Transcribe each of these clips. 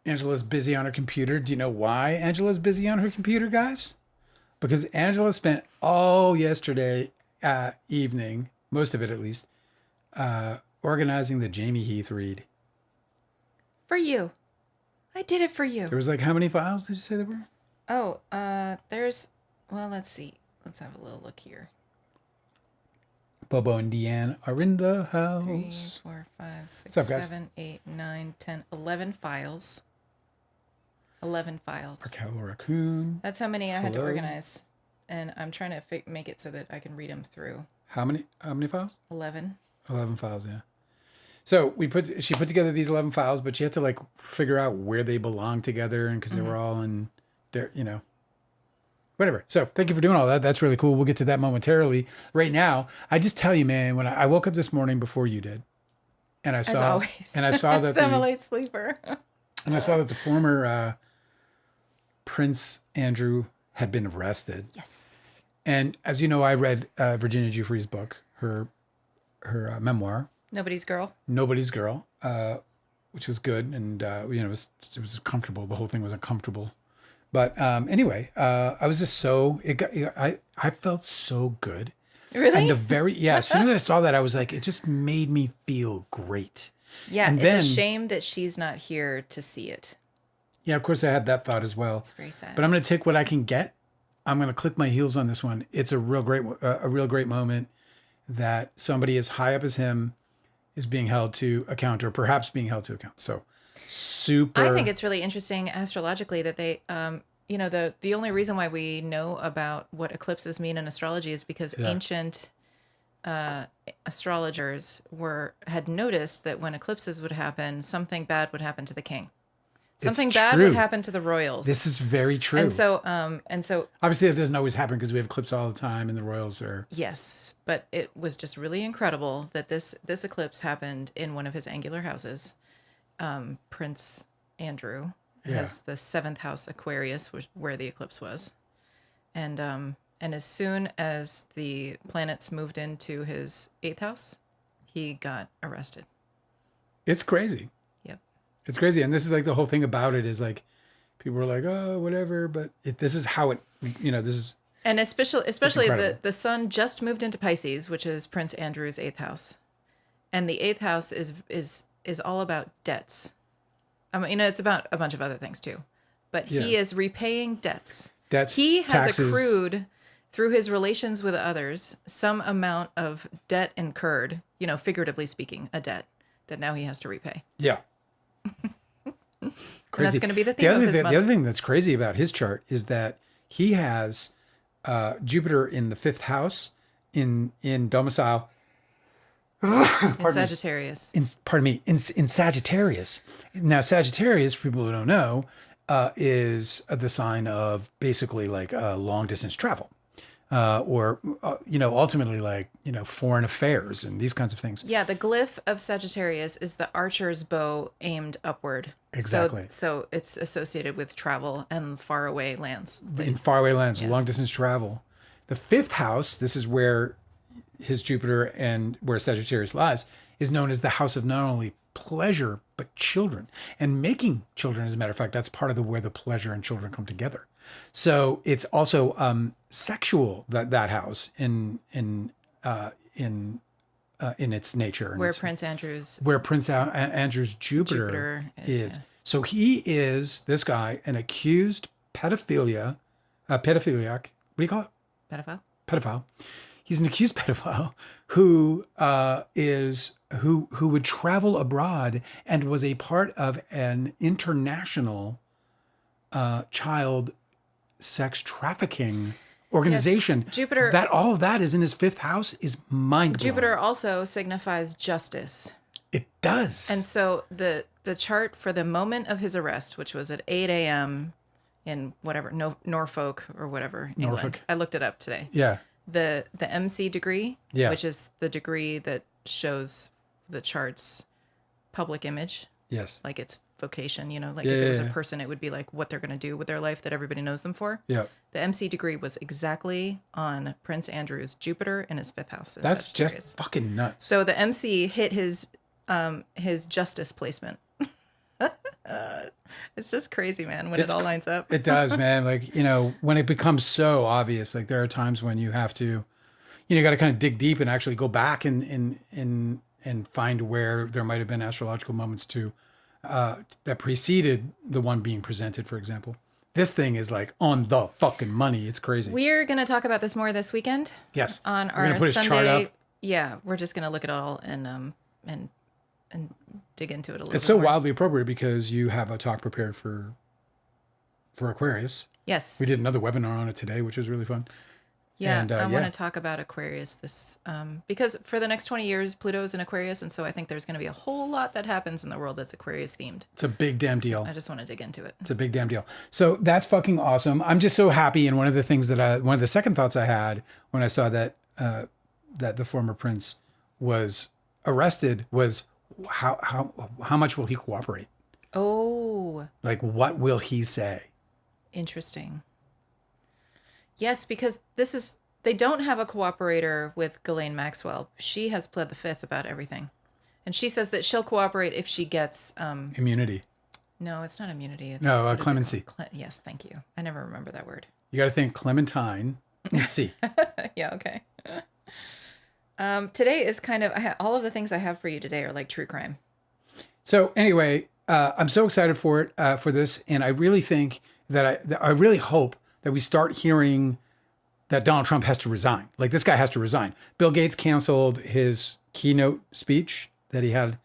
Angela's busy on her computer. Do you know why Angela's busy on her computer, guys? Because Angela spent all yesterday evening, most of it at least, organizing the Jamey Heath read. For you. I did it for you. There was like, how many files did you say there were? Oh, well, let's see. Let's have a little look here. Bobo and Deanne are in the house. 3, 4, 5, 6, What's up, guys? 7, 8, 9, 10, 11 files. 11 files. Raquel Raccoon. That's how many I had to Hello. organize. And I'm trying to make it so that I can read them through. How many files? 11. 11 files, yeah. So she put together these 11 files, but she had to like figure out where they belong together, and because they were all in there, whatever. So thank you for doing all that. That's really cool. We'll get to that momentarily. Right now, I just tell you, man, when I woke up this morning before you did, and I saw, As always. and I saw that I'm a late sleeper. and I saw that the former Prince Andrew had been arrested. Yes. And as you know, I read Virginia Giuffre's book, her memoir. Nobody's Girl. Nobody's Girl, which was good, and it was comfortable. The whole thing was uncomfortable, but anyway, I was just I felt so good. Really? And as soon as I saw that, I was like, it just made me feel great. Yeah, and it's a shame that she's not here to see it. Yeah, of course I had that thought as well. It's very sad. But I'm going to take what I can get. I'm going to click my heels on this one. It's a real great moment that somebody as high up as him is being held to account, or perhaps being held to account. So super. I think it's really interesting astrologically that they, the only reason why we know about what eclipses mean in astrology is because ancient astrologers had noticed that when eclipses would happen, something bad would happen to the king. Something bad would happen to the royals. This is very true. And so obviously that doesn't always happen because we have eclipse all the time and the royals are. Yes, but it was just really incredible that this eclipse happened in one of his angular houses. Prince Andrew has the 7th house Aquarius, where the eclipse was, and as soon as the planets moved into his 8th house, he got arrested. It's crazy. It's crazy. And this is like the whole thing about it is like, people are like, oh, whatever. But this is how it, this is. And especially the sun just moved into Pisces, which is Prince Andrew's 8th house. And the 8th house is all about debts. I mean, it's about a bunch of other things too. But he is repaying debts. He has taxes. Accrued through his relations with others some amount of debt incurred, figuratively speaking, a debt that now he has to repay. Yeah. And that's going to be the theme of his month. The other thing that's crazy about his chart is that he has Jupiter in the 5th house in domicile. In Sagittarius. In Sagittarius. Now, Sagittarius, for people who don't know, is the sign of basically like long distance travel. Or ultimately like, foreign affairs and these kinds of things. Yeah, the glyph of Sagittarius is the archer's bow aimed upward. Exactly. So it's associated with travel and faraway lands. In faraway lands, long distance travel. The 5th house, this is where his Jupiter and where Sagittarius lies, is known as the house of not only pleasure, but children. And making children, as a matter of fact, that's part of where the pleasure and children come together. So it's also sexual, that house in its nature. Where Prince Andrew's Jupiter is. Yeah. So he is, this guy, an accused pedophiliac. What do you call it? Pedophile. He's an accused pedophile who would travel abroad and was a part of an international child sex trafficking organization. Yes, Jupiter. That all of that is in his 5th house is mind-blowing. Jupiter also signifies justice. It does. And so the chart for the moment of his arrest, which was at 8 a.m. in whatever, Norfolk or whatever, England. Norfolk. I looked it up today. Yeah. The MC degree, which is the degree that shows the chart's public image. Yes. Like its vocation, if it was a person, it would be like what they're going to do with their life that everybody knows them for. Yeah. The MC degree was exactly on Prince Andrew's Jupiter in his 5th house. That's just fucking nuts. So the MC hit his justice placement. It's just crazy, man, when it all lines up. It does, man. Like, you know, when it becomes so obvious, like there are times when you have to, you know, you got to kind of dig deep and actually go back and find where there might have been astrological moments to that preceded the one being presented, for example. This thing is like on the fucking money. It's crazy. We're going to talk about this more this weekend. Yes. On We're gonna our put his Sunday. chart up. Yeah, we're just going to look at it all and dig into it a little It's bit so more. wildly appropriate because you have a talk prepared for Aquarius. Yes. We did another webinar on it today, which was really fun. Yeah, And, I yeah. want to talk about Aquarius this because for the next 20 years, Pluto's in Aquarius, and so I think there's going to be a whole lot that happens in the world that's Aquarius themed. It's a big damn deal. I just want to dig into it. It's a big damn deal. So that's fucking awesome. I'm just so happy. And one of the things that one of the second thoughts I had when I saw that that the former prince was arrested was how much will he cooperate? Oh, Like, what will he say? interesting. Yes, because they don't have a cooperator with Ghislaine Maxwell. She has pled the fifth about everything. And she says that she'll cooperate if she gets... Immunity. No, it's not immunity. It's No, what is it clemency. called? Yes, thank you. I never remember that word. You got to think Clementine and C. Yeah, okay. Today is kind of... all of the things I have for you today are like true crime. So anyway, I'm so excited for it, for this. And I really think that I really hope that we start hearing that Donald Trump has to resign. Like, this guy has to resign. Bill Gates canceled his keynote speech that he had,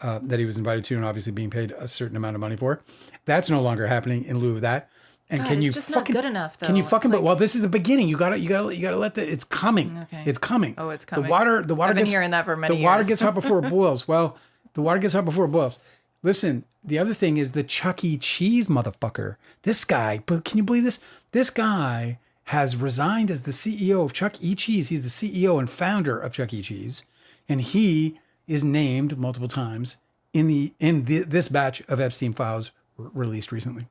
that he was invited to and obviously being paid a certain amount of money for. That's no longer happening in lieu of that. And God, can it's you just fucking, not good enough, though. Can you fucking, It's like- well, this is the beginning. You gotta let it's coming. Okay. It's coming. Oh, it's coming. The water I've been gets, hearing that for many The water years. gets hot before it boils. Well, the water gets hot before it boils. Listen, the other thing is the Chuck E. Cheese motherfucker. This guy, but can you believe this? This guy has resigned as the CEO of Chuck E. Cheese. He's the CEO and founder of Chuck E. Cheese. And he is named multiple times in this batch of Epstein files released recently.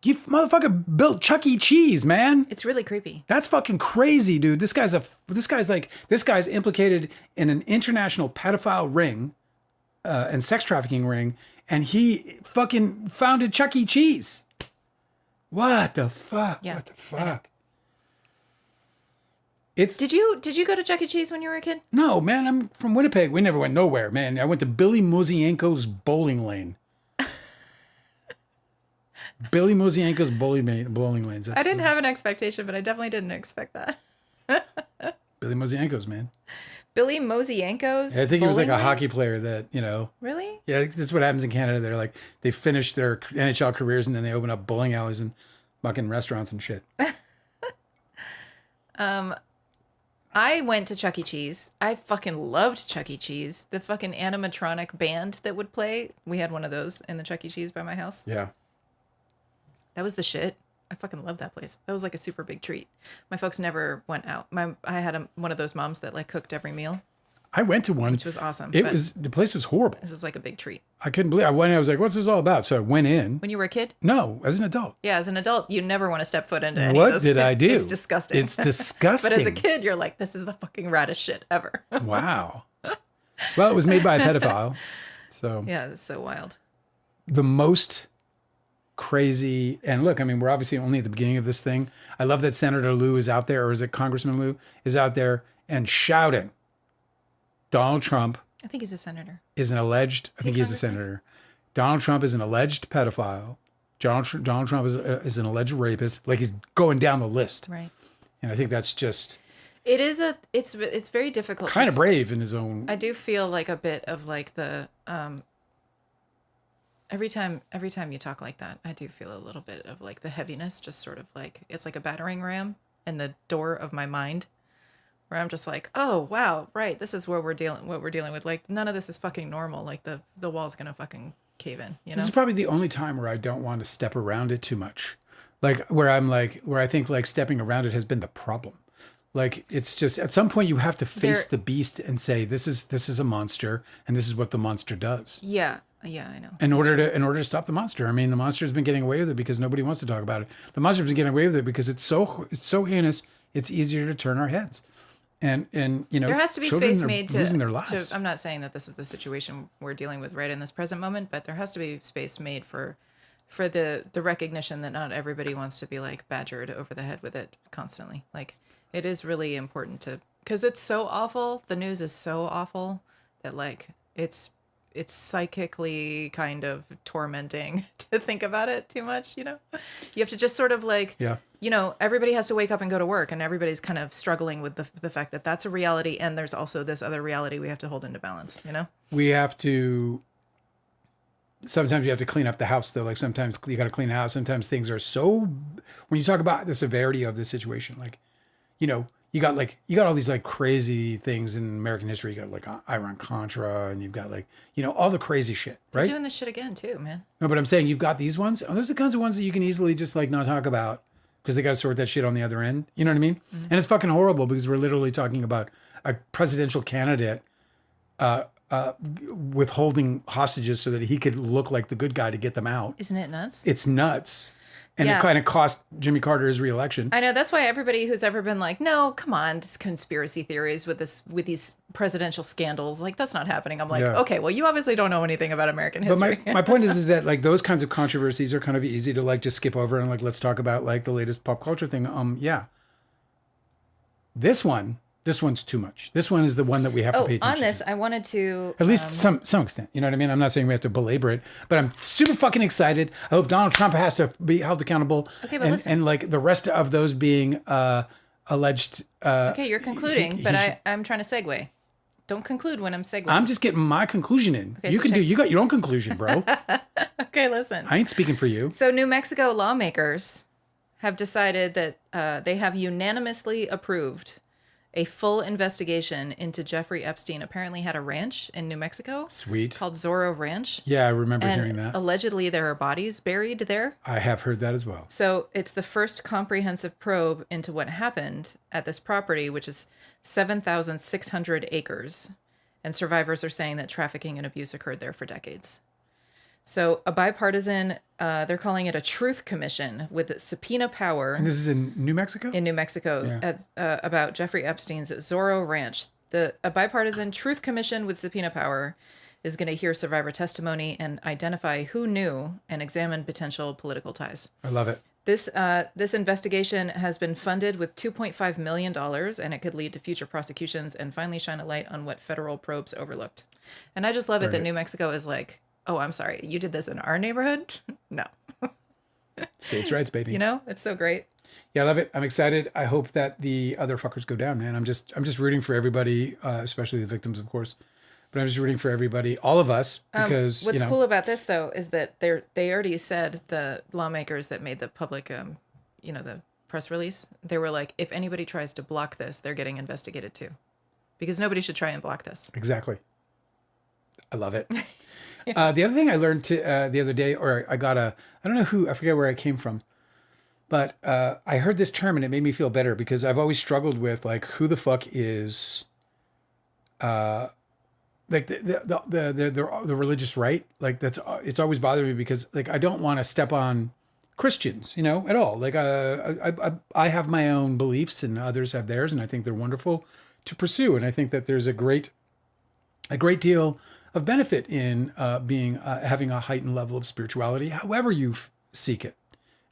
You motherfucker built Chuck E. Cheese, man. It's really creepy. That's fucking crazy, dude. This guy's implicated in an international pedophile ring and sex trafficking ring, and he fucking founded Chuck E. Cheese. What the fuck? Yeah, What the I know. fuck? It's Did you go to Chuck E. Cheese when you were a kid? no, man. I'm from Winnipeg. We never went nowhere, man. I went to Billy Mosienko's bowling lane. Billy Mosienko's bowling lanes. That's I didn't have an expectation, but I definitely didn't expect that. Billy Mosienko's, man. Billy Mosienko's. I think he was like a bowling lane? hockey player that, you know. Really? Yeah, that's what happens in Canada. They're like, they finish their NHL careers and then they open up bowling alleys and fucking restaurants and shit. I went to Chuck E. Cheese. I fucking loved Chuck E. Cheese. The fucking animatronic band that would play. We had one of those in the Chuck E. Cheese by my house. Yeah. That was the shit. I fucking loved that place. That was like a super big treat. My folks never went out. I had one of those moms that like cooked every meal, I went to one. which was awesome. It but was, the place was horrible. it was like a big treat. I couldn't believe I went in, I was like, what's this all about? So I went in. When you were a kid? No, as an adult. Yeah, as an adult, you never want to step foot into any of What those. did I do? It's disgusting. It's disgusting. But as a kid, you're like, this is the fucking raddest shit ever. Wow. Well, it was made by a pedophile. So Yeah, it's so wild. the most crazy, and look, I mean, we're obviously only at the beginning of this thing. I love that Senator Lou is out there, or is it Congressman Lou is out there and shouting, Donald Trump I think he's a senator. is an alleged, I he think he's a Congressman? senator. Donald Trump is an alleged pedophile. Donald Trump is an alleged rapist. Like, he's going down the list. Right. And I think that's just It is it's very difficult. kind of brave in his own. I do feel like a bit of like the every time you talk like that, I do feel a little bit of like the heaviness, just sort of like it's like a battering ram in the door of my mind, where I'm just like, oh wow, right, this is where what we're dealing with. Like none of this is fucking normal. Like the wall's gonna fucking cave in. You know. This is probably the only time where I don't want to step around it too much. Like where I think like stepping around it has been the problem. Like it's just at some point you have to face the beast and say this is a monster and this is what the monster does. Yeah, I know. In order to stop the monster. I mean, the monster's been getting away with it because nobody wants to talk about it. The monster's been getting away with it because it's so heinous. It's easier to turn our heads. and there has to be children space are made to losing their lives. I'm not saying that this is the situation we're dealing with right in this present moment, but there has to be space made for the recognition that not everybody wants to be like badgered over the head with it constantly. Like, it is really important to, because it's so awful. The news is so awful that like it's psychically kind of tormenting to think about it too much, you know? You have to just sort of like, you know, everybody has to wake up and go to work, and everybody's kind of struggling with the fact that that's a reality, and there's also this other reality we have to hold into balance, you know? We have to, sometimes you have to clean up the house though. Like sometimes you got to clean the house. Sometimes things are so, when you talk about the severity of the situation, like, you know, you got all these like crazy things in American history. You got like Iran-Contra, and you've got like, you know, all the crazy shit, right? They're doing this shit again too, man. No, but I'm saying you've got these ones. Oh, those are the kinds of ones that you can easily just like not talk about because they got to sort that shit on the other end. You know what I mean? Mm-hmm. And it's fucking horrible because we're literally talking about a presidential candidate withholding hostages so that he could look like the good guy to get them out. Isn't it nuts? It's nuts. And it kind of cost Jimmy Carter his reelection. I know. That's why everybody who's ever been like, no, come on, this conspiracy theories with these presidential scandals, like that's not happening. I'm like, okay, well, you obviously don't know anything about American history. But my point is that like those kinds of controversies are kind of easy to like just skip over and like, let's talk about like the latest pop culture thing. Yeah. This one's too much. This one is the one that we have to pay attention on this, to. I wanted to... At least some extent. You know what I mean? I'm not saying we have to belabor it, but I'm super fucking excited. I hope Donald Trump has to be held accountable. Okay, but listen. And like the rest of those being alleged... okay, you're concluding, but I'm trying to segue. Don't conclude when I'm segueing. I'm just getting my conclusion in. Okay, you got your own conclusion, bro. Okay, listen. I ain't speaking for you. So New Mexico lawmakers have decided that they have unanimously approved a full investigation into Jeffrey Epstein. Apparently had a ranch in New Mexico. Sweet. Called Zorro Ranch. Yeah, I remember hearing that. Allegedly there are bodies buried there. I have heard that as well. So it's the first comprehensive probe into what happened at this property, which is 7,600 acres. And survivors are saying that trafficking and abuse occurred there for decades. So a bipartisan, they're calling it a truth commission with subpoena power. And this is in New Mexico? In New Mexico, about Jeffrey Epstein's Zorro Ranch. A bipartisan truth commission with subpoena power is going to hear survivor testimony and identify who knew and examine potential political ties. I love it. This investigation has been funded with $2.5 million, and it could lead to future prosecutions and finally shine a light on what federal probes overlooked. And I just love it that New Mexico is like, oh, I'm sorry, you did this in our neighborhood? No. States' rights, baby. You know, it's so great. Yeah, I love it. I'm excited. I hope that the other fuckers go down, man. I'm just rooting for everybody, especially the victims, of course. But I'm just rooting for everybody, all of us, because what's cool about this though is that they already said, the lawmakers that made the public, the press release, they were like, if anybody tries to block this, they're getting investigated too, because nobody should try and block this. Exactly. I love it. The other thing I learned the other day, or I don't know who, I forget where it came from, but I heard this term and it made me feel better because I've always struggled with like, who the fuck is, like the religious right? Like it's always bothered me because like, I don't want to step on Christians, at all. Like I have my own beliefs and others have theirs, and I think they're wonderful to pursue. And I think that there's a great deal of benefit in having a heightened level of spirituality, however you seek it.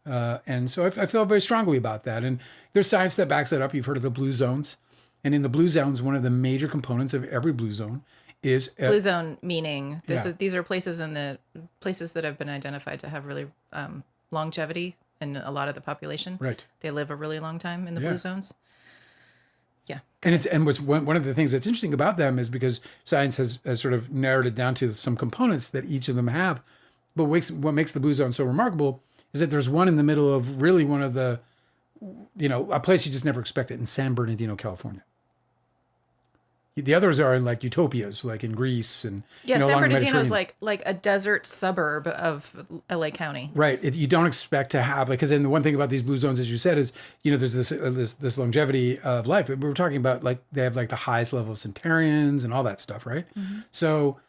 And so I feel very strongly about that. And there's science that backs that up. You've heard of the blue zones. And in the blue zones, one of the major components of every blue zone is... blue zone meaning these are places that have been identified to have really longevity in a lot of the population. Right. They live a really long time in the blue zones. Yeah. And what's one of the things that's interesting about them is because science has sort of narrowed it down to some components that each of them have. But what makes the blue zone so remarkable is that there's one in the middle of really one of the, a place you just never expect it in San Bernardino, California. The others are in like utopias, like in Greece and San Bernardino is like a desert suburb of LA County. Right. You don't expect to have because then the one thing about these blue zones, as you said, is there's this longevity of life. We were talking about like they have like the highest level of centenarians and all that stuff, right? Mm-hmm. So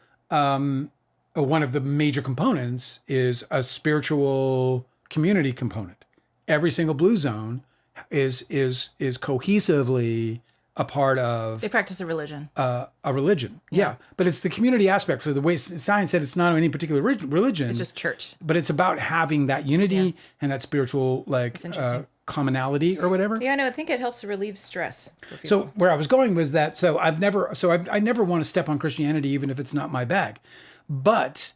one of the major components is a spiritual community component. Every single blue zone is cohesively a part of They practice a religion. a religion. Yeah. But it's the community aspect. So the way science said, it's not any particular religion. It's just church. But it's about having that unity and that spiritual commonality or whatever. Yeah, no, I think it helps relieve stress. For people. So where I was going was that I never want to step on Christianity, even if it's not my bag. But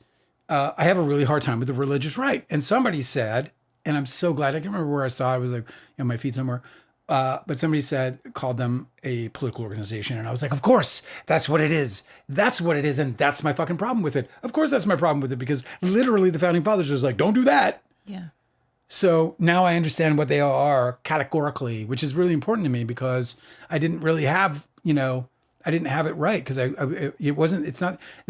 I have a really hard time with the religious right. And somebody said, and I'm so glad, I can't remember where I saw it. It was like on my feed somewhere. But somebody called them a political organization. And I was like, of course, that's what it is. That's what it is. And that's my fucking problem with it. Of course, that's my problem with it, because literally the founding fathers was like, don't do that. Yeah. So now I understand what they are categorically, which is really important to me, because I didn't really have, I didn't have it right, because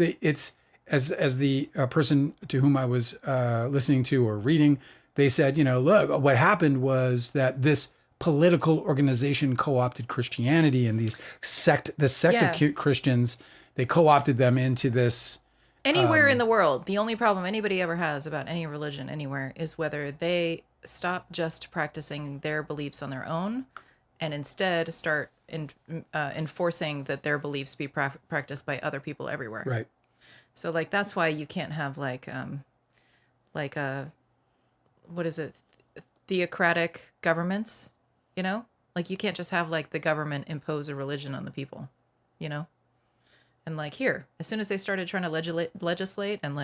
it's as the person to whom I was listening to or reading, they said, look, what happened was that this political organization co-opted Christianity, and the sect of Christians, they co-opted them into this. Anywhere in the world, the only problem anybody ever has about any religion anywhere is whether they stop just practicing their beliefs on their own and instead start enforcing that their beliefs be practiced by other people everywhere. Right. So that's why you can't have what is it? Theocratic governments, you can't just have the government impose a religion on the people, And here, as soon as they started trying to legislate and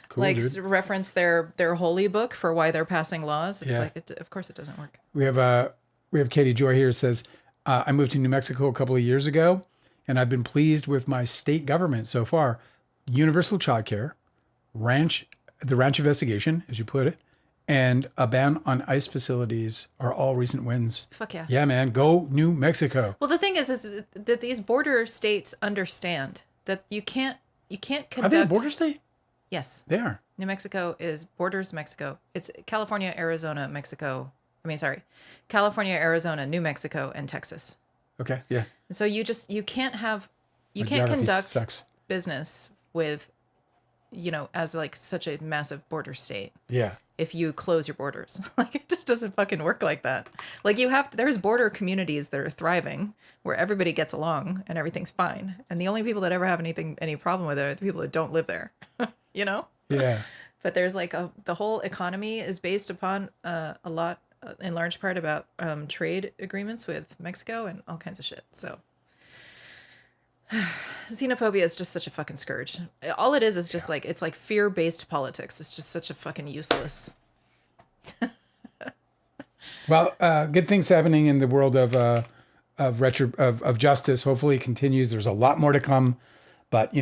Cool, reference their holy book for why they're passing laws, it's of course it doesn't work. We have Katie Joy here, says, I moved to New Mexico a couple of years ago, and I've been pleased with my state government so far. Universal childcare, the ranch investigation, as you put it, and a ban on ICE facilities are all recent wins. Fuck yeah. Yeah, man. Go New Mexico. Well, the thing is that these border states understand that you can't conduct. Are they a border state? Yes. They are. New Mexico borders Mexico. It's California, Arizona, Mexico. California, Arizona, New Mexico, and Texas. Okay. Yeah. So you can't conduct business with, as such a massive border state. Yeah. If you close your borders, it just doesn't fucking work like that. There's border communities that are thriving where everybody gets along and everything's fine. And the only people that ever have any problem with it are the people that don't live there, Yeah. But there's the whole economy is based upon in large part about trade agreements with Mexico and all kinds of shit. So xenophobia is just such a fucking scourge. All it is just it's fear-based politics. It's just such a fucking useless. Well, good things happening in the world of justice. Hopefully it continues. There's a lot more to come, but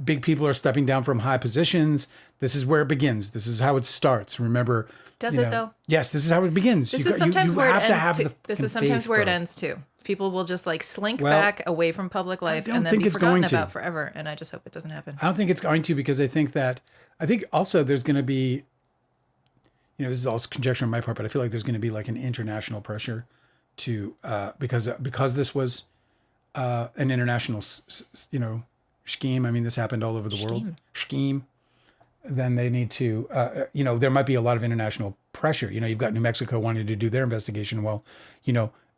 big people are stepping down from high positions. This is where it begins. This is how it starts. Remember, does it though? Yes, this is how it begins. This is sometimes where it ends too. This is sometimes where it ends too. People will just slink back away from public life and then be forgotten about forever. And I just hope it doesn't happen. I don't think it's going to, because I think also there's going to be, this is all conjecture on my part, but I feel like there's going to be an international pressure to, because this was an international, scheme. I mean, this happened all over the world. Scheme. Then they need to, there might be a lot of international pressure. You've got New Mexico wanting to do their investigation. Well,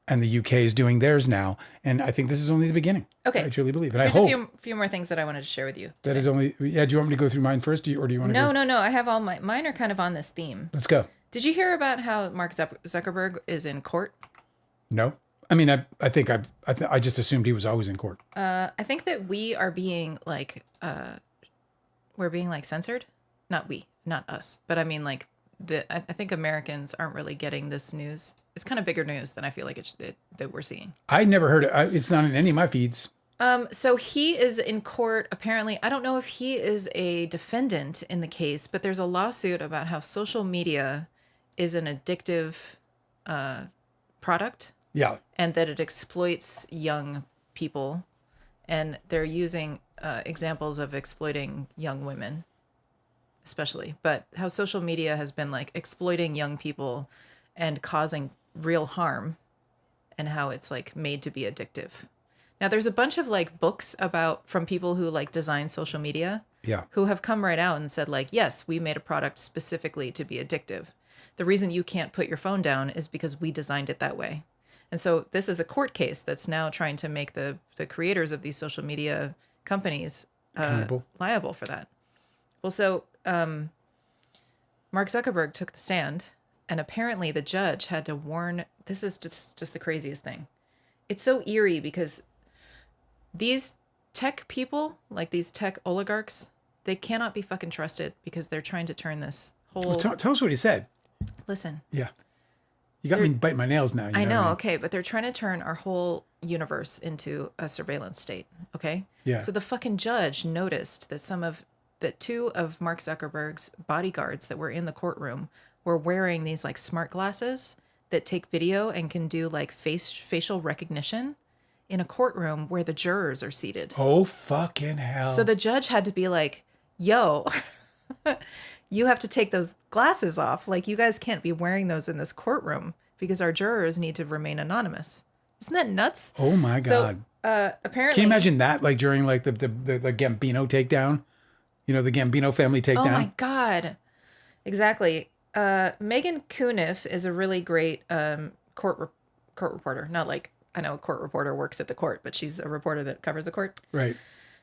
and the UK is doing theirs now. And I think this is only the beginning. Okay. I truly believe. And Here's I hope a few more things that I wanted to share with you today. That is only, do you want me to go through mine first? Or do you want to No. I have mine are kind of on this theme. Let's go. Did you hear about how Mark Zuckerberg is in court? No. I mean, I just assumed he was always in court. I think that we are being we're being censored. Not us. But I mean I think Americans aren't really getting this news. It's kind of bigger news than I feel like that we're seeing. I never heard it. It's not in any of my feeds. So he is in court. Apparently, I don't know if he is a defendant in the case, but there's a lawsuit about how social media is an addictive product. Yeah. And that it exploits young people. And they're using examples of exploiting young women, especially. But how social media has been exploiting young people and causing real harm, and how it's made to be addictive. Now, there's a bunch of books from people who design social media. Yeah. Who have come right out and said yes, we made a product specifically to be addictive. The reason you can't put your phone down is because we designed it that way. And so this is a court case that's now trying to make the creators of these social media companies liable for that. Well, so Mark Zuckerberg took the stand, and apparently the judge had to warn. This is just the craziest thing. It's so eerie because these tech people, like these tech oligarchs, they cannot be fucking trusted because they're trying to turn this whole... Well, tell us what he said. Listen. Yeah. You got me biting my nails now. I know, okay, but they're trying to turn our whole universe into a surveillance state, okay? Yeah. So the fucking judge noticed that two of Mark Zuckerberg's bodyguards that were in the courtroom were wearing these like smart glasses that take video and can do like facial recognition in a courtroom where the jurors are seated. Oh, fucking hell. So the judge had to be like, yo, you have to take those glasses off. Like, you guys can't be wearing those in this courtroom because our jurors need to remain anonymous. Isn't that nuts? Oh, my God. So, apparently... Can you imagine that, like, during, like, the Gambino takedown? You know, the Gambino family takedown? Oh, my God. Exactly. Megan Cuniff is a really great court reporter. Not like, I know a court reporter works at the court, but she's a reporter that covers the court. Right.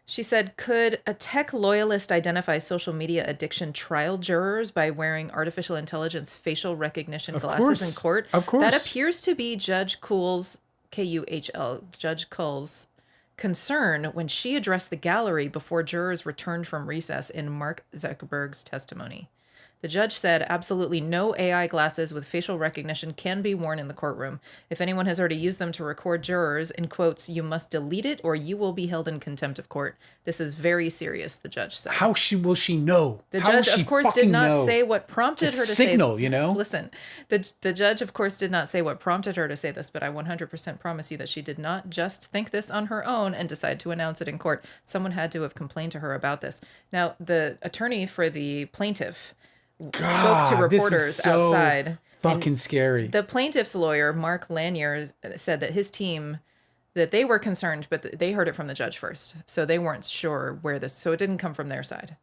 She said, could a tech loyalist identify social media addiction trial jurors by wearing artificial intelligence facial recognition glasses in court? Of course. That appears to be Judge Kuhl's, Kuhl, Judge Kuhl's concern when she addressed the gallery before jurors returned from recess in Mark Zuckerberg's testimony. The judge said absolutely no AI glasses with facial recognition can be worn in the courtroom. If anyone has already used them to record jurors, in quotes, you must delete it or you will be held in contempt of court. This is very serious, the judge said. How will she know? The judge, of course, did not say what prompted her to say... signal, you know? Listen, the judge, of course, did not say what prompted her to say this, but I 100% promise you that she did not just think this on her own and decide to announce it in court. Someone had to have complained to her about this. Now, the attorney for the plaintiff... spoke to reporters outside. Fucking scary. The plaintiff's lawyer, Mark Lanier, said that his team, that they were concerned, but they heard it from the judge first. So they weren't sure so it didn't come from their side.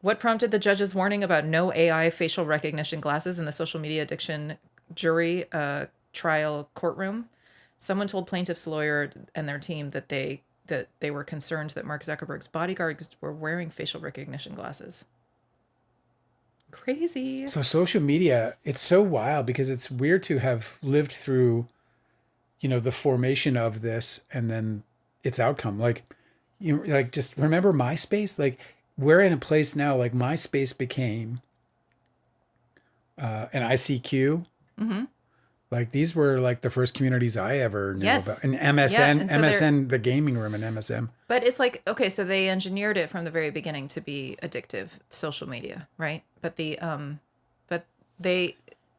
What prompted the judge's warning about no AI facial recognition glasses in the social media addiction jury trial courtroom? Someone told plaintiff's lawyer and their team that they were concerned that Mark Zuckerberg's bodyguards were wearing facial recognition glasses. Crazy. So social media, it's so wild because it's weird to have lived through, you know, the formation of this and then its outcome. Like, just remember MySpace? Like, we're in a place now, like MySpace became an ICQ. Mm-hmm. Like, these were like the first communities I ever knew about. And MSN, yeah, and so MSN, the gaming room in MSN. But it's like, okay, so they engineered it from the very beginning to be addictive, social media, right? But they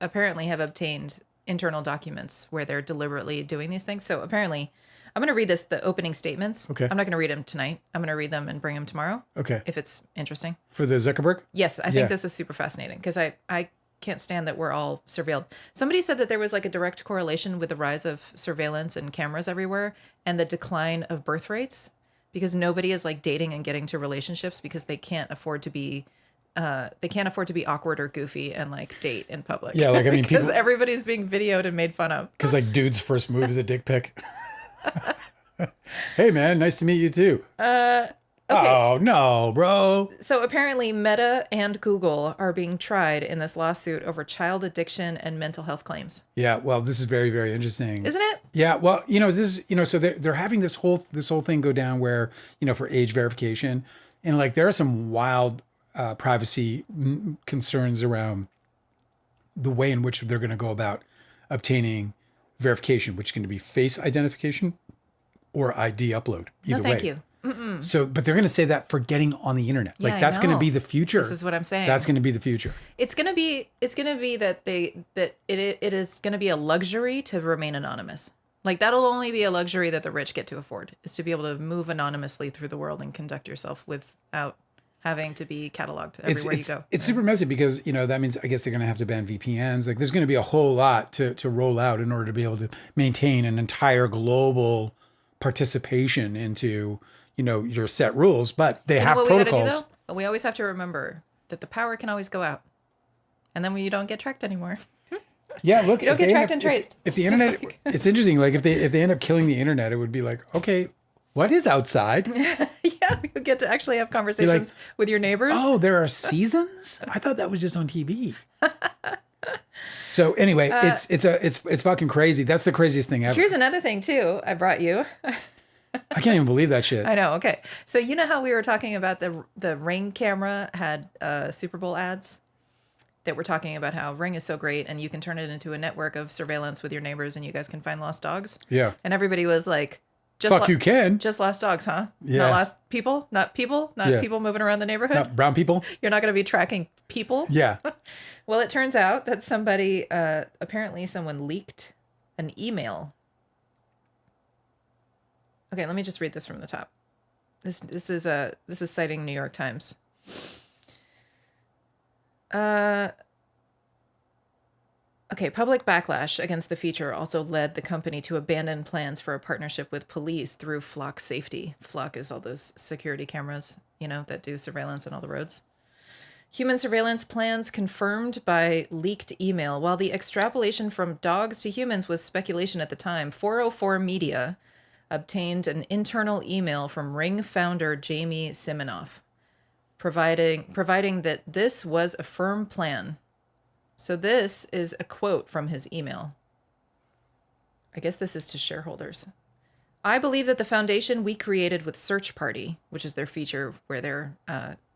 apparently have obtained internal documents where they're deliberately doing these things. So apparently, I'm going to read the opening statements. Okay. I'm not going to read them tonight. I'm going to read them and bring them tomorrow. Okay. If it's interesting. For the Zuckerberg? Yes, I think this is super fascinating because I can't stand that we're all surveilled. Somebody said that there was like a direct correlation with the rise of surveillance and cameras everywhere and the decline of birth rates because nobody is like dating and getting to relationships because they can't afford to be awkward or goofy and like date in public. Yeah, like I mean, because everybody's being videoed and made fun of. Because like dude's first move is a dick pic. Hey man, nice to meet you too. Okay. Oh, no, bro. So apparently Meta and Google are being tried in this lawsuit over child addiction and mental health claims. Yeah, well, this is very, very interesting. Isn't it? Yeah, well, you know, this is, you know, so they're having this whole thing go down where, you know, for age verification. And like there are some wild privacy concerns around the way in which they're going to go about obtaining verification, which is going to be face identification or ID upload. Either no, thank way. you. Mm-mm. So, but they're going to say that for getting on the internet. Like that's going to be the future. This is what I'm saying. That's going to be the future. It's going to be that it is going to be a luxury to remain anonymous. Like that'll only be a luxury that the rich get to afford is to be able to move anonymously through the world and conduct yourself without having to be cataloged everywhere you go. It's super messy because, you know, that means I guess they're going to have to ban VPNs. Like there's going to be a whole lot to roll out in order to be able to maintain an entire global participation into, you know, your set rules, but they have protocols. We gotta do, though? We always have to remember that the power can always go out. And then you don't get tracked anymore. Yeah, look, You don't if get they tracked end and up- traced. If the It's just internet, like- it's interesting. Like if they end up killing the internet, it would be like, okay, what is outside? Yeah, you get to actually have conversations with your neighbors. Oh, there are seasons? I thought that was just on TV. So anyway, it's fucking crazy. That's the craziest thing ever. Here's another thing too. I brought you. I can't even believe that shit. I know. Okay, so you know how we were talking about the Ring camera had Super Bowl ads that were talking about how Ring is so great and you can turn it into a network of surveillance with your neighbors and you guys can find lost dogs. Yeah. And everybody was like, Fuck, you can. just lost dogs, huh? Yeah. Not lost people, not Yeah. people moving around the neighborhood. Not brown people. You're not going to be tracking people. Yeah. Well, it turns out that somebody, apparently someone leaked an email. Okay, let me just read this from the top. This is citing New York Times. Okay, public backlash against the feature also led the company to abandon plans for a partnership with police through Flock Safety. Flock is all those security cameras, that do surveillance on all the roads. Human surveillance plans confirmed by leaked email. While the extrapolation from dogs to humans was speculation at the time, 404 Media obtained an internal email from Ring founder Jamey Siminoff, providing that this was a firm plan. So this is a quote from his email. I guess this is to shareholders. I believe that the foundation we created with Search Party, which is their feature where they're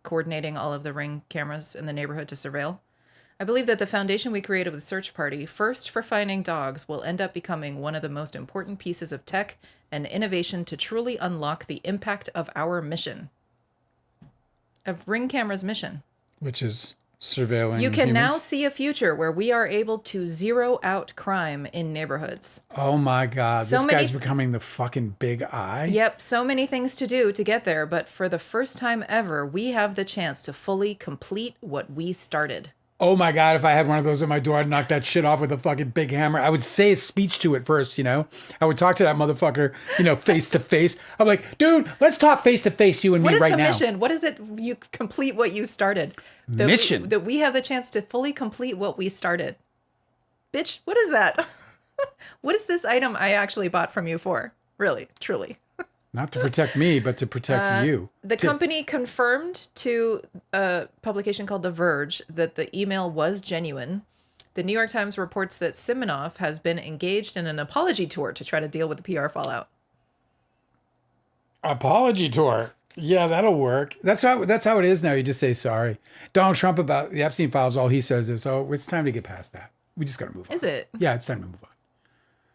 coordinating all of the Ring cameras in the neighborhood to surveil. I believe that the foundation we created with Search Party, first for finding dogs, will end up becoming one of the most important pieces of tech and innovation to truly unlock the impact of our mission. Of Ring Camera's mission. Which is surveilling You can humans. now see a future where we are able to zero out crime in neighborhoods. Oh my God. So This many- guy's becoming the fucking big eye. Yep, so many things to do to get there, but for the first time ever, we have the chance to fully complete what we started. Oh my God, if I had one of those at my door, I'd knock that shit off with a fucking big hammer. I would say a speech to it first, I would talk to that motherfucker, face to face. I'm like, dude, let's talk face to face, you and What me is right the now. mission? What is it? You complete what you started. Mission. That we have the chance to fully complete what we started. Bitch, what is that? What is this item I actually bought from you for? Really, truly. Not to protect me, but to protect you. The company confirmed to a publication called The Verge that the email was genuine. The New York Times reports that Siminoff has been engaged in an apology tour to try to deal with the PR fallout. Apology tour. Yeah, that'll work. That's how it is now. You just say sorry. Donald Trump about the Epstein files, all he says is, oh, it's time to get past that. We just got to move on. Is it? Yeah, it's time to move on.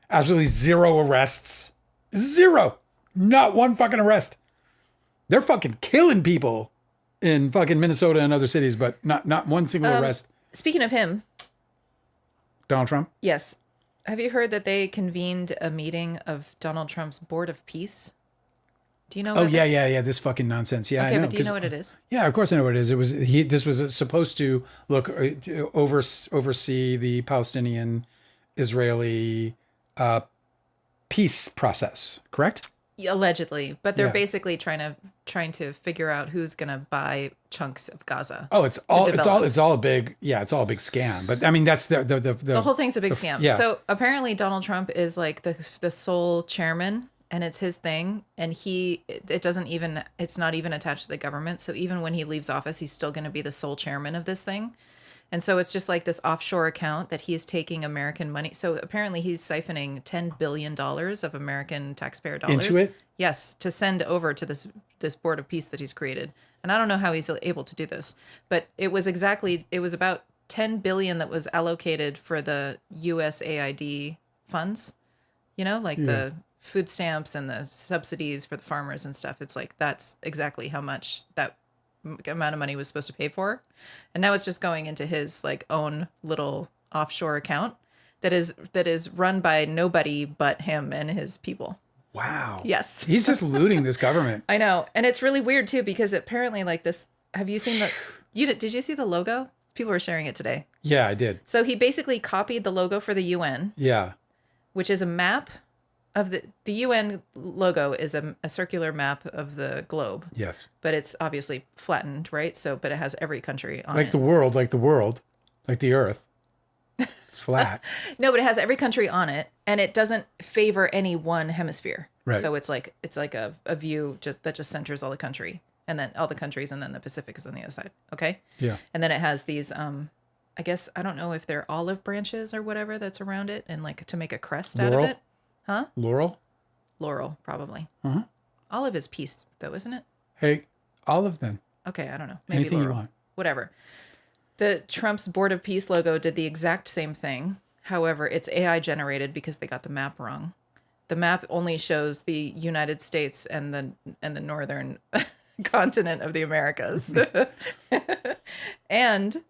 Absolutely zero arrests. Zero. Not one fucking arrest. They're fucking killing people in fucking Minnesota and other cities, but not one single arrest. Speaking of him, Donald Trump? yes. Have you heard that they convened a meeting of Donald Trump's Board of Peace? Do you know Oh, about yeah, this? yeah. This fucking nonsense. Yeah, Okay, I know. but do you 'cause- know what it is? Yeah, of course I know what it is. This was supposed to to oversee the Palestinian-Israeli peace process, correct? Allegedly, but they're Yeah. basically trying to figure out who's going to buy chunks of Gaza. Oh, it's all develop. a big scam. But I mean, that's The whole thing's a big scam. yeah. So apparently Donald Trump is like the sole chairman and it's his thing. And it's not even attached to the government. So even when he leaves office, he's still going to be the sole chairman of this thing. And so it's just like this offshore account that he's taking American money. So apparently he's siphoning $10 billion of American taxpayer dollars. Into it? Yes, to send over to this Board of Peace that he's created. And I don't know how he's able to do this, but it was about 10 billion that was allocated for the USAID funds, the food stamps and the subsidies for the farmers and stuff. It's like, that's exactly how much that amount of money was supposed to pay for. And now it's just going into his own little offshore account that is run by nobody but him and his people. Wow. Yes. He's just looting this government. I know. And it's really weird too, because apparently have you seen did you see the logo? People were sharing it today. Yeah, I did. So he basically copied the logo for the UN, Yeah. which is a map of the UN logo is a circular map of the globe, Yes. but it's obviously flattened, right? But it has every country on Like it. the world, like the Earth. It's flat. No, but it has every country on it, and it doesn't favor any one hemisphere. Right. So it's like a view that just centers all the country, and then all the countries, and then the Pacific is on the other side. Okay. Yeah. And then it has these I guess I don't know if they're olive branches or whatever that's around it, and like to make a crest out of it. Huh? Laurel, probably. Olive is peace, though, isn't it? Hey, olive then. Okay, I don't know. Maybe Anything Laurel. you want. Whatever. The Trump's Board of Peace logo did the exact same thing. However, it's AI generated because they got the map wrong. The map only shows the United States and the northern continent of the Americas. and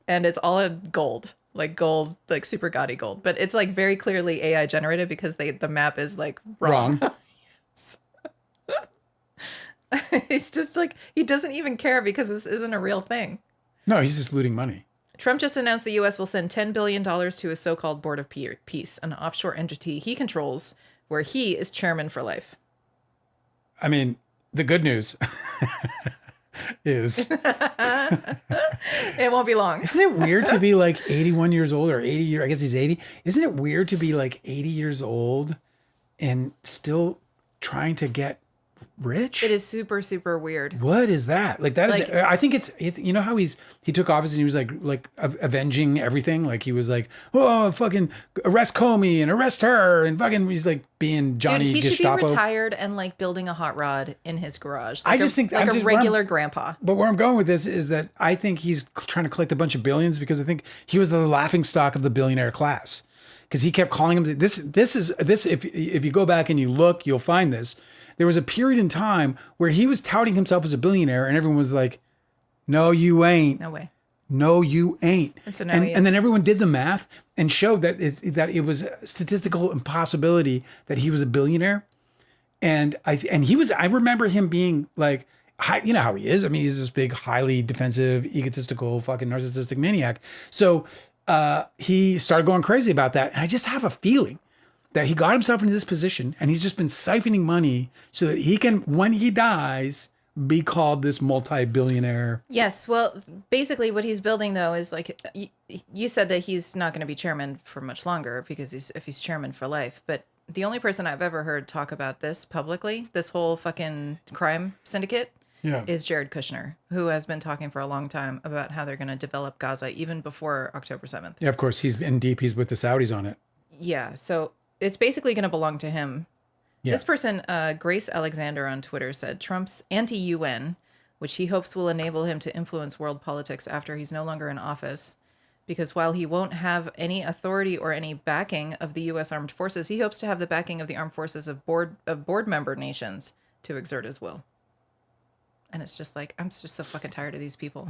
it's all in gold, like super gaudy gold. But it's like very clearly AI generated because the map is like wrong. It's just like he doesn't even care because this isn't a real thing. No, he's just looting money. Trump just announced the U.S. will send $10 billion to a so-called Board of Peace, an offshore entity he controls where he is chairman for life. I mean, the good news is... It won't be long. Isn't it weird to be like 81 years old or 80 years? I guess he's 80. Isn't it weird to be like 80 years old and still trying to get rich? It is super, super weird. What is that? Like that is, I think you know how he took office and he was like avenging everything. Like he was like, oh, fucking arrest Comey and arrest her. And fucking, he's like being Johnny Dude, he Gestapo. should be retired and like building a hot rod in his garage. I just think like a regular grandpa. But where I'm going with this is that I think he's trying to collect a bunch of billions because I think he was the laughing stock of the billionaire class. Because he kept calling him this. If you go back and you look, you'll find this. There was a period in time where he was touting himself as a billionaire and everyone was like, no, you ain't. No way. No, you ain't. And so now and then everyone did the math and showed that it was a statistical impossibility that he was a billionaire. And I remember him being like, you know how he is. I mean, he's this big, highly defensive, egotistical, fucking narcissistic maniac. So he started going crazy about that. And I just have a feeling that he got himself into this position and he's just been siphoning money so that he can, when he dies, be called this multi-billionaire. Yes. Well, basically what he's building, though, is like, you said that he's not going to be chairman for much longer because if he's chairman for life. But the only person I've ever heard talk about this publicly, this whole fucking crime syndicate, is Jared Kushner, who has been talking for a long time about how they're going to develop Gaza even before October 7th. Yeah, of course. He's in deep. He's with the Saudis on it. Yeah. So it's basically going to belong to him. Yeah. This person, Grace Alexander on Twitter, said Trump's anti-UN, which he hopes will enable him to influence world politics after he's no longer in office, because while he won't have any authority or any backing of the U.S. armed forces, he hopes to have the backing of the armed forces of board member nations to exert his will. And it's just like, I'm just so fucking tired of these people.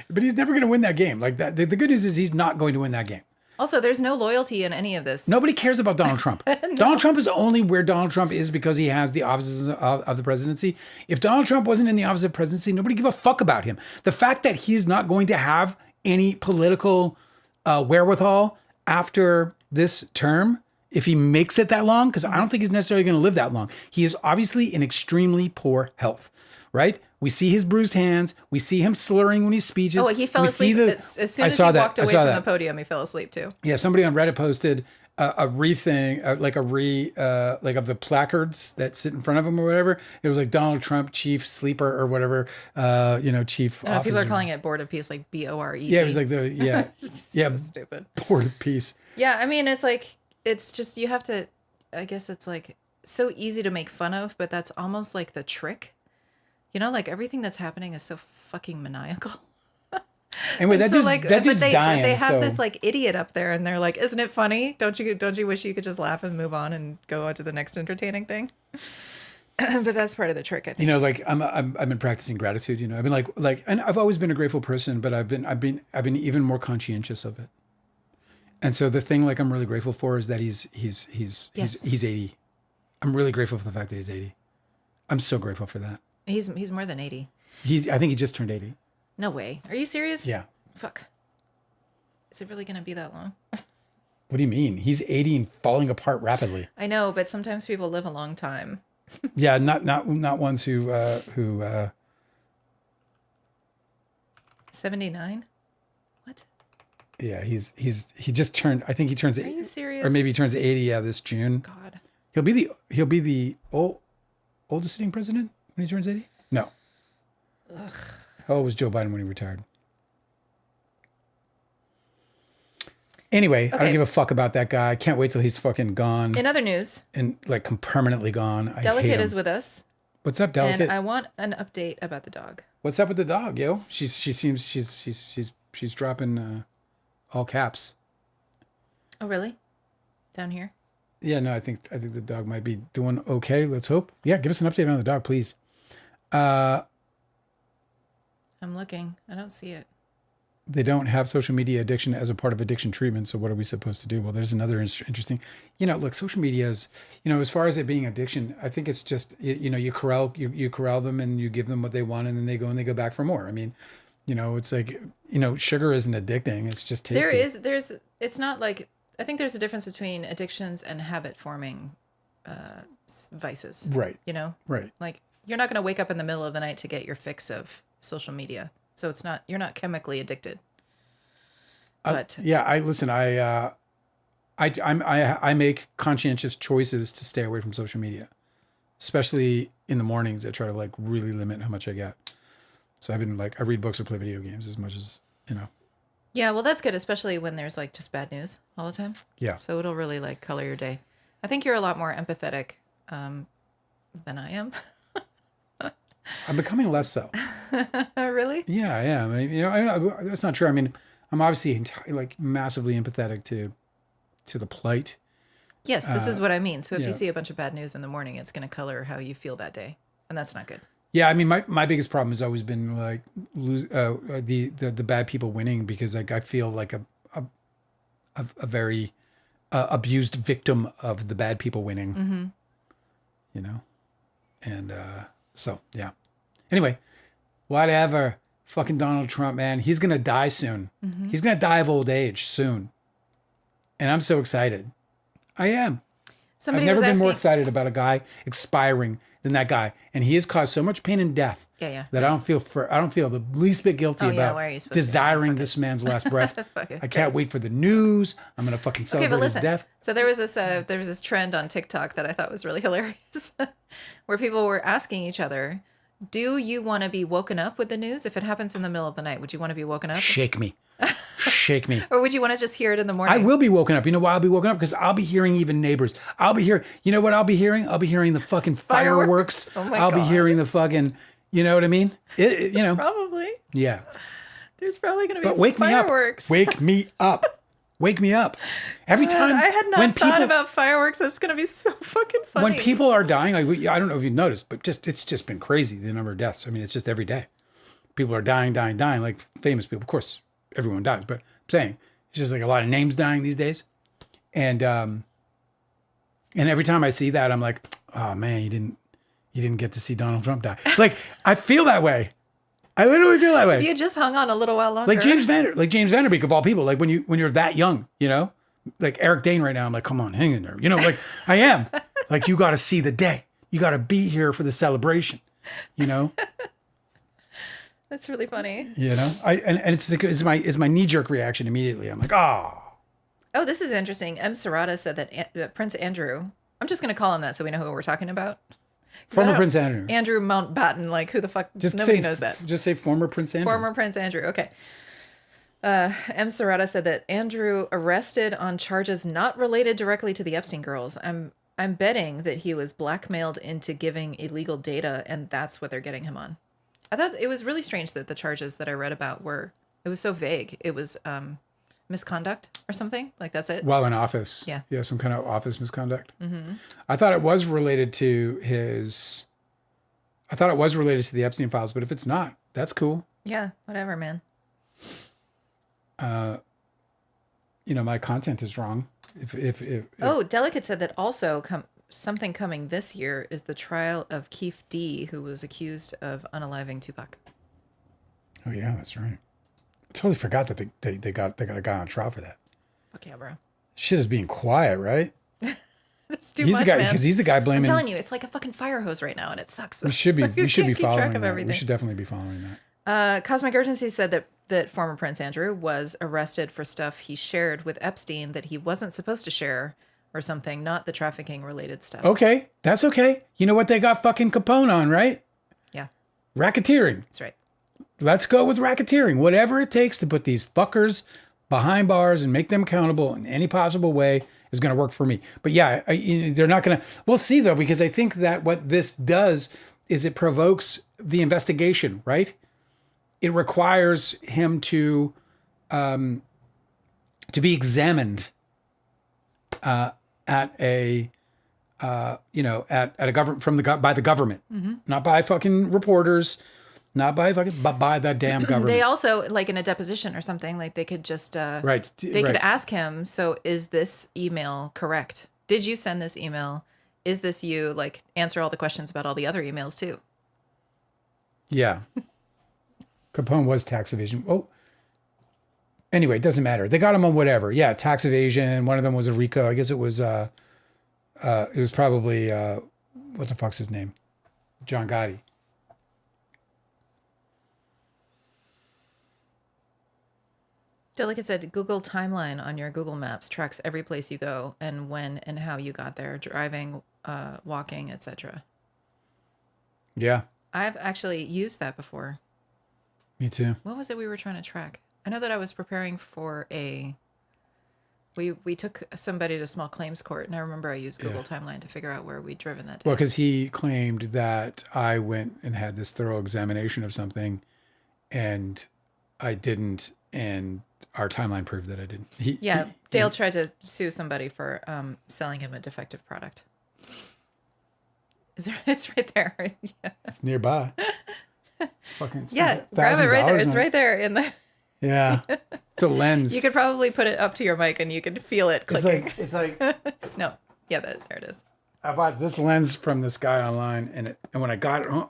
But he's never going to win that game. Like that. The good news is he's not going to win that game. Also, there's no loyalty in any of this. Nobody cares about Donald Trump. No. Donald Trump is only where Donald Trump is because he has the offices of the presidency. If Donald Trump wasn't in the office of presidency, nobody give a fuck about him. The fact that he's not going to have any political wherewithal after this term, if he makes it that long, because I don't think he's necessarily going to live that long. He is obviously in extremely poor health, right? We see his bruised hands. We see him slurring when he speeches. Oh, he fell asleep. As soon as he walked away from the podium, he fell asleep too. Yeah, somebody on Reddit posted a like of the placards that sit in front of him or whatever. It was like Donald Trump, chief sleeper or whatever, chief officer. People are calling it Board of Peace, like BORED. Yeah, it was like so stupid. Board of Peace. Yeah, I mean, it's like, it's just, you have to, I guess it's like so easy to make fun of, but that's almost like the trick. You know, like everything that's happening is so fucking maniacal. Anyway, that dude's dying. But they have this like idiot up there, and they're like, "Isn't it funny? Don't you wish you could just laugh and move on and go on to the next entertaining thing?" But that's part of the trick, I think. You know, like I've been practicing gratitude. You know, I've been like, and I've always been a grateful person, but I've been even more conscientious of it. And so the thing, like, I'm really grateful for is that he's 80. I'm really grateful for the fact that he's 80. I'm so grateful for that. He's more than 80. I think he just turned 80. No way. Are you serious? Yeah. Fuck. Is it really going to be that long? What do you mean? He's 80 and falling apart rapidly. I know, but sometimes people live a long time. Yeah, not ones who 79? What? Yeah, he just turned. I think he turns. Are you serious? Or maybe he turns 80. Yeah, this June. God. He'll be the oldest sitting president when he turns 80. No. Ugh. How old was Joe Biden when he retired? Anyway, I don't give a fuck about that guy. I can't wait till he's fucking gone. In other news, And like permanently gone. I hate Delicate him. is with us. What's up, Delicate? And I want an update about the dog. What's up with the dog, yo? She seems she's dropping all caps. Oh, really? Down here? Yeah, no, I think the dog might be doing okay. Let's hope. Yeah, give us an update on the dog, please. I'm looking. I don't see it. They don't have social media addiction as a part of addiction treatment. So what are we supposed to do? Well, there's another interesting, look, social media is, as far as it being addiction, I think it's just, you corral them and you give them what they want and then they go back for more. I mean, it's like, sugar isn't addicting. It's just tasty. It's not like, I think there's a difference between addictions and habit forming vices. Right. Right. Like you're not going to wake up in the middle of the night to get your fix of social media. So you're not chemically addicted. But I make conscientious choices to stay away from social media, especially in the mornings. I try to like really limit how much I get. So I've been like, I read books or play video games as much as, Yeah, well, that's good, especially when there's like just bad news all the time. Yeah. So it'll really like color your day. I think you're a lot more empathetic than I am. I'm becoming less so. Really? Yeah, I am. That's not true. I mean, I'm obviously like massively empathetic to the plight. Yes, this is what I mean. So if you see a bunch of bad news in the morning, it's going to color how you feel that day, and that's not good. Yeah, I mean, my biggest problem has always been like the bad people winning because like I feel like a very abused victim of the bad people winning. Mm-hmm. And so yeah. Anyway, whatever. Fucking Donald Trump, man, he's gonna die soon. Mm-hmm. He's gonna die of old age soon, and I'm so excited. I am. I've never been more excited about a guy expiring than that guy, and he has caused so much pain and death. That I don't feel the least bit guilty about desiring this man's last breath. I can't wait for the news. I'm gonna fucking celebrate his death. So there was this trend on TikTok that I thought was really hilarious, where people were asking each other, "Do you want to be woken up with the news? If it happens in the middle of the night, would you want to be woken up? Shake me, shake me." Or would you want to just hear it in the morning? I will be woken up. You know why I'll be woken up? Because I'll be hearing even neighbors. I'll be hearing. You know what I'll be hearing? I'll be hearing the fucking fireworks. Oh my I'll God. be hearing the fucking. You know what I mean? Probably. Yeah. There's probably going to be wake fireworks. Wake me up. Wake me up. Every time. I had not thought about fireworks. That's going to be so fucking funny. When people are dying, like I don't know if you've noticed, but it's just been crazy, the number of deaths. I mean, it's just every day. People are dying, like famous people. Of course, everyone dies, but I'm saying it's just like a lot of names dying these days. And every time I see that, I'm like, oh man, you didn't get to see Donald Trump die. Like, I feel that way. I literally feel that way. If you just hung on a little while longer. Like James Vanderbeek of all people. Like when you're that young, like Eric Dane right now, I'm like, come on, hang in there. Like I am. Like you got to see the day. You got to be here for the celebration. That's really funny. It's my knee jerk reaction immediately. I'm like, oh. Oh, this is interesting. M. Serrata said that Prince Andrew. I'm just going to call him that so we know who we're talking about. Former Prince Andrew. Andrew Mountbatten, like who the fuck? Nobody knows that. Just say former Prince Andrew. Former Prince Andrew. Okay. M. Serrata said that Andrew arrested on charges not related directly to the Epstein girls. I'm betting that he was blackmailed into giving illegal data, and that's what they're getting him on. I thought it was really strange that the charges that I read about it was so vague. It was misconduct or something, like that's it. While in office. Yeah, some kind of office misconduct. Mm-hmm. I thought it was related to the Epstein files, but if it's not, that's cool. Yeah, whatever, man. My content is wrong. If Delicate said that also something coming this year is the trial of Guiffre D, who was accused of unaliving Tupac. Oh yeah, that's right. I totally forgot that they got a guy on trial for that. Fuck yeah, bro. Shit is being quiet, right? That's too much, the guy, man. because he's the guy blaming. I'm telling you, it's like a fucking fire hose right now, and it sucks. We should be. We should be following that. Everything. We should definitely be following that. Cosmic Urgency said that that former Prince Andrew was arrested for stuff he shared with Epstein that he wasn't supposed to share or something, not the trafficking related stuff. Okay, that's okay. You know what they got fucking Capone on, right? Yeah. Racketeering. That's right. Let's go with racketeering. Whatever it takes to put these fuckers behind bars and make them accountable in any possible way is going to work for me. But yeah, they're not going to. We'll see though, because I think that what this does is it provokes the investigation, right? It requires him to be examined at a at a government by the government, not by fucking reporters. Not by fucking, but by the damn government. They also, like in a deposition or something, like they could just, right. They could ask him, so is this email correct? Did you send this email? Is this you? Like, answer all the questions about all the other emails too. Yeah. Capone was tax evasion. Oh. Anyway, it doesn't matter. They got him on whatever. Yeah, tax evasion. One of them was a RICO. I guess it was probably, what the fuck's his name? John Gotti. So like I said, Google Timeline on your Google Maps tracks every place you go and when and how you got there, driving, walking, etc. Yeah. I've actually used that before. Me too. What was it we were trying to track? I know that I was preparing for we took somebody to small claims court, and I remember I used Google Timeline to figure out where we'd driven that day. Well, because he claimed that I went and had this thorough examination of something, and I didn't, and our timeline proved that I didn't. Dale tried to sue somebody for selling him a defective product. It's right there. Yeah. It's nearby. Fucking grab it right there. It's right there in the. Yeah, it's a lens. You could probably put it up to your mic and you could feel it clicking. It's like no, yeah, there it is. I bought this lens from this guy online, and when I got it home,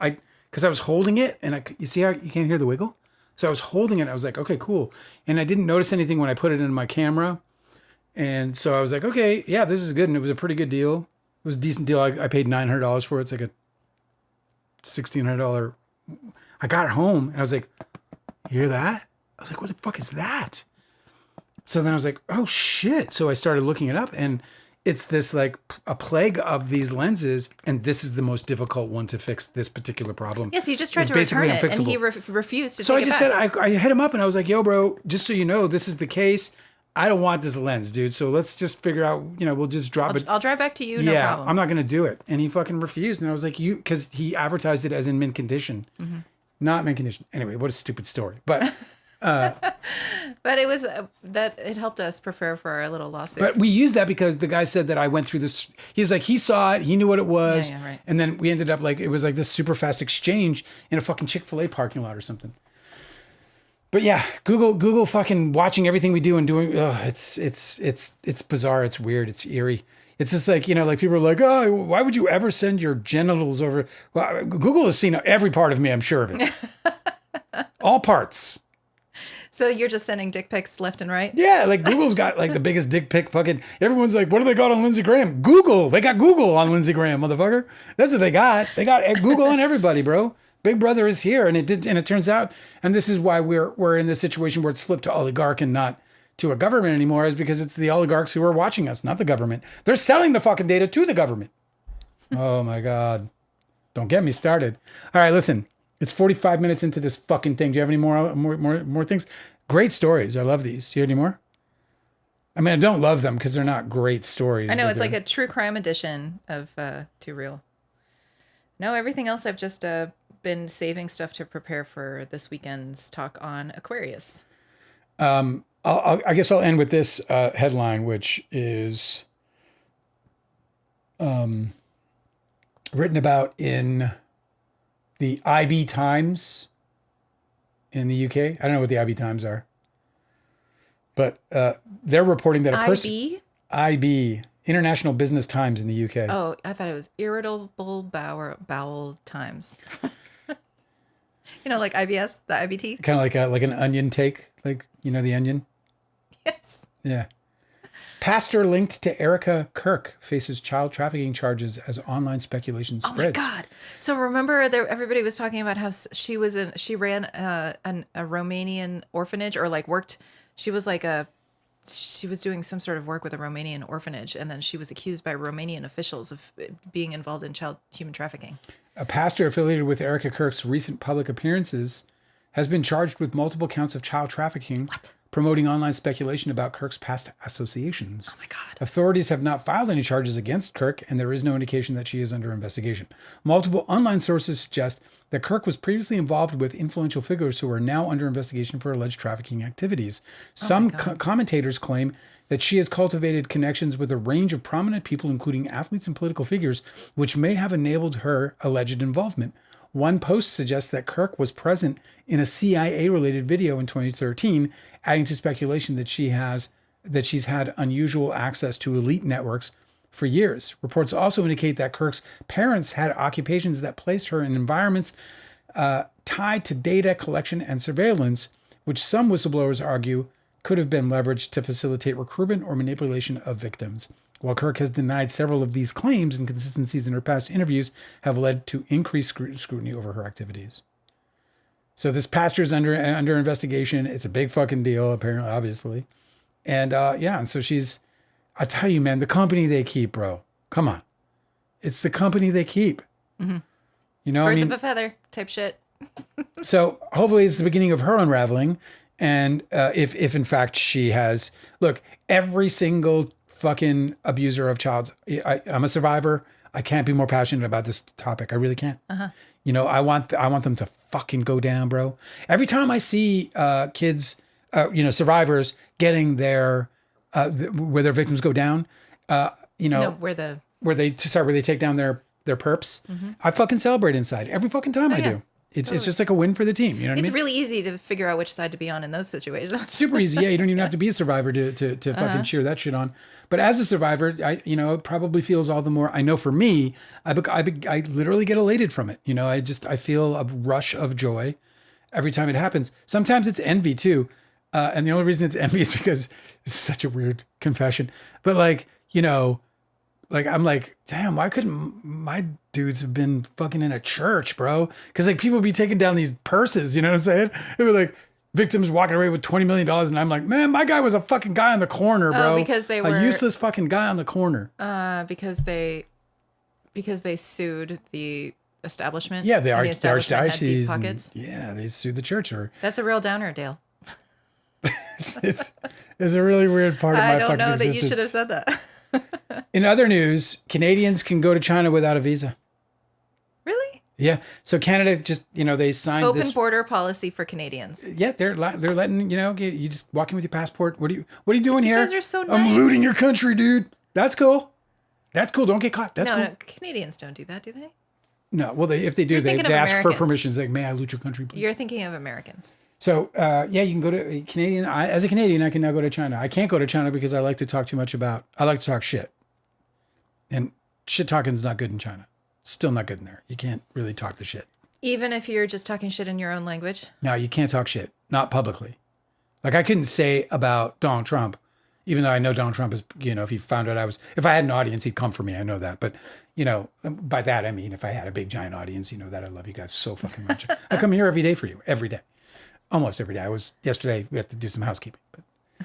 because I was holding it, and you see how you can't hear the wiggle. So I was holding it. I was like, okay, cool. And I didn't notice anything when I put it in my camera. And so I was like, okay, yeah, this is good. And it was a pretty good deal. It was a decent deal. I paid $900 for it. It's like a $1,600. I got it home and I was like, you hear that? I was like, what the fuck is that? So then I was like, oh shit. So I started looking it up, and it's this like a plague of these lenses, and this is the most difficult one to fix this particular problem. Yes, you just tried to return it, and he refused to take it back. So I just said, I hit him up, and I was like, yo, bro, just so you know, this is the case. I don't want this lens, dude. So let's just figure out, we'll just drop it. I'll drive back to you, no problem. I'm not going to do it. And he fucking refused. And I was like, because he advertised it as in mint condition. Mm-hmm. Not mint condition. Anyway, what a stupid story. But... but it was that it helped us prepare for our little lawsuit. But we used that because the guy said that I went through this. He was like, he saw it, he knew what it was, right. And then we ended up like it was like this super fast exchange in a fucking Chick-fil-A parking lot or something. But yeah, Google fucking watching everything we do and doing. It's bizarre. It's weird. It's eerie. It's just like, like people are like, oh, why would you ever send your genitals over? Well, Google has seen every part of me. I'm sure of it. All parts. So you're just sending dick pics left and right? Yeah, like Google's got like the biggest dick pic fucking. Everyone's like, what do they got on Lindsey Graham? Google. They got Google on Lindsey Graham, motherfucker. That's what they got. They got Google on everybody, bro. Big Brother is here, and it turns out, and this is why we're in this situation where it's flipped to oligarch and not to a government anymore, is because it's the oligarchs who are watching us, not the government. They're selling the fucking data to the government. Oh my God. Don't get me started. All right, listen. It's 45 minutes into this fucking thing. Do you have any more things? Great stories. I love these. Do you have any more? I mean, I don't love them because they're not great stories. I know, it's like a true crime edition of Too Real. No, everything else I've just been saving stuff to prepare for this weekend's talk on Aquarius. I guess I'll end with this headline, which is written about in the IB Times in the UK. I don't know what the IB Times are, but they're reporting that a person... IB, International Business Times in the UK. Oh, I thought it was Irritable Bowel Times. Like IBS, the IBT? Kind of like an onion take, like, the onion? Yes. Yeah. Pastor linked to Erica Kirk faces child trafficking charges as online speculation Oh my spreads. God. So remember there, everybody was talking about how she ran a Romanian orphanage, or like worked. She was doing some sort of work with a Romanian orphanage. And then she was accused by Romanian officials of being involved in child human trafficking. A pastor affiliated with Erica Kirk's recent public appearances has been charged with multiple counts of child trafficking, promoting online speculation about Kirk's past associations. Oh my God. Authorities have not filed any charges against Kirk, and there is no indication that she is under investigation. Multiple online sources suggest that Kirk was previously involved with influential figures who are now under investigation for alleged trafficking activities. Some commentators claim that she has cultivated connections with a range of prominent people, including athletes and political figures, which may have enabled her alleged involvement. One post suggests that Kirk was present in a CIA-related video in 2013, adding to speculation that she's had unusual access to elite networks for years. Reports also indicate that Kirk's parents had occupations that placed her in environments tied to data collection and surveillance, which some whistleblowers argue could have been leveraged to facilitate recruitment or manipulation of victims. While Kirk has denied several of these claims, inconsistencies in her past interviews have led to increased scrutiny over her activities. So this pastor's under investigation. It's a big fucking deal, apparently, obviously. And and so I tell you, man, the company they keep, bro. Come on. It's the company they keep. Mm-hmm. You know, Birds of a feather type shit. So hopefully it's the beginning of her unraveling. And if in fact she has, look, every single fucking abuser of child, I'm a survivor. I can't be more passionate about this topic. I really can't. You know, I want them to fucking go down, bro. Every time I see kids, survivors getting their where their victims go down, where they take down their perps, I fucking celebrate inside every fucking time I do. It's just like a win for the team. You know what I mean? It's really easy to figure out which side to be on in those situations. It's super easy. Yeah, you don't even have to be a survivor to fucking cheer that shit on. But as a survivor, it probably feels all the more. I know for me, I literally get elated from it. You know, I feel a rush of joy every time it happens. Sometimes it's envy too, and the only reason it's envy is because it's such a weird confession. But I'm like, damn, why couldn't my dudes have been fucking in a church, bro? Because people be taking down these purses, you know what I'm saying? It was like victims walking away with $20 million. And I'm like, man, my guy was a fucking guy on the corner, bro. Oh, because they were a useless fucking guy on the corner. Because they sued the establishment. Yeah, the archdiocese. Pockets. Yeah, they sued the church. That's a real downer, Dale. it's a really weird part of my fucking existence. I don't know that you should have said that. In other news, Canadians can go to China without a visa. Really? Yeah. So Canada just, they signed open border policy for Canadians. Yeah, they're letting, you just walk in with your passport. What are you doing here? You guys are so nice. I'm looting your country, dude. That's cool. That's cool. Don't get caught. That's cool. No, Canadians don't do that, do they? No. Well, if they do, they ask for permissions. Like, may I loot your country, please? You're thinking of Americans. So, you can go to Canadian. As a Canadian, I can now go to China. I can't go to China because I like to talk I like to talk shit. And shit talking is not good in China. Still not good in there. You can't really talk the shit. Even if you're just talking shit in your own language? No, you can't talk shit. Not publicly. Like I couldn't say about Donald Trump, even though I know Donald Trump is, if he found out if I had an audience, he'd come for me. I know that. But, by that, I mean, if I had a big giant audience, that I love you guys so fucking much. I come here every day for you. Every day. Almost every day. Yesterday, we had to do some housekeeping.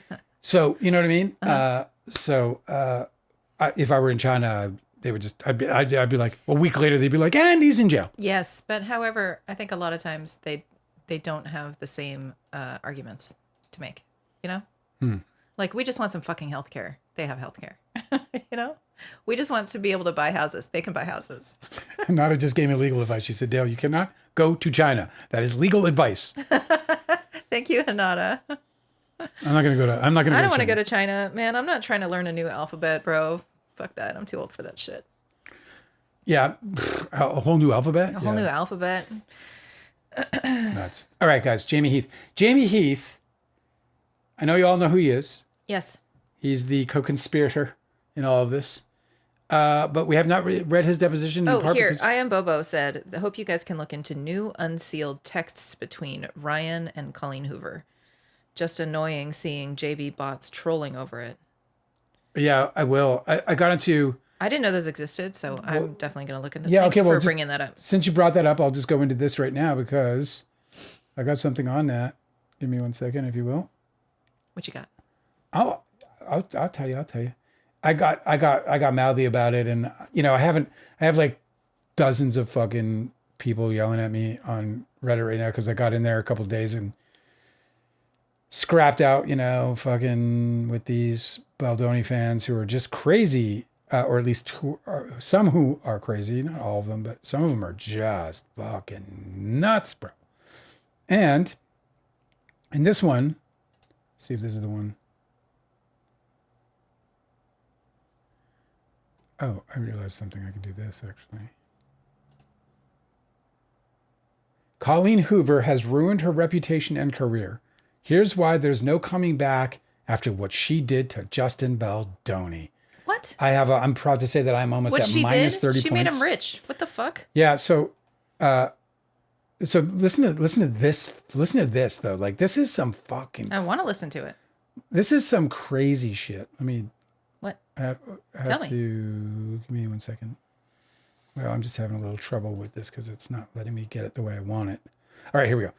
But, so, you know what I mean? If I were in China, they would I'd be like, a week later, they'd be like, and he's in jail. Yes. But however, I think a lot of times they don't have the same arguments to make, Like, we just want some fucking healthcare. They have healthcare, We just want to be able to buy houses. They can buy houses. Nada just gave me legal advice. She said, Dale, you cannot go to China. That is legal advice. Thank you, Hanada. I don't want to go to China. Man, I'm not trying to learn a new alphabet, bro. Fuck that. I'm too old for that shit. Yeah. A whole new alphabet? A whole new alphabet. It's nuts. All right, guys. Jamey Heath. Jamey Heath. I know you all know who he is. Yes. He's the co-conspirator in all of this. But we have not read his deposition. Oh, here. I Am Bobo said, I hope you guys can look into new unsealed texts between Ryan and Colleen Hoover. Just annoying seeing JB bots trolling over it. Yeah, I will. I got into. I didn't know those existed, so I'm definitely going to look into. Yeah, okay. Well, for bringing that up. Since you brought that up, I'll just go into this right now because I got something on that. Give me 1 second, if you will. What you got? I'll tell you. I got mouthy about it, and I have like dozens of fucking people yelling at me on Reddit right now because I got in there a couple of days and scrapped out, fucking with these Baldoni fans who are just crazy, or at least some who are crazy, not all of them, but some of them are just fucking nuts, bro. And in this one, see if this is the one. Oh, I realized something. I could do this actually. Colleen Hoover has ruined her reputation and career. Here's why there's no coming back after what she did to Justin Baldoni. What? I'm proud to say that I'm almost at minus 30 points. She made him rich. What the fuck? Yeah. So listen to this. Listen to this though. Like this is some fucking. I want to listen to it. This is some crazy shit. I mean. What? Tell me. Give me 1 second. Well, I'm just having a little trouble with this because it's not letting me get it the way I want it. All right, here we go.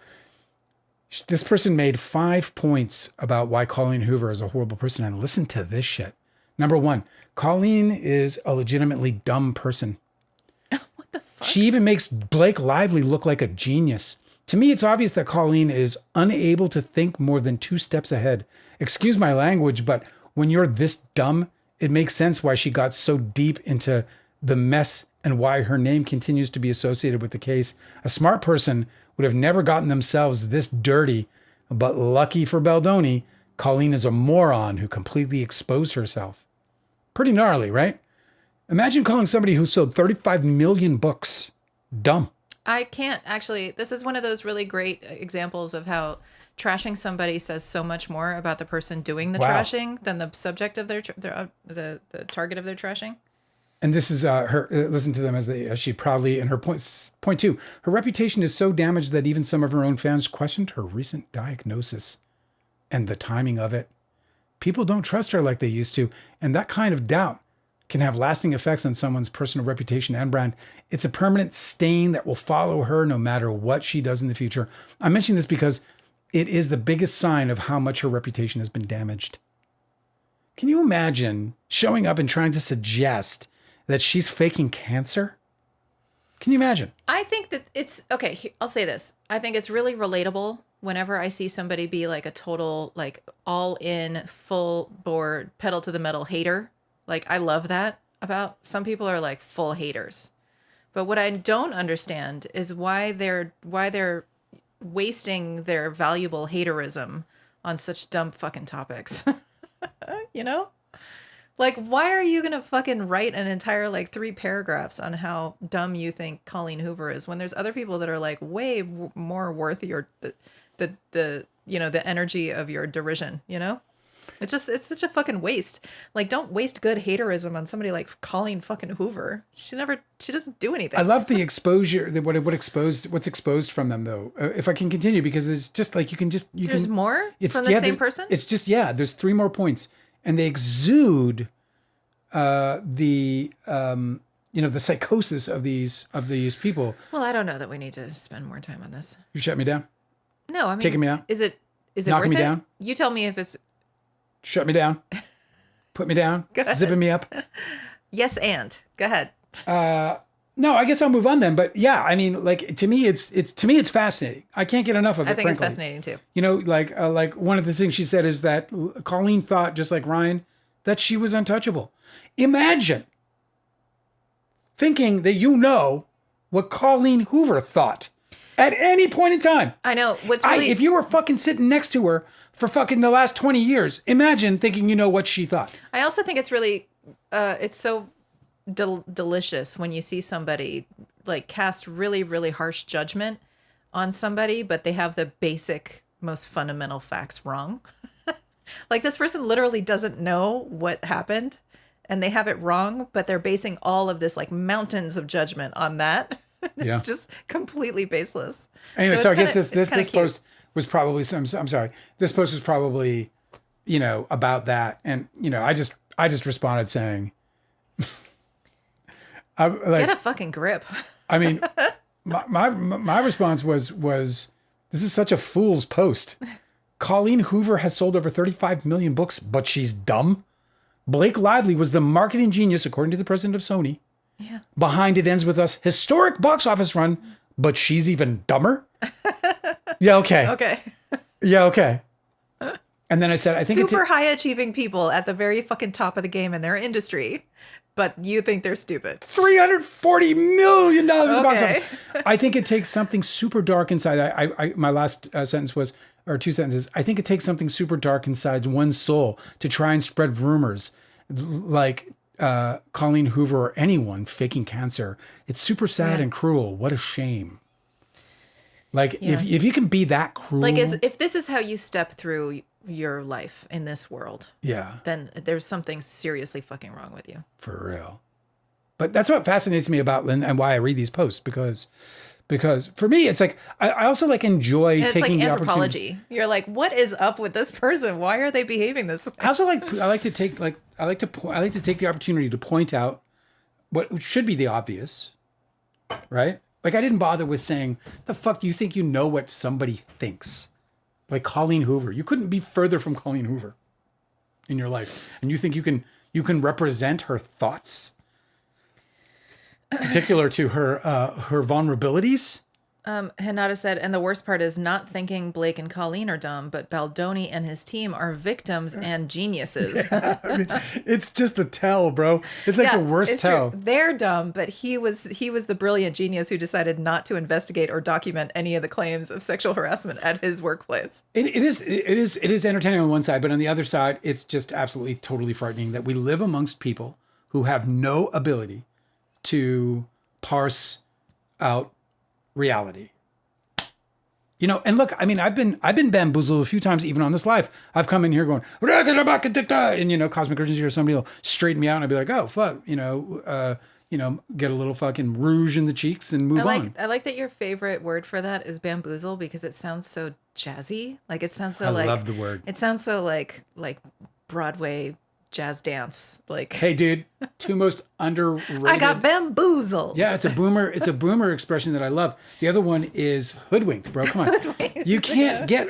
This person made 5 points about why Colleen Hoover is a horrible person. And listen to this shit. Number 1, Colleen is a legitimately dumb person. What the fuck? She even makes Blake Lively look like a genius. To me, it's obvious that Colleen is unable to think more than 2 steps ahead. Excuse my language, but when you're this dumb, it makes sense why she got so deep into the mess and why her name continues to be associated with the case. A smart person would have never gotten themselves this dirty, but lucky for Baldoni, Colleen is a moron who completely exposed herself. Pretty gnarly, right? Imagine calling somebody who sold 35 million books dumb. I can't actually. This is one of those really great examples of how trashing somebody says so much more about the person doing the trashing than the subject of their the target of their trashing. And this is her. Listen to them as she proudly, in her point 2, her reputation is so damaged that even some of her own fans questioned her recent diagnosis and the timing of it. People don't trust her like they used to, and that kind of doubt can have lasting effects on someone's personal reputation and brand. It's a permanent stain that will follow her no matter what she does in the future. I mention this because it is the biggest sign of how much her reputation has been damaged. Can you imagine showing up and trying to suggest that she's faking cancer? Can you imagine? I think that it's okay. I'll say this. I think it's really relatable whenever I see somebody be like a total, like all in, full board, pedal to the metal hater. Like I love that about some people are like full haters. But what I don't understand is why they're wasting their valuable haterism on such dumb fucking topics. You know? Like, why are you going to fucking write an entire, like, 3 paragraphs on how dumb you think Colleen Hoover is when there's other people that are, like, way more worth the energy of your derision, you know? It's such a fucking waste. Like, don't waste good haterism on somebody like Colleen fucking Hoover. She doesn't do anything. I love the exposure, what's exposed from them, though. If I can continue, because it's just like, there's more from the same person? It's just, there's 3 more points. And they exude the psychosis of these people. Well, I don't know that we need to spend more time on this. You shut me down? No, I mean, taking me out? Is it knocking worth me it? down? You tell me if it's shut me down. Put me down. Go ahead. Zipping me up. Yes, and go ahead. No, I guess I'll move on then. But yeah, I mean, like to me, it's fascinating. I can't get enough of it. I think frankly. It's fascinating too. You know, like one of the things she said is that Colleen thought, just like Ryan, that she was untouchable. Imagine thinking that what Colleen Hoover thought at any point in time. I know. If you were fucking sitting next to her for fucking the last 20 years, imagine thinking what she thought. I also think it's really, it's so delicious when you see somebody like cast really, really harsh judgment on somebody, but they have the basic, most fundamental facts wrong. Like this person literally doesn't know what happened and they have it wrong, but they're basing all of this like mountains of judgment on that. It's just completely baseless. Anyway, so I guess this post was probably I'm sorry. This post was probably, about that. And, I just responded saying, Get a fucking grip. I mean, my response was, this is such a fool's post. Colleen Hoover has sold over 35 million books, but she's dumb. Blake Lively was the marketing genius, according to the president of Sony. Yeah. Behind It Ends With Us historic box office run, but she's even dumber. Yeah, okay. Okay. Yeah, okay. And then I said, I think super high achieving people at the very fucking top of the game in their industry, but you think they're stupid. $340 million in the box Okay. office. I think it takes something super dark inside. My last sentence was, or two sentences. I think it takes something super dark inside one's soul to try and spread rumors like Colleen Hoover or anyone faking cancer. It's super sad and cruel. What a shame. Like if you can be that cruel, Like if this is how you step through your life in this world, then there's something seriously fucking wrong with you. For real. But that's what fascinates me about Lynn and why I read these posts, because for me, it's like, I also like enjoy It's taking like the anthropology. opportunity. You're like, what is up with this person? Why are they behaving this way? I also like to take the opportunity to point out what should be the obvious, right? Like, I didn't bother with saying, the fuck do you think you know what somebody thinks? Like Colleen Hoover. You couldn't be further from Colleen Hoover in your life. And you think you can represent her thoughts? Particular to her vulnerabilities. Hinata said, and the worst part is not thinking Blake and Colleen are dumb, but Baldoni and his team are victims and geniuses. I mean, it's just a tell, bro. It's like the worst tell. True. They're dumb, but he was the brilliant genius who decided not to investigate or document any of the claims of sexual harassment at his workplace. It is entertaining on one side, but on the other side, it's just absolutely totally frightening that we live amongst people who have no ability to parse out reality. You know, and look, I mean, I've been bamboozled a few times, even on this live. I've come in here going, and, you know, Cosmic Urgency or somebody will straighten me out and I'll be like, oh, fuck, get a little fucking rouge in the cheeks and move on. I like that your favorite word for that is bamboozle, because it sounds so jazzy. Like, it sounds so I love the word. It sounds so like Broadway jazz dance. Like, hey, dude, two most underrated. I got bamboozled. Yeah, it's a boomer expression that I love. The other one is hoodwinked, bro. Come on. You can't get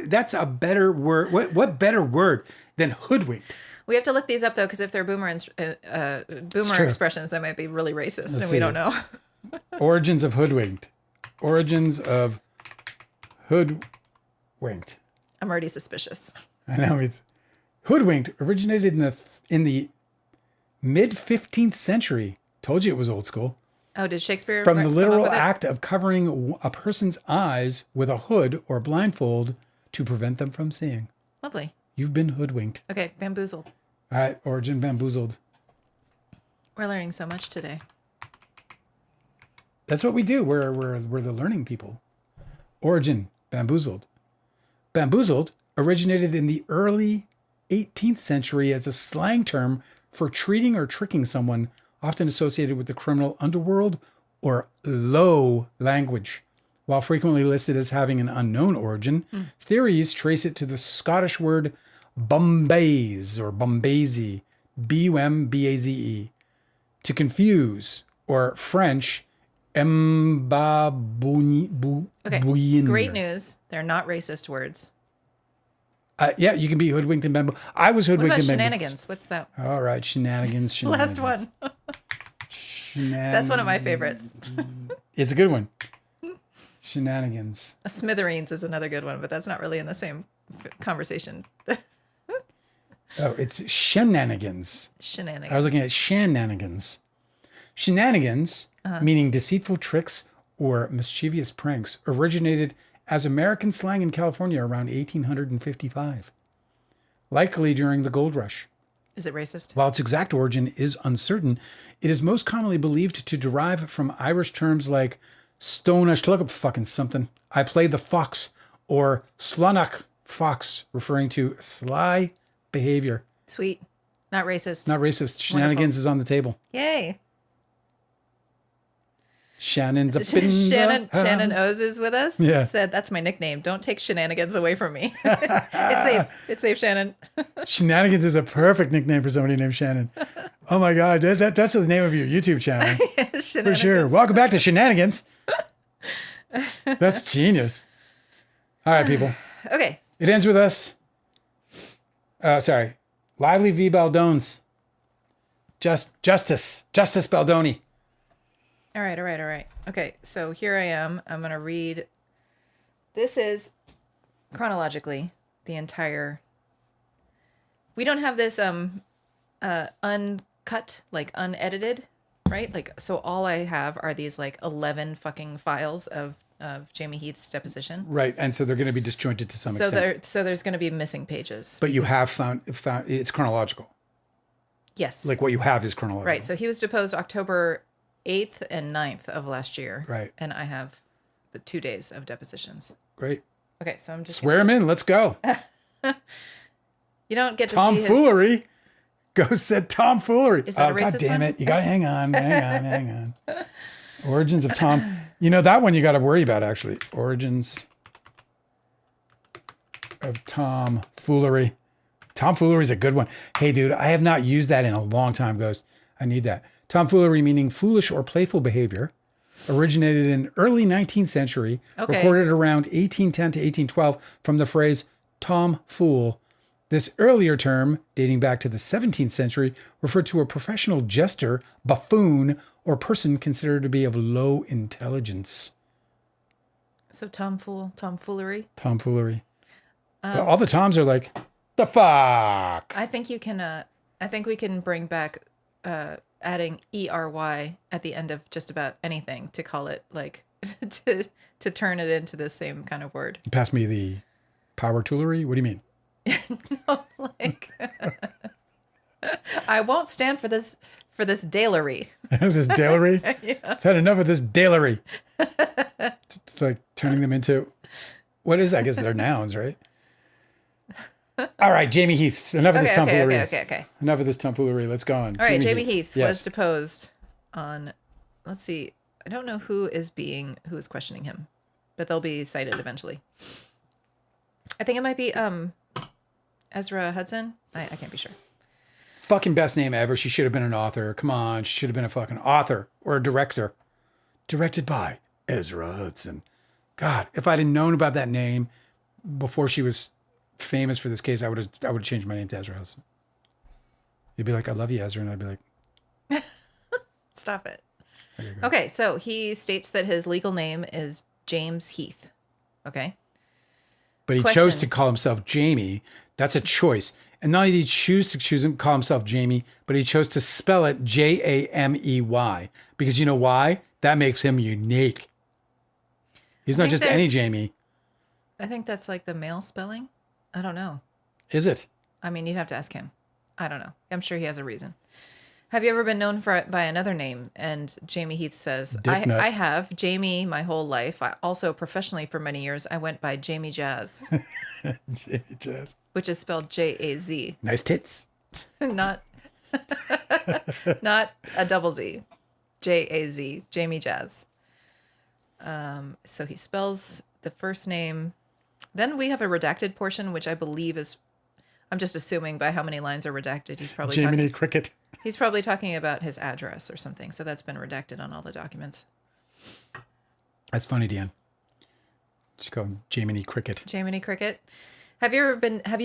that's a better word. What better word than hoodwinked? We have to look these up though, because if they're boomer expressions, that might be really racist, and we don't know. Origins of hoodwinked. Origins of hoodwinked. I'm already suspicious. I know it's hoodwinked originated in the mid 15th century. Told you it was old school. Oh, did Shakespeare from the literal come up with act of covering a person's eyes with a hood or blindfold to prevent them from seeing. Lovely. You've been hoodwinked. Okay, bamboozled. All right, origin bamboozled. We're learning so much today. That's what we do. We're the learning people. Origin bamboozled. Bamboozled originated in the early 18th century as a slang term for treating or tricking someone, often associated with the criminal underworld or low language. While frequently listed as having an unknown origin, theories trace it to the Scottish word Bombaze or Bombazy, B-U-M-B-A-Z-E, to confuse, or French embabouiner. Okay, great news. They're not racist words. Yeah, you can be hoodwinked and bamboo. I was hoodwinked What about and bamboo. shenanigans? What's that? All right, shenanigans. Last one. That's one of my favorites. It's a good one. Shenanigans. A smithereens is another good one, but that's not really in the same conversation. Oh, it's shenanigans. Shenanigans. I was looking at shenanigans. Shenanigans, meaning deceitful tricks or mischievous pranks, originated as American slang in California around 1855, likely during the gold rush. Is it racist? While its exact origin is uncertain, it is most commonly believed to derive from Irish terms like stonish, look up fucking something, I play the fox, or slonach fox, referring to sly behavior. Sweet. Not racist. Not racist. Shenanigans is on the table. Yay. Shannon's up in Shannon the house. Shannon O's is with us. Yeah. Said that's my nickname. Don't take shenanigans away from me. It's safe. It's safe, Shannon. Shenanigans is a perfect nickname for somebody named Shannon. Oh my God, that's the name of your YouTube channel. For sure. Welcome back to Shenanigans. That's genius. All right, people. Okay. It ends with us. Lively v. Baldones. Justice Baldoni. All right. Okay, so here I am. I'm going to read. This is chronologically the entire. We don't have this uncut, like unedited, right? Like, so all I have are these like 11 fucking files of Jamey Heath's deposition. Right, and so they're going to be disjointed to some extent. So there's going to be missing pages. But you have found it's chronological. Yes. Like what you have is chronological. Right. So he was deposed October 8th and 9th of last year. Right. And I have the 2 days of depositions. Great. Okay, so I'm just swear him in. Let's go. You don't get to see his tomfoolery. Ghost said tomfoolery. Is that a racist God damn one? it. You got to hang on. Origins of Tom. You know, that one you got to worry about, actually. Origins of tomfoolery. Tomfoolery is a good one. Hey, dude, I have not used that in a long time, Ghost. I need that. Tomfoolery meaning foolish or playful behavior. Originated in early 19th century. Okay. Recorded around 1810 to 1812 from the phrase Tom Fool. This earlier term, dating back to the 17th century, referred to a professional jester, buffoon, or person considered to be of low intelligence. So tomfoolery. Tomfoolery. But all the Toms are like, the fuck. I think you can. I think we can bring back adding ERY at the end of just about anything to call it like to turn it into the same kind of word. You pass me the power toolery? What do you mean? No, like I won't stand for this dalery. This dalery? Yeah. I've had enough of this dalery. It's like turning them into, what is that? I guess they're nouns, right? All right, Jamey Heath. Enough of this tomfoolery. Okay. Enough of this tomfoolery. Let's go on. All right, Jamey Heath Yes. was deposed on. Let's see. I don't know who is questioning him, but they'll be cited eventually. I think it might be Ezra Hudson. I can't be sure. Fucking best name ever. She should have been an author. Come on. She should have been a fucking author or a director. Directed by Ezra Hudson. God, if I'd have known about that name before she was famous for this case, I would have changed my name to Ezra Hudson. You'd be like, I love you, Ezra. And I'd be like, Stop it. Okay, so he states that his legal name is James Heath. Okay. but he chose to call himself Jamey. That's a choice. And not only did he call himself Jamey, but he chose to spell it Jamey. Because you know why? That makes him unique. He's not just any Jamey. I think that's like the male spelling. I don't know. Is it? I mean, you'd have to ask him. I don't know. I'm sure he has a reason. Have you ever been known by another name? And Jamey Heath says, I have. Jamey my whole life. I also professionally for many years, I went by Jamey Jazz. Jamey Jazz. Which is spelled J-A-Z. Nice tits. Not a double Z. J-A-Z. Jamey Jazz. So he spells the first name. Then we have a redacted portion, which I believe is, I'm just assuming by how many lines are redacted. He's probably Jiminy Cricket. He's probably talking about his address or something. So that's been redacted on all the documents. That's funny, Dan. Just call him Jiminy Cricket. Jiminy Cricket. Have you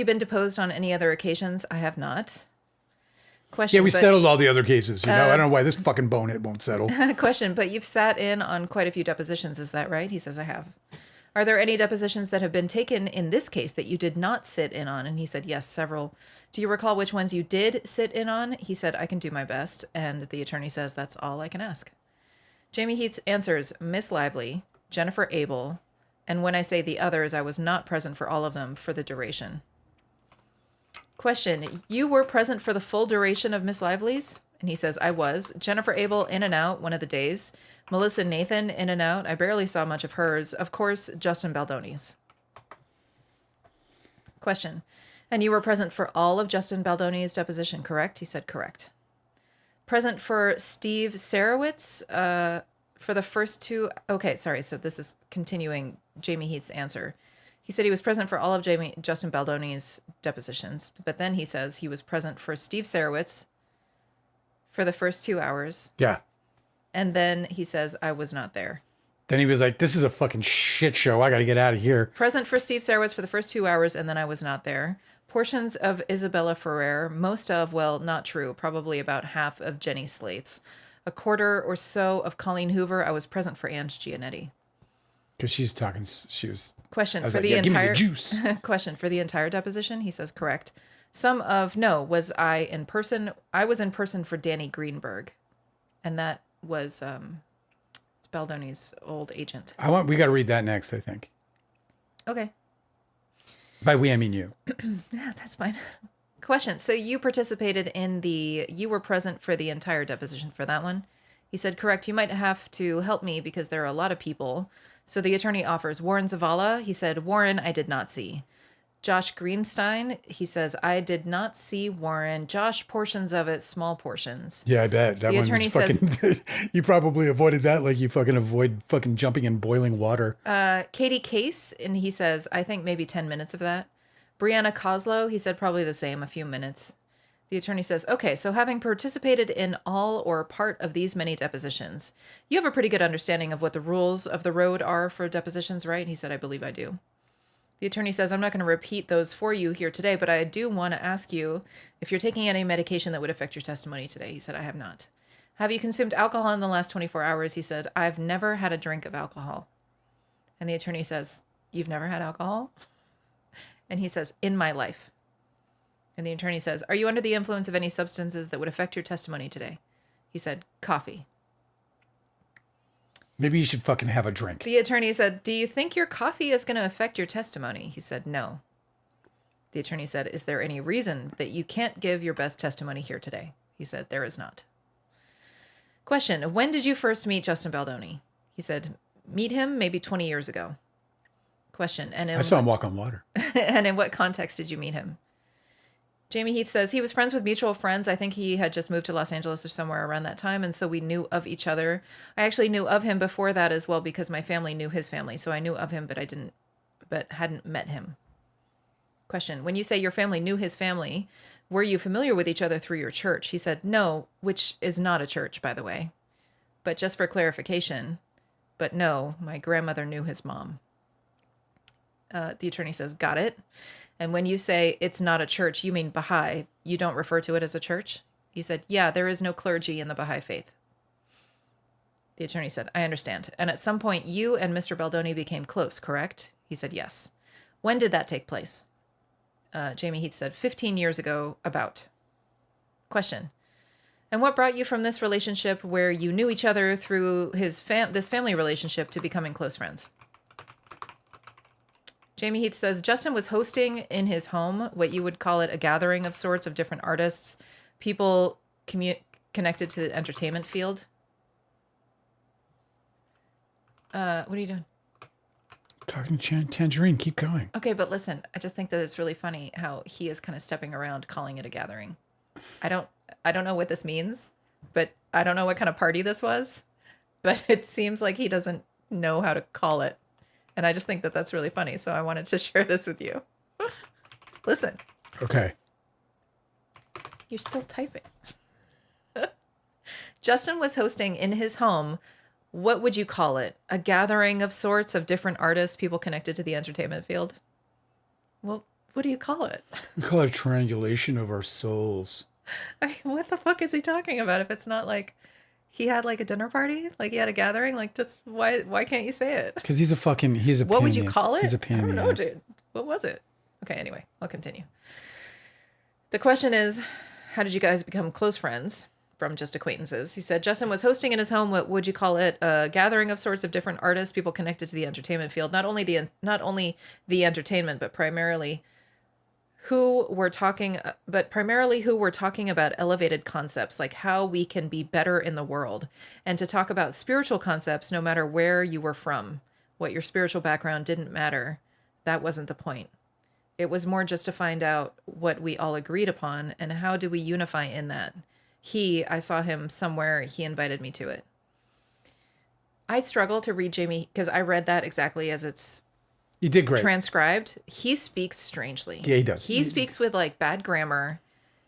been deposed on any other occasions? I have not. Question. Yeah, we settled all the other cases. You know, I don't know why this fucking bonehead won't settle. Question, but you've sat in on quite a few depositions. Is that right? He says, I have. Are there any depositions that have been taken in this case that you did not sit in on? And he said, yes, several. Do you recall which ones you did sit in on? He said, I can do my best. And the attorney says, that's all I can ask. Jamey Heath answers, Miss Lively, Jennifer Abel, and when I say the others, I was not present for all of them for the duration. Question, you were present for the full duration of Miss Lively's? And he says, I was. Jennifer Abel in and out one of the days. Melissa Nathan in and out. I barely saw much of hers. Of course, Justin Baldoni's. Question, and you were present for all of Justin Baldoni's deposition, correct? He said, correct. Present for Steve Sarowitz, for the first two. Okay, sorry. So this is continuing Jamey Heath's answer. He said he was present for all of Justin Baldoni's depositions, but then he says he was present for Steve Sarowitz for the first 2 hours. Yeah. And then he says, I was not there. Then he was like, this is a fucking shit show. I got to get out of here. Present for Steve Sarowitz for the first 2 hours, and then I was not there. Portions of Isabella Ferrer, most of, well, not true, probably about half of Jenny Slate's. A quarter or so of Colleen Hoover. I was present for Ange Giannetti. Because she's talking, she was... Question I was for like, the yeah, entire give me the juice. question for the entire deposition. He says correct. Some of no was I in person. I was in person for Danny Greenberg, and that was it's Baldoni's old agent. We got to read that next, I think. Okay. By we, I mean you. Yeah, that's fine. Question. So you participated in you were present for the entire deposition for that one? He said, correct. You might have to help me because there are a lot of people. So the attorney offers Warren Zavala. He said, Warren, I did not see. Josh Greenstein. He says, I did not see Warren. Josh, portions of it, small portions. Yeah, I bet. That The one attorney was fucking... says- you probably avoided that like you fucking avoid fucking jumping in boiling water. Katie Case. And he says, I think maybe 10 minutes of that. Brianna Coslow. He said probably the same, a few minutes. The attorney says, okay, so having participated in all or part of these many depositions, you have a pretty good understanding of what the rules of the road are for depositions, right? He said, I believe I do. The attorney says, I'm not going to repeat those for you here today, but I do want to ask you if you're taking any medication that would affect your testimony today. He said, I have not. Have you consumed alcohol in the last 24 hours? He said, I've never had a drink of alcohol. And the attorney says, you've never had alcohol? And he says, in my life. And the attorney says, are you under the influence of any substances that would affect your testimony today? He said, coffee. Maybe you should fucking have a drink. The attorney said, do you think your coffee is going to affect your testimony? He said, no. The attorney said, is there any reason that you can't give your best testimony here today? He said, there is not. Question, when did you first meet Justin Baldoni? He said, meet him maybe 20 years ago. Question, I saw him walk on water. And in what context did you meet him? Jamey Heath says he was friends with mutual friends. I think he had just moved to Los Angeles or somewhere around that time, and so we knew of each other. I actually knew of him before that as well because my family knew his family, so I knew of him, but hadn't met him. Question: when you say your family knew his family, were you familiar with each other through your church? He said no, which is not a church, by the way. But just for clarification, but no, my grandmother knew his mom. The attorney says, got it. And when you say it's not a church, you mean Baha'i. You don't refer to it as a church? He said, yeah, there is no clergy in the Baha'i faith. The attorney said, I understand. And at some point, you and Mr. Baldoni became close, correct? He said, yes. When did that take place? Jamey Heath said, 15 years ago, about. Question. And what brought you from this relationship where you knew each other through this family relationship to becoming close friends? Jamey Heath says, Justin was hosting in his home what you would call it a gathering of sorts of different artists, people connected to the entertainment field. What are you doing? Talking to Tangerine. Keep going. Okay, but listen, I just think that it's really funny how he is kind of stepping around calling it a gathering. I don't know what this means, but I don't know what kind of party this was, but it seems like he doesn't know how to call it. And I just think that that's really funny. So I wanted to share this with you. Listen. Okay. You're still typing. Justin was hosting in his home. What would you call it? A gathering of sorts of different artists, people connected to the entertainment field? Well, what do you call it? We call it a triangulation of our souls. I mean, what the fuck is he talking about if it's not like he had like a dinner party, like he had a gathering, like just why can't you say it? Because he's a what would you call it? He's a pain in the ass. Dude. What was it? Okay, anyway, I'll continue. The question is, how did you guys become close friends from just acquaintances? He said Justin was hosting in his home what would you call it? A gathering of sorts of different artists, people connected to the entertainment field, not only the entertainment, but primarily who were talking about elevated concepts, like how we can be better in the world, and to talk about spiritual concepts, no matter where you were from, what your spiritual background didn't matter. That wasn't the point. It was more just to find out what we all agreed upon and how do we unify in that. I saw him somewhere, he invited me to it. I struggle to read Jamey because I read that exactly as it's You did great. transcribed. He speaks strangely. Yeah, he does. He speaks with like bad grammar.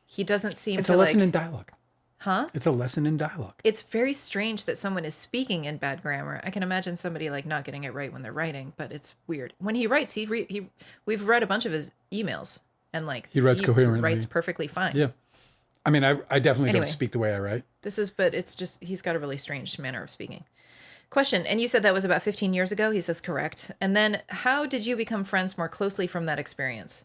He doesn't seem It's to a lesson like, in dialogue. huh? It's a lesson in dialogue. It's very strange that someone is speaking in bad grammar. I can imagine somebody like not getting it right when they're writing, but it's weird. When he writes, we've read a bunch of his emails and like He writes coherently. writes perfectly fine. Yeah. I mean, I definitely Anyway. don't speak the way I write. But it's just, he's got a really strange manner of speaking. Question, and you said that was about 15 years ago? He says correct. And then how did you become friends more closely from that experience?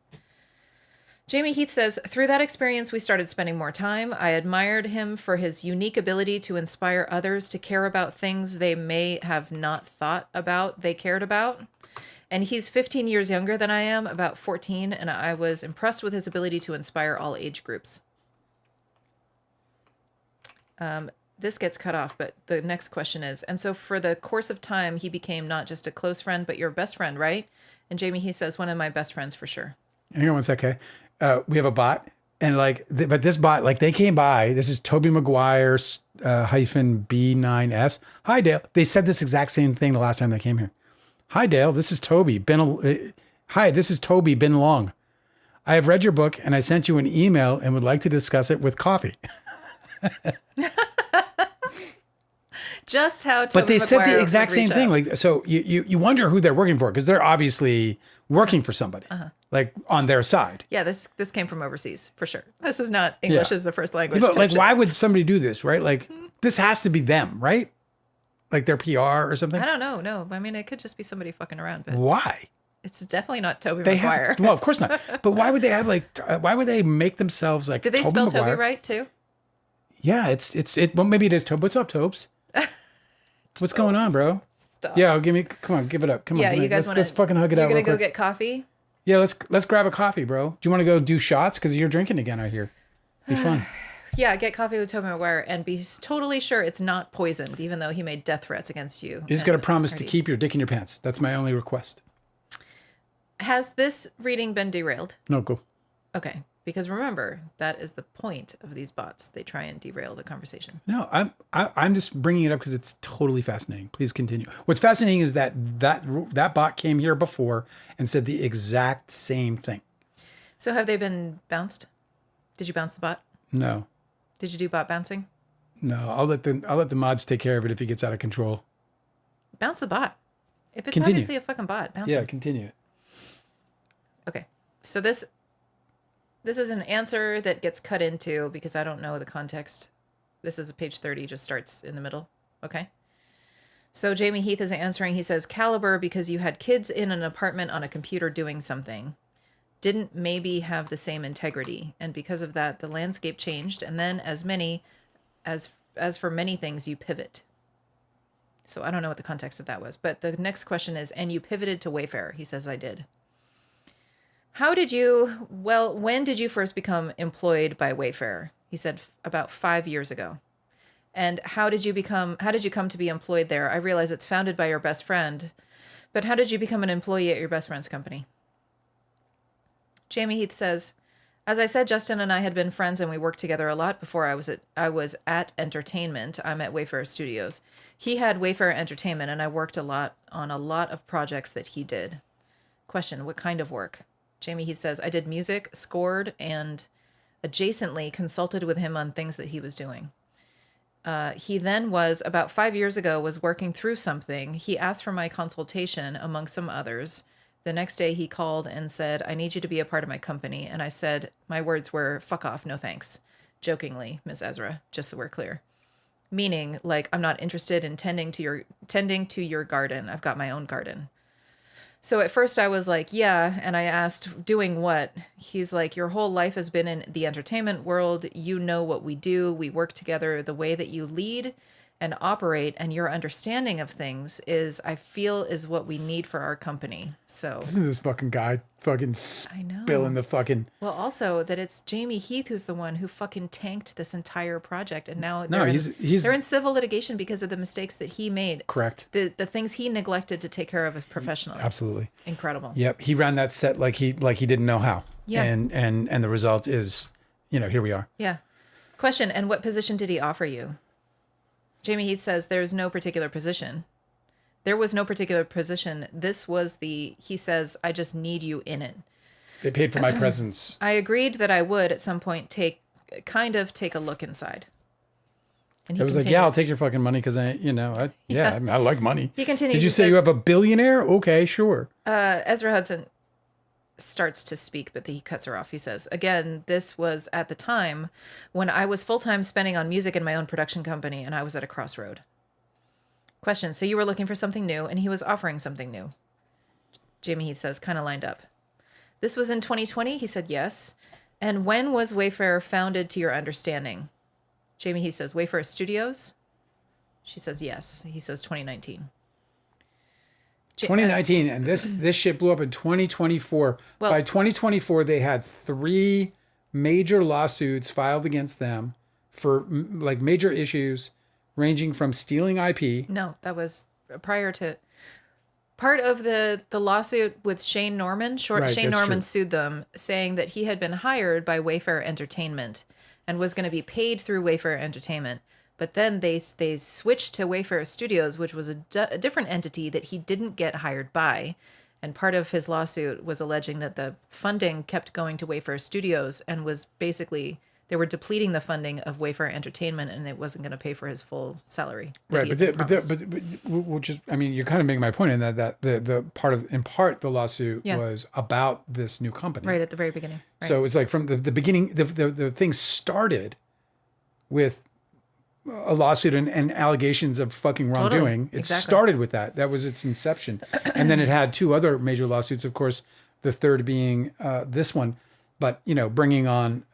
Jamey Heath says, through that experience, we started spending more time. I admired him for his unique ability to inspire others to care about things they may have not thought about they cared about. And he's 15 years younger than I am, about 14, and I was impressed with his ability to inspire all age groups. This gets cut off, but the next question is, and so for the course of time, he became not just a close friend, but your best friend, right? And Jamey, he says, one of my best friends for sure. Hang on one sec, okay? We have a bot, and like, but this bot, like they came by. This is Toby Maguire hyphen B9S. Hi, Dale. They said this exact same thing the last time they came here. Hi, Dale. This is Toby. Hi, this is Toby. Been long. I have read your book, and I sent you an email and would like to discuss it with coffee. Just how Toby But they said Maguire the exact would same reach thing. out. Like, so you wonder who they're working for, because they're obviously working for somebody, like on their side. Yeah, this came from overseas for sure. This is not English as the first language. But type like, shit. why would somebody do this, right? Like, this has to be them, right? Like their PR or something. I don't know. No, I mean, it could just be somebody fucking around, but Why? it's definitely not Toby They Maguire. have, well, of course not. But why would they have like? Why would they make themselves like? Did they Toby spell Maguire? Toby right too? Yeah, it's. Well, maybe it is Toby. What's up, Tobes? What's going on, bro? Stop. Yeah, come on, give it up. Come Yeah, on, you guys want let's fucking hug it You're out. gonna real go quick. get coffee. Yeah, let's grab a coffee, bro. Do you want to go do shots? Because you're drinking again, I hear. Be fun. Yeah, get coffee with Toby Maguire and be totally sure it's not poisoned, even though he made death threats against you. You just got to promise to keep your dick in your pants. That's my only request. Has this reading been derailed? No, go. Okay, because remember, that is the point of these bots. They try and derail the conversation. No, I'm just bringing it up because it's totally fascinating. Please continue. What's fascinating is that bot came here before and said the exact same thing. So have they been bounced? Did you bounce the bot? No, Did you do bot bouncing? no. I'll let the mods take care of it if he gets out of control. Bounce the bot. If it's Continue. obviously a fucking bot, bounce Yeah, it. continue. Okay. So this is an answer that gets cut into because I don't know the context. This is page 30, just starts in the middle. Okay. So Jamey Heath is answering. He says, caliber because you had kids in an apartment on a computer doing something. Didn't maybe have the same integrity. And because of that, the landscape changed. And then as for many things, you pivot. So I don't know what the context of that was. But the next question is, and you pivoted to Wayfair. He says, I did. When did you first become employed by Wayfair? He said about 5 years ago. And how did you come to be employed there? I realize it's founded by your best friend, but how did you become an employee at your best friend's company? Jamey Heath says, as I said, Justin and I had been friends and we worked together a lot before I was at entertainment. I'm at Wayfair Studios. He had Wayfair Entertainment and I worked on a lot of projects that he did. Question, what kind of work? Jamey Heath says, I did music, scored, and adjacently consulted with him on things that he was doing. He then about 5 years ago, was working through something. He asked for my consultation among some others. The next day he called and said, I need you to be a part of my company. And I said, my words were, fuck off, no thanks. Jokingly, Miss Ezra, just so we're clear. Meaning, like, I'm not interested in tending to your garden. I've got my own garden. So at first I was like, yeah. And I asked, doing what? He's like, your whole life has been in the entertainment world. You know what we do. We work together. The way that you lead and operate and your understanding of things is what we need for our company. So Isn't this fucking guy fucking spilling the fucking... Well, also that it's Jamey Heath who's the one who fucking tanked this entire project, and now No, they're in civil litigation because of the mistakes that he made. Correct. The things he neglected to take care of as professionally. Absolutely. Incredible. Yep. He ran that set like he didn't know how. Yeah. And the result is, here we are. Yeah. Question, and what position did he offer you? Jamey Heath says there's no particular position. There was no particular position. This was he says, I just need you in it. They paid for my presence. I agreed that I would at some point take a look inside. And I was like, yeah, I'll take your fucking money because I like money. He continues. Did you say you have a billionaire? Okay, sure. Ezra Hudson starts to speak, but he cuts her off. He says, again, this was at the time when I was full-time spending on music in my own production company, and I was at a crossroad. Question, so you were looking for something new, and he was offering something new. Jamey Heath says, kind of lined up. This was in 2020? He said, yes. And when was Wayfarer founded to your understanding? Jamey Heath says, Wayfarer Studios? She says, yes. He says, 2019. 2019, and this shit blew up in 2024. Well, by 2024, they had 3 major lawsuits filed against them for like major issues, ranging from stealing IP. No, that was prior to part of the lawsuit with Shane Norman. Shane Norman sued them, saying that he had been hired by Wayfarer Entertainment and was going to be paid through Wayfarer Entertainment. But then they switched to Wayfarer Studios, which was a different entity that he didn't get hired by. And part of his lawsuit was alleging that the funding kept going to Wayfarer Studios and was basically, they were depleting the funding of Wayfarer Entertainment, and it wasn't going to pay for his full salary. Right, but we'll just, I mean, you're kind of making my point in that the part the lawsuit was about this new company. Right, at the very beginning. Right. So it's like from the beginning, the thing started with a lawsuit and allegations of fucking wrongdoing. Totally. It started with that. That was its inception. And then it had 2 other major lawsuits, of course, the third being this one. But, bringing on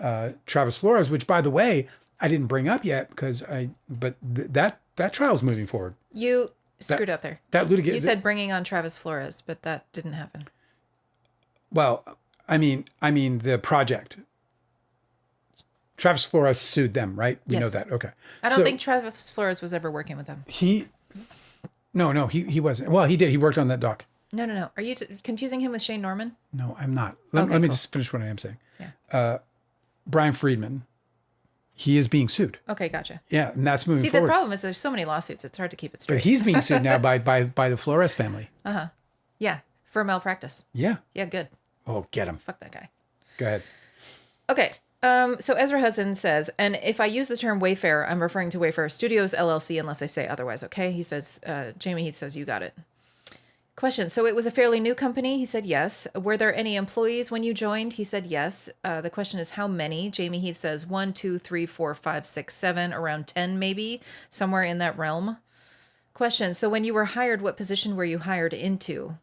Travis Flores, which, by the way, I didn't bring up yet because that trial's moving forward. You screwed up there. That litigation. You said bringing on Travis Flores, but that didn't happen. Well, I mean the project. Travis Flores sued them, right? We know that. Okay. I don't think Travis Flores was ever working with them. No, he wasn't. Well, he did. He worked on that doc. No. Are you confusing him with Shane Norman? No, I'm not. Let me just finish what I am saying. Yeah. Brian Friedman, he is being sued. Okay, gotcha. Yeah, and that's moving forward. See, the problem is there's so many lawsuits, it's hard to keep it straight. But he's being sued now by the Flores family. Uh-huh. Yeah, for malpractice. Yeah. Yeah, good. Oh, get him. Fuck that guy. Go ahead. Okay. So Ezra Hudson says, and if I use the term Wayfarer, I'm referring to Wayfarer Studios, LLC, unless I say otherwise, okay? He says, Jamey Heath says, you got it. Question, so it was a fairly new company? He said, yes. Were there any employees when you joined? He said, yes. The question is, how many? Jamey Heath says, 1, 2, 3, 4, 5, 6, 7, around 10 maybe, somewhere in that realm. Question, so when you were hired, what position were you hired into?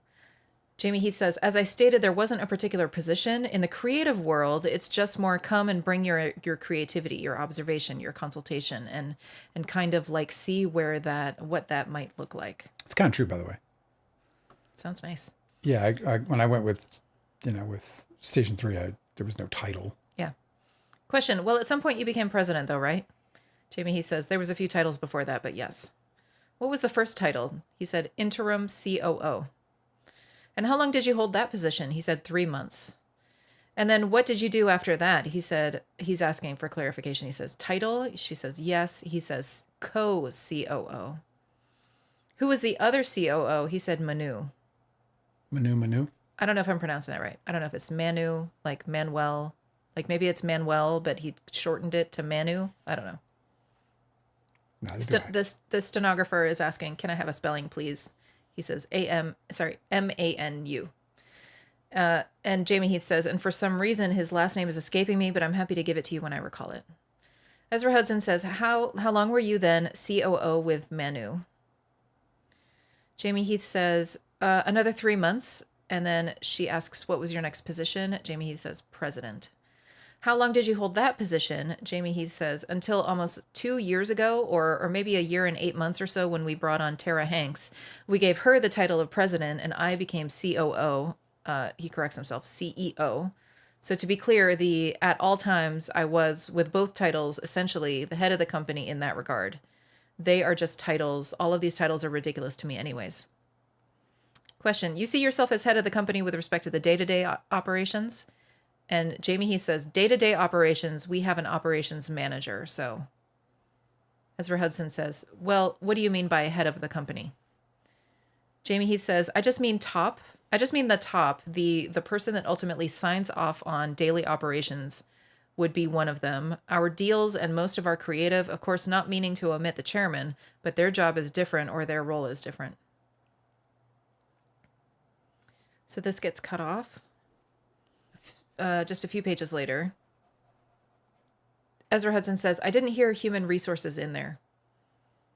Jamey Heath says, as I stated, there wasn't a particular position. In the creative world, it's just more come and bring your creativity, your observation, your consultation, and kind of like see what that might look like. It's kind of true, by the way. Sounds nice. Yeah, I when I went with Station 3, there was no title. Yeah. Question, well, at some point you became president, though, right? Jamey Heath says, there was a few titles before that, but yes. What was the first title? He said, interim COO. And how long did you hold that position? He said 3 months. And then what did you do after that? He said, he's asking for clarification. He says, title? She says, yes. He says, co-COO. Who was the other COO? He said, Manu. Manu? I don't know if I'm pronouncing that right. I don't know if it's Manu, like Manuel. Like maybe it's Manuel, but he shortened it to Manu. I don't know. The stenographer is asking, can I have a spelling, please? He says M-A-N-U. And Jamey Heath says, and for some reason his last name is escaping me, but I'm happy to give it to you when I recall it. Ezra Hudson says, how long were you then COO with Manu? Jamey Heath says, another 3 months. And then she asks, what was your next position? Jamey Heath says, president. How long did you hold that position? Jamey Heath says, until almost 2 years ago, or maybe a year and 8 months or so when we brought on Tara Hanks. We gave her the title of president and I became COO. He corrects himself, CEO. So to be clear, at all times I was, with both titles, essentially the head of the company in that regard. They are just titles. All of these titles are ridiculous to me anyways. Question, you see yourself as head of the company with respect to the day-to-day operations? And Jamey Heath says, day-to-day operations, we have an operations manager, so. Ezra Hudson says, well, what do you mean by head of the company? Jamey Heath says, I just mean the top, the person that ultimately signs off on daily operations would be one of them. Our deals and most of our creative, of course, not meaning to omit the chairman, but their job is different or their role is different. So this gets cut off. Just a few pages later, Ezra Hudson says, I didn't hear human resources in there.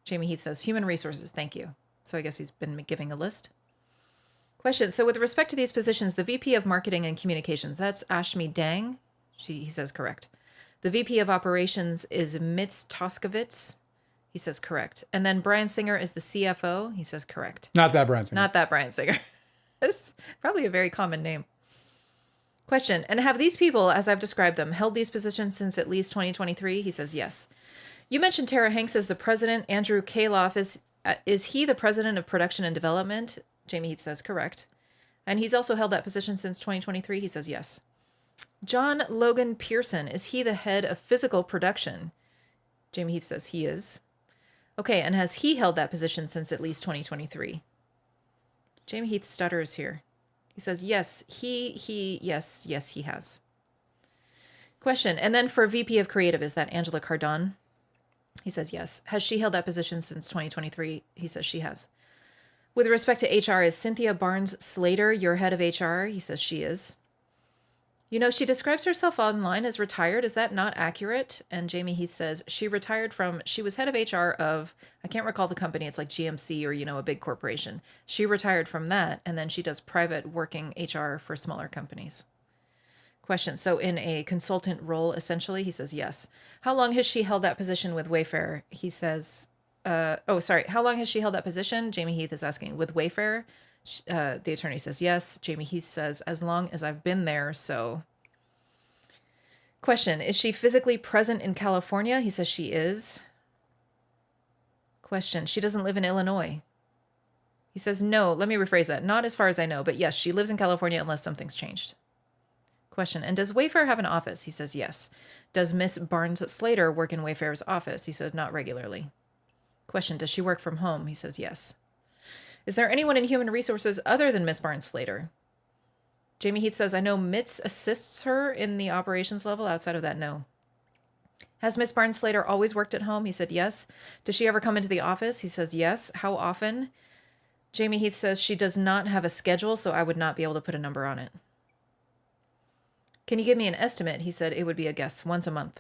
Jamey Heath says, human resources, thank you. So I guess he's been giving a list. Question. So with respect to these positions, the VP of Marketing and Communications, that's Ashmi Dang. He says correct. The VP of Operations is Mitz Toskovitz. He says correct. And then Brian Singer is the CFO. He says correct. Not that Brian Singer. Not that Brian Singer. It's probably a very common name. Question. And have these people, as I've described them, held these positions since at least 2023? He says yes. You mentioned Tara Hanks as the president. Andrew Kaloff, is he the president of production and development? Jamey Heath says correct. And he's also held that position since 2023? He says yes. John Logan Pearson, is he the head of physical production? Jamey Heath says he is. Okay, and has he held that position since at least 2023? Jamey Heath stutters here. He says yes, yes, he has. Question, and then for VP of Creative, is that Angela Cardon? He says yes. Has she held that position since 2023? He says she has. With respect to HR, is Cynthia Barnes Slater your head of HR? He says she is. You know, she describes herself online as retired. Is that not accurate? And Jamey Heath says she was head of HR of, I can't recall the company. It's like GMC or, a big corporation. She retired from that, and then she does private working HR for smaller companies. Question. So in a consultant role, essentially, he says yes. How long has she held that position with Wayfair? He says, how long has she held that position? Jamey Heath is asking, with Wayfair? The attorney says yes. Jamey Heath says, as long as I've been there, so. Question, is she physically present in California? He says she is. Question, she doesn't live in Illinois. He says no. Let me rephrase that. Not as far as I know, but yes, she lives in California unless something's changed. Question, and does Wayfair have an office? He says yes. Does Miss Barnes Slater work in Wayfair's office? He says not regularly. Question, does she work from home? He says yes. Is there anyone in human resources other than Miss Barnes Slater? Jamey Heath says, I know Mitz assists her in the operations level. Outside of that, no. Has Miss Barnes Slater always worked at home? He said yes. Does she ever come into the office? He says yes. How often? Jamey Heath says she does not have a schedule, so I would not be able to put a number on it. Can you give me an estimate? He said it would be a guess, once a month.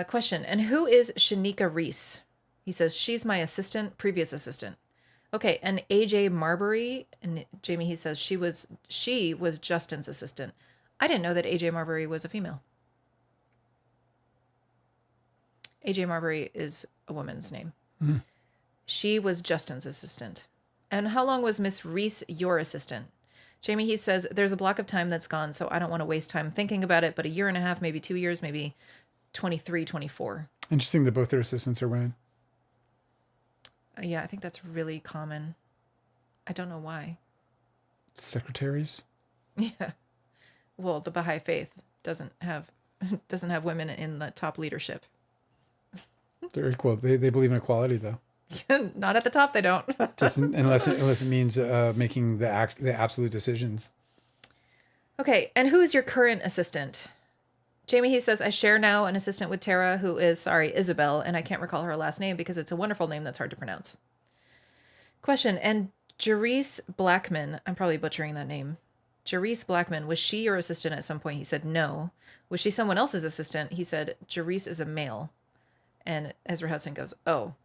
Question, and who is Shanika Reese? He says, she's my assistant, previous assistant. Okay, and AJ Marbury, and Jamey Heath says she was Justin's assistant. I didn't know that AJ Marbury was a female. AJ Marbury is a woman's name. Mm. She was Justin's assistant. And how long was Miss Reese your assistant? Jamey Heath says, there's a block of time that's gone, so I don't want to waste time thinking about it, but a year and a half, maybe 2 years, maybe 23, 24. Interesting that both their assistants are women. Yeah, I think that's really common. I don't know why. Secretaries? Yeah. Well, the Baha'i faith doesn't have women in the top leadership. They're equal. They believe in equality, though. Not at the top, they don't. Just unless it means making the absolute decisions. Okay, and who is your current assistant? Jamey Heath says, I share now an assistant with Tara, who is, Isabel, and I can't recall her last name because it's a wonderful name that's hard to pronounce. Question, and Jerice Blackman, I'm probably butchering that name. Jerice Blackman, was she your assistant at some point? He said no. Was she someone else's assistant? He said, Jerice is a male. And Ezra Hudson goes, oh.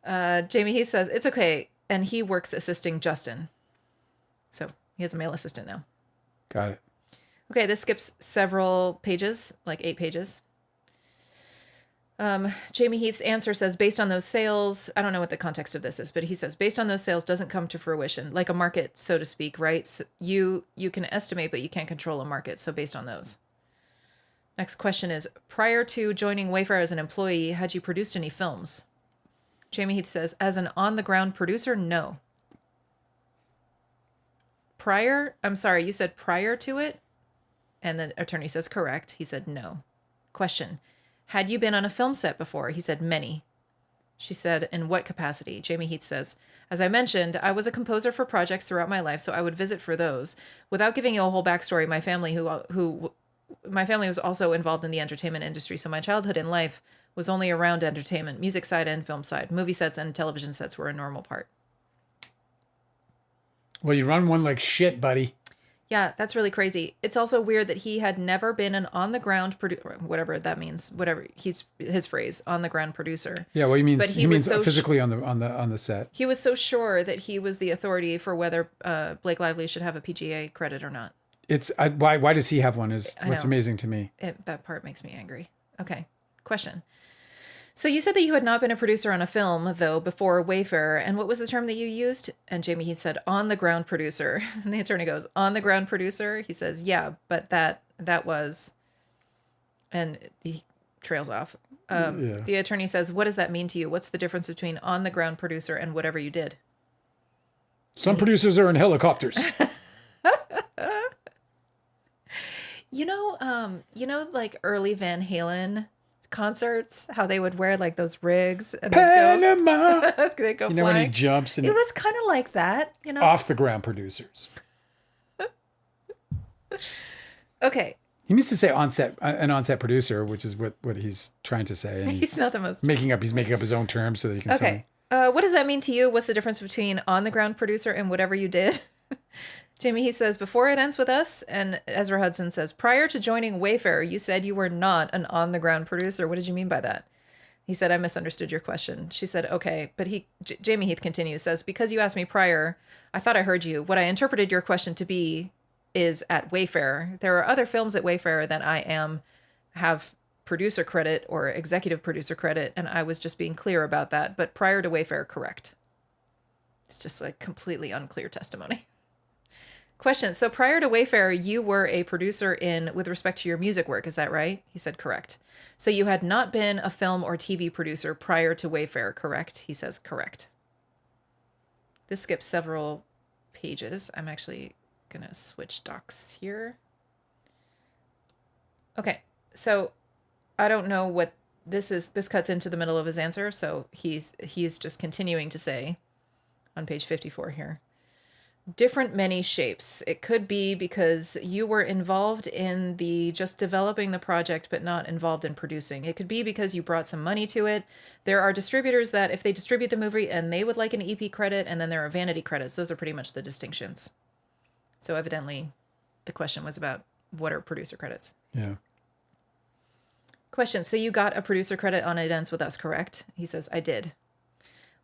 Jamey Heath says, it's okay, and he works assisting Justin. So he has a male assistant now. Got it. Okay, this skips several pages, like 8 pages. Jamey Heath's answer says, based on those sales, I don't know what the context of this is, but he says, based on those sales doesn't come to fruition, like a market, so to speak, right? So you can estimate, but you can't control a market. So based on those. Next question is, prior to joining Wayfair as an employee, had you produced any films? Jamey Heath says, as an on-the-ground producer, no. You said prior to it? And the attorney says, correct. He said, no. Question, had you been on a film set before? He said, many. She said, in what capacity? Jamey Heath says, as I mentioned, I was a composer for projects throughout my life, so I would visit for those. Without giving you a whole backstory, my family was also involved in the entertainment industry, so my childhood and life was only around entertainment, music side and film side. Movie sets and television sets were a normal part. Well, you run one like shit, buddy. Yeah, that's really crazy. It's also weird that he had never been an on-the-ground producer, whatever that means, whatever his phrase, on-the-ground producer. Yeah, well, he means so physically on the set. He was so sure that he was the authority for whether Blake Lively should have a PGA credit or not. Why does he have one is what's amazing to me. That part makes me angry. Okay, question. So you said that you had not been a producer on a film, though, before Wayfarer, and what was the term that you used? And Jamey Heath said, on-the-ground producer. And the attorney goes, on-the-ground producer? He says, yeah, but that was... And he trails off. The attorney says, what does that mean to you? What's the difference between on-the-ground producer and whatever you did? Some producers are in helicopters. Like early Van Halen concerts, how they would wear like those rigs and Panama. They go when he jumps and it was kind of like that, off the ground producers. Okay. He means to say an on-set producer, which is what he's trying to say. And he's not the most he's making up his own terms so that he can say. What does that mean to you? What's the difference between on the ground producer and whatever you did? Jamey Heath says, before it ends with us, and Ezra Hudson says, prior to joining Wayfarer, you said you were not an on-the-ground producer. What did you mean by that? He said, I misunderstood your question. She said, okay. But Jamey Heath continues, says, because you asked me prior, I thought I heard you. What I interpreted your question to be is at Wayfarer. There are other films at Wayfarer that have producer credit or executive producer credit, and I was just being clear about that. But prior to Wayfarer, correct. It's just like completely unclear testimony. Question. So prior to Wayfarer, you were a producer with respect to your music work. Is that right? He said, correct. So you had not been a film or TV producer prior to Wayfarer, correct? He says, correct. This skips several pages. I'm actually going to switch docs here. Okay. So I don't know what this is. This cuts into the middle of his answer. So he's just continuing to say on page 54 here. Different many shapes. It could be because you were involved in just developing the project, but not involved in producing. It could be because you brought some money to it. There are distributors that if they distribute the movie and they would like an EP credit, and then there are vanity credits. Those are pretty much the distinctions. So evidently the question was about what are producer credits? Yeah. Question. So you got a producer credit on It Ends With Us, correct? He says, I did.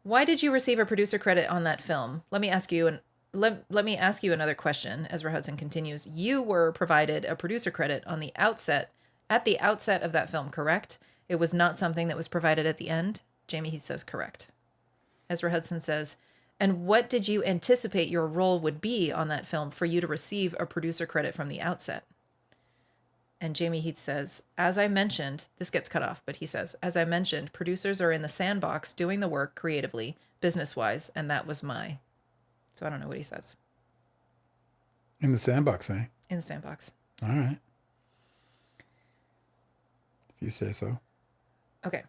Why did you receive a producer credit on that film? Let me ask you another question. Ezra Hudson continues. You were provided a producer credit at the outset of that film, correct? It was not something that was provided at the end? Jamey Heath says, correct. Ezra Hudson says, and what did you anticipate your role would be on that film for you to receive a producer credit from the outset? And Jamey Heath says, as I mentioned, this gets cut off, but he says, as I mentioned, producers are in the sandbox doing the work creatively, business-wise, and that was So I don't know what he says. In the sandbox, eh? In the sandbox. All right. If you say so. Okay.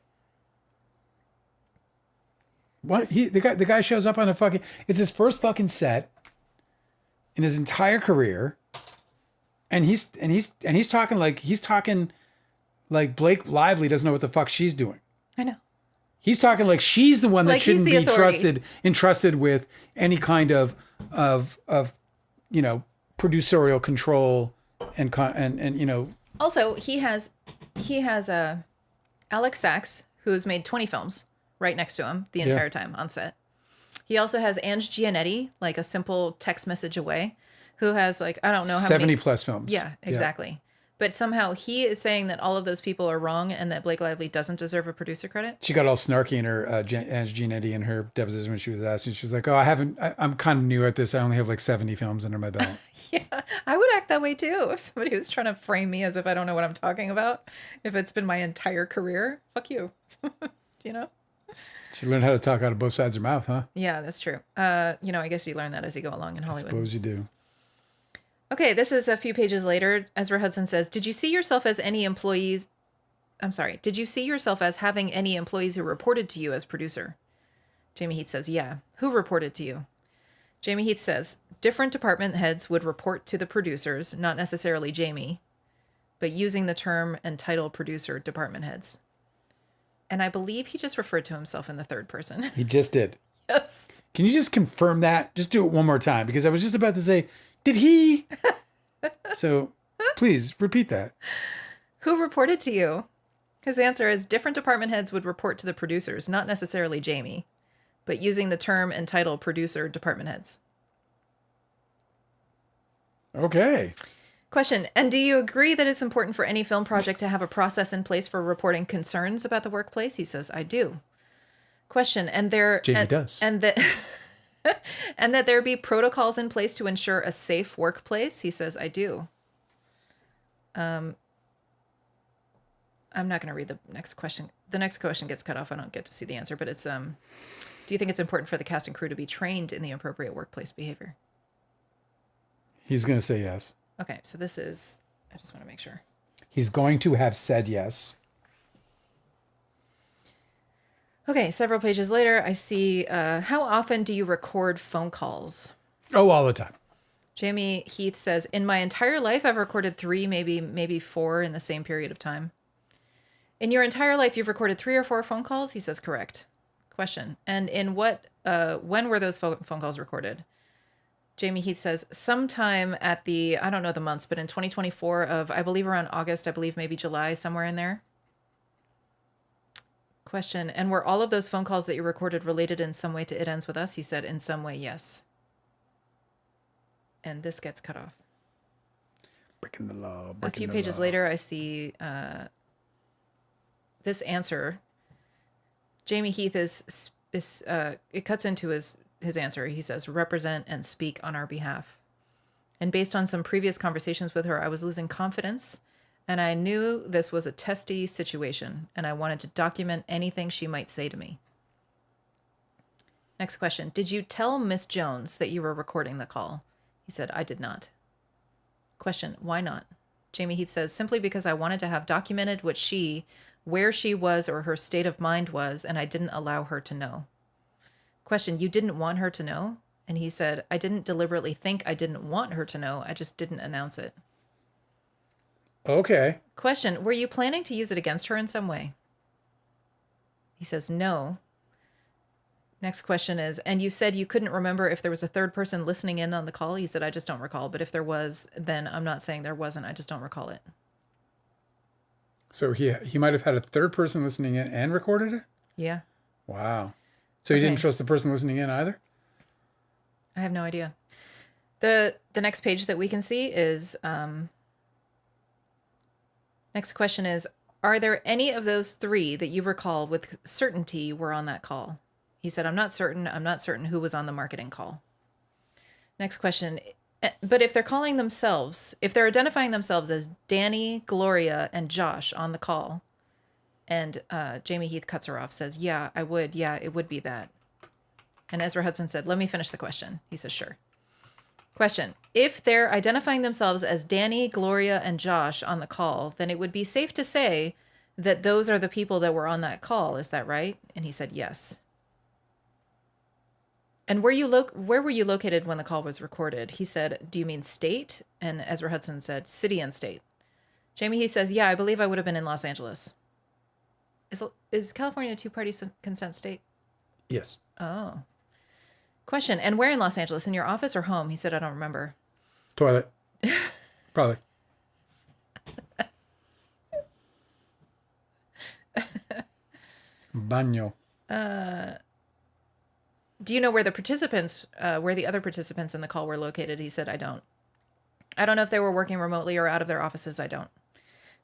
What? The guy shows up on it's his first fucking set in his entire career. And he's talking like Blake Lively doesn't know what the fuck she's doing. I know. He's talking like she's the one that shouldn't be entrusted with any kind of producerial control and. Also, he has Alex Sachs, who's made 20 films right next to him the entire time on set. He also has Ange Gianetti, like a simple text message away, who has like I don't know how 70 many plus films. Yeah, exactly. Yeah. But somehow he is saying that all of those people are wrong and that Blake Lively doesn't deserve a producer credit. She got all snarky in her, Ange Gianetti in her deposition when she was asked. And she was like, oh, I'm kind of new at this. I only have like 70 films under my belt. Yeah, I would act that way too. If somebody was trying to frame me as if I don't know what I'm talking about. If it's been my entire career, fuck you. She learned how to talk out of both sides of her mouth, huh? Yeah, that's true. I guess you learn that as you go along in Hollywood. I suppose you do. Okay, this is a few pages later. Ezra Hudson says, did you see yourself as any employees? I'm sorry. Did you see yourself as having any employees who reported to you as producer? Jamey Heath says, yeah. Who reported to you? Jamey Heath says, different department heads would report to the producers, not necessarily Jamey, but using the term and title producer department heads. And I believe he just referred to himself in the third person. He just did. Yes. Can you just confirm that? Just do it one more time, because I was just about to say, did he? So please repeat that. Who reported to you? His answer is different department heads would report to the producers, not necessarily Jamey, but using the term and title producer department heads. Okay. Question, and do you agree that it's important for any film project to have a process in place for reporting concerns about the workplace? He says, I do. Question, Jamey does. And that and that there be protocols in place to ensure a safe workplace? He says, I do. I'm not going to read the next question. The next question gets cut off. I don't get to see the answer, but it's, do you think it's important for the cast and crew to be trained in the appropriate workplace behavior? He's going to say yes. Okay, so this is, I just want to make sure. He's going to have said yes. Okay, several pages later, I see, how often do you record phone calls? Oh, all the time. Jamey Heath says, in my entire life, I've recorded 3, maybe 4 in the same period of time. In your entire life, you've recorded 3 or 4 phone calls? He says, correct. Question. And in when were those phone calls recorded? Jamey Heath says, sometime at the, I don't know the months, but in 2024 of, I believe around August, I believe maybe July, somewhere in there. Question. And were all of those phone calls that you recorded related in some way to It Ends With Us? He said, in some way, yes. And this gets cut off. Breaking the law. A few pages later, I see this answer. Jamey Heath is it cuts into his answer. He says, represent and speak on our behalf. And based on some previous conversations with her, I was losing confidence, and I knew this was a testy situation, and I wanted to document anything she might say to me. Next question. Did you tell Miss Jones that you were recording the call? He said, I did not. Question. Why not? Jamey Heath says, simply because I wanted to have documented where she was or her state of mind was, and I didn't allow her to know. Question, you didn't want her to know? And he said, I didn't deliberately think I didn't want her to know. I just didn't announce it. Okay. Question, were you planning to use it against her in some way? He says, no. Next question is, and you said you couldn't remember if there was a third person listening in on the call? He said, I just don't recall. But if there was, then I'm not saying there wasn't. I just don't recall it. So he might have had a third person listening in and recorded it? Yeah. Wow. So you didn't trust the person listening in either? I have no idea. The next page that we can see is, next question is, are there any of those 3 that you recall with certainty were on that call? He said, I'm not certain who was on the marketing call. Next question. But if they're if they're identifying themselves as Danny, Gloria, and Josh on the call, and Jamey Heath cuts her off, says, yeah, I would. Yeah, it would be that. And Ezra Hudson said, let me finish the question. He says, sure. Question. If they're identifying themselves as Danny, Gloria, and Josh on the call, then it would be safe to say that those are the people that were on that call. Is that right? And he said, yes. And where were you located when the call was recorded? He said, do you mean state? And Ezra Hudson said, city and state. Jamey Heath says, yeah, I believe I would have been in Los Angeles. Is California a 2-party consent state? Yes. Oh. Question, and where in Los Angeles? In your office or home? He said, I don't remember. Toilet. Probably. Baño. Do you know where the other participants in the call were located? He said, I don't. I don't know if they were working remotely or out of their offices. I don't.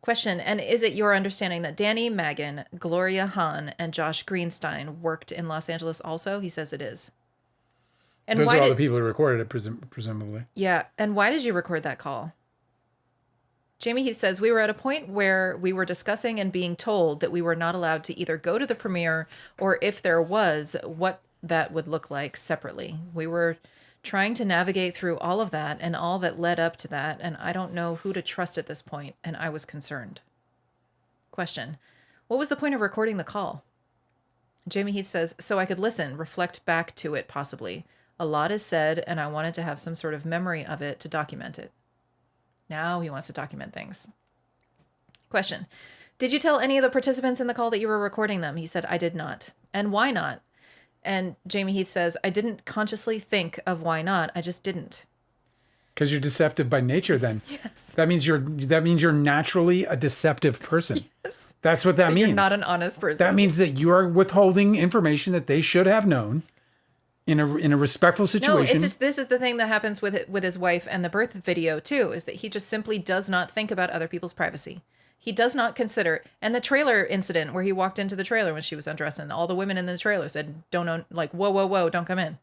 Question, and is it your understanding that Danny Magan, Gloria Hahn, and Josh Greenstein worked in Los Angeles also? He says it is. And those are all the people who recorded it, presumably. Yeah, and why did you record that call? Jamey Heath says, we were at a point where we were discussing and being told that we were not allowed to either go to the premiere or if there was, what that would look like separately. We were trying to navigate through all of that and all that led up to that, and I don't know who to trust at this point, and I was concerned. Question. What was the point of recording the call? Jamey Heath says, so I could listen, reflect back to it possibly. A lot is said, and I wanted to have some sort of memory of it to document it. Now he wants to document things. Question. Did you tell any of the participants in the call that you were recording them? He said, I did not. And why not? And Jamey Heath says, I didn't consciously think of why not. I just didn't. Because you're deceptive by nature then. Yes. That means you're naturally a deceptive person. Yes. That's what that means. You're not an honest person. That means that you are withholding information that they should have known in a respectful situation. No, it's just, this is the thing that happens with his wife and the birth video too, is that he just simply does not think about other people's privacy. He does not consider, and the trailer incident where he walked into the trailer when she was undressed and all the women in the trailer said, don't, like, whoa, don't come in.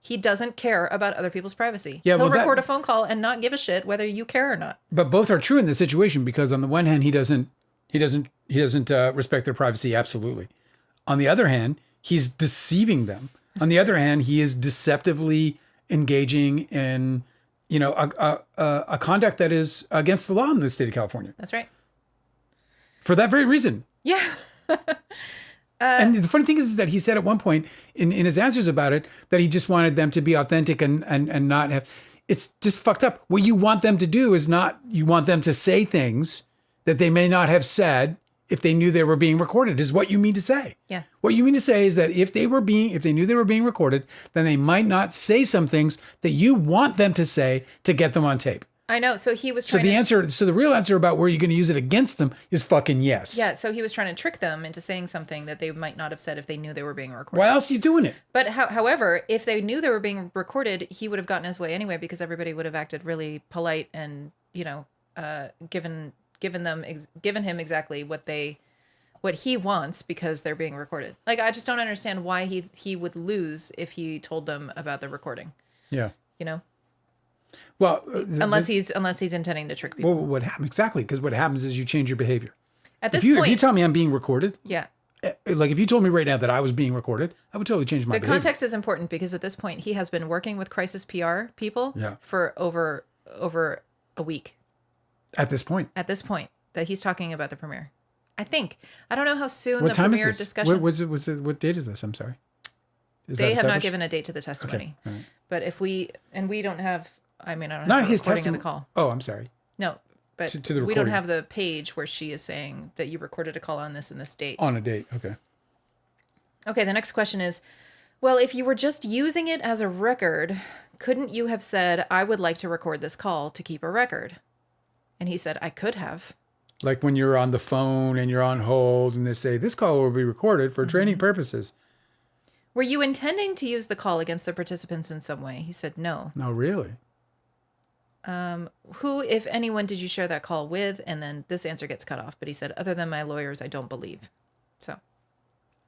He doesn't care about other people's privacy. Yeah, He'll record a phone call and not give a shit whether you care or not. But both are true in this situation, because on the one hand, he doesn't respect their privacy. Absolutely. On the other hand, he's deceiving them. On the other hand, he is deceptively engaging in, a conduct that is against the law in the state of California. That's right. For that very reason. Yeah. And the funny thing is that he said at one point in his answers about it that he just wanted them to be authentic and not have. It's just fucked up. What you want them to do is not, you want them to say things that they may not have said if they knew they were being recorded, is what you mean to say. Yeah. What you mean to say is that if they knew they were being recorded, then they might not say some things that you want them to say to get them on tape. I know. So he was So the real answer about where you're going to use it against them is fucking yes. Yeah. So he was trying to trick them into saying something that they might not have said if they knew they were being recorded. Why else are you doing it? But however, if they knew they were being recorded, he would have gotten his way anyway, because everybody would have acted really polite and, given him exactly what he wants, because they're being recorded. Like, I just don't understand why he would lose if he told them about the recording. Yeah. Well, unless he's intending to trick people. Well, what happens exactly? Because what happens is you change your behavior. At this point, point, if you tell me I'm being recorded, yeah. Like if you told me right now that I was being recorded, I would totally change my behavior. The context is important, because at this point he has been working with crisis PR people for over a week. At this point that he's talking about the premiere. I don't know how soon what the time premiere is this? discussion. What date is this? I'm sorry. They have not given a date to the testimony. Okay. Right. But we don't have. I don't have not the his recording testimony. of the call. Oh, I'm sorry. No, but to the we don't recording. have the page where she is saying that you recorded a call on this and this date. On a date. Okay. Okay. The next question is, well, if you were just using it as a record, couldn't you have said, I would like to record this call to keep a record? And he said, I could have. Like when you're on the phone and you're on hold and they say, this call will be recorded for training purposes. Were you intending to use the call against the participants in some way? He said, no. No, really? Who, if anyone, did you share that call with? And then this answer gets cut off. But he said, other than my lawyers, I don't believe. So.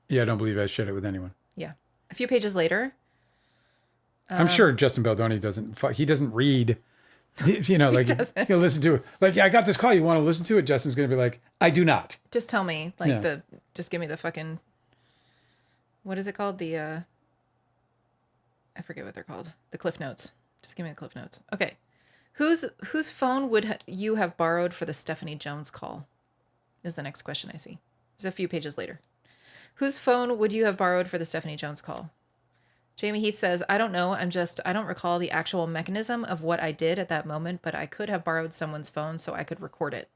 Yeah, I don't believe I shared it with anyone. Yeah. A few pages later. I'm sure Justin Baldoni doesn't read, like he'll listen to it. Like, yeah, I got this call. You want to listen to it? Justin's going to be like, I do not. Just tell me, just give me the fucking, what is it called? I forget what they're called. The Cliff Notes. Just give me the Cliff Notes. Okay. Whose phone would you have borrowed for the Stephanie Jones call? Is the next question I see. It's a few pages later. Whose phone would you have borrowed for the Stephanie Jones call? Jamey Heath says, I don't know. I don't recall the actual mechanism of what I did at that moment, but I could have borrowed someone's phone so I could record it.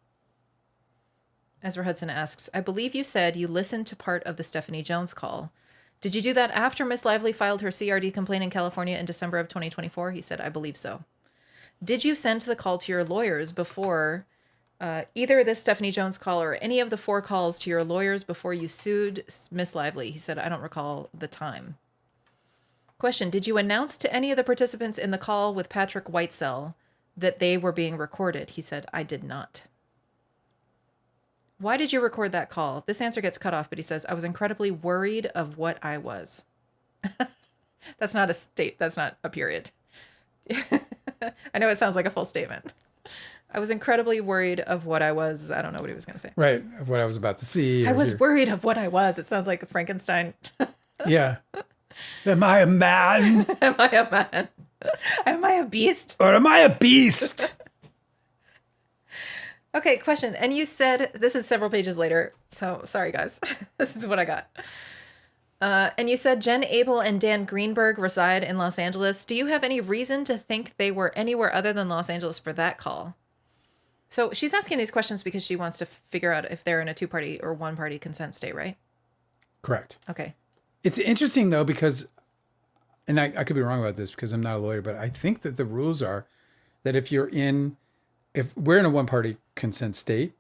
Ezra Hudson asks, I believe you said you listened to part of the Stephanie Jones call. Did you do that after Miss Lively filed her CRD complaint in California in December of 2024? He said, I believe so. Did you send the call to your lawyers before either this Stephanie Jones call or any of the 4 calls to your lawyers before you sued Miss Lively? He said, I don't recall the time. Question, did you announce to any of the participants in the call with Patrick Whitesell that they were being recorded? He said, I did not. Why did you record that call? This answer gets cut off, but he says, I was incredibly worried of what I was. That's not a period. I know it sounds like a full statement. I was incredibly worried of what I was. I don't know what he was going to say. Right. Of what I was about to see. I was worried of what I was. It sounds like a Frankenstein. Yeah. Am I a man? Am I a man? Am I a beast? Or am I a beast? Okay, question. And you said, this is several pages later, so sorry, guys. This is what I got. And you said Jen Abel and Dan Greenberg reside in Los Angeles. Do you have any reason to think they were anywhere other than Los Angeles for that call? So she's asking these questions because she wants to figure out if they're in a two-party or one-party consent state, right? Correct. Okay. It's interesting, though, because, and I could be wrong about this because I'm not a lawyer, but I think that the rules are that if we're in a one-party consent state,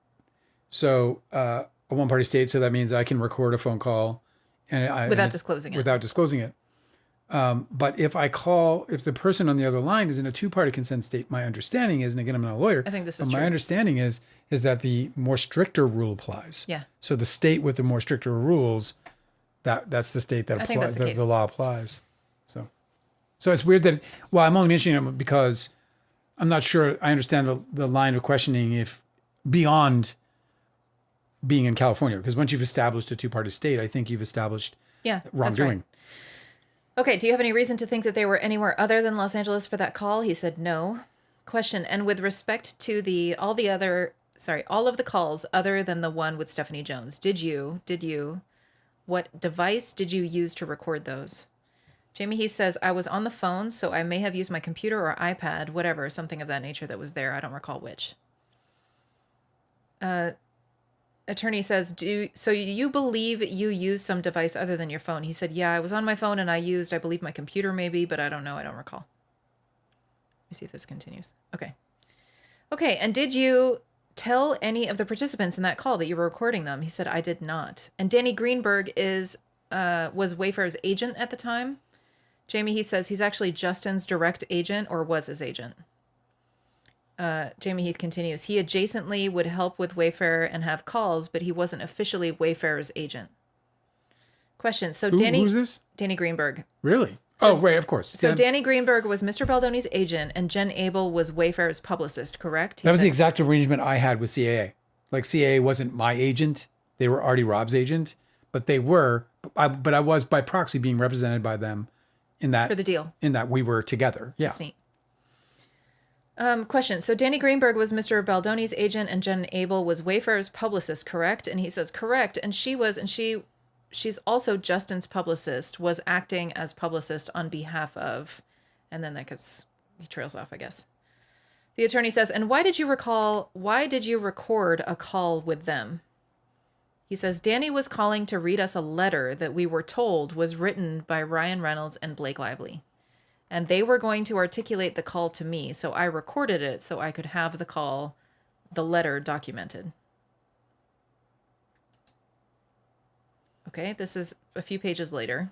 so a one-party state, so that means I can record a phone call Without disclosing it. Without disclosing it. But if the person on the other line is in a two-party consent state, my understanding is, and again, I'm not a lawyer, I think this is but true. my understanding is that the more stricter rule applies. Yeah. So the state with the more stricter rules, that's the state that I think that's the case. the law applies. So it's weird that, well, I'm only mentioning it because I'm not sure I understand the line of questioning if beyond being in California, because once you've established a two-party state, I think you've established wrongdoing. Right. Okay, do you have any reason to think that they were anywhere other than Los Angeles for that call? He said no. Question, and with respect to all of the calls other than the one with Stephanie Jones, what device did you use to record those? Jamey Heath says, I was on the phone, so I may have used my computer or iPad, whatever, something of that nature that was there. I don't recall which. Attorney says, so you believe you used some device other than your phone? He said, yeah, I was on my phone and I used, I believe, my computer maybe, but I don't know. I don't recall. Let me see if this continues. Okay. Okay, and did you tell any of the participants in that call that you were recording them? He said, I did not. And Danny Greenberg was Wayfair's agent at the time. Jamey Heath says he's actually Justin's direct agent or was his agent. Jamey Heath continues, he adjacently would help with Wayfair and have calls, but he wasn't officially Wayfair's agent. Question. So Who's this? Danny Greenberg. Really? Right, of course. So Danny Greenberg was Mr. Baldoni's agent and Jen Abel was Wayfair's publicist, correct? That was the exact arrangement I had with CAA. Like CAA wasn't my agent. They were Artie Rob's agent, but they were, but I was by proxy being represented by them in that. For the deal. In that we were together. Yeah. That's neat. Question. So Danny Greenberg was Mr. Baldoni's agent and Jen Abel was Wayfair's publicist, correct? And he says, correct. And she's also Justin's publicist, was acting as publicist on behalf of, and then he trails off, I guess. The attorney says, and why did you record a call with them? He says, Danny was calling to read us a letter that we were told was written by Ryan Reynolds and Blake Lively. And they were going to articulate the call to me, so I recorded it so I could have the letter documented. Okay, this is a few pages later.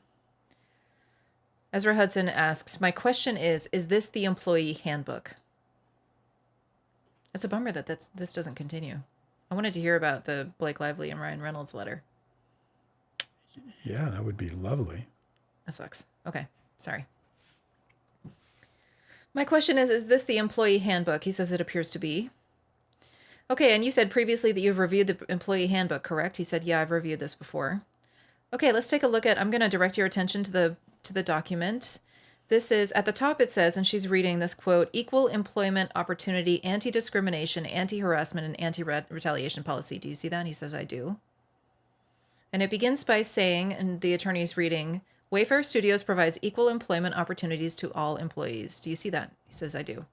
Ezra Hudson asks, my question is this the employee handbook? It's a bummer that this doesn't continue. I wanted to hear about the Blake Lively and Ryan Reynolds letter. Yeah, that would be lovely. That sucks. Okay, sorry. My question is this the employee handbook? He says it appears to be. Okay, and you said previously that you've reviewed the employee handbook, correct? He said, yeah, I've reviewed this before. Okay, let's take a look I'm going to direct your attention to the document. This is, at the top it says, and she's reading this quote, equal employment opportunity, anti-discrimination, anti-harassment, and anti-retaliation policy. Do you see that? And he says, I do. And it begins by saying, and the attorney's reading, Wayfair Studios provides equal employment opportunities to all employees. Do you see that? He says, I do.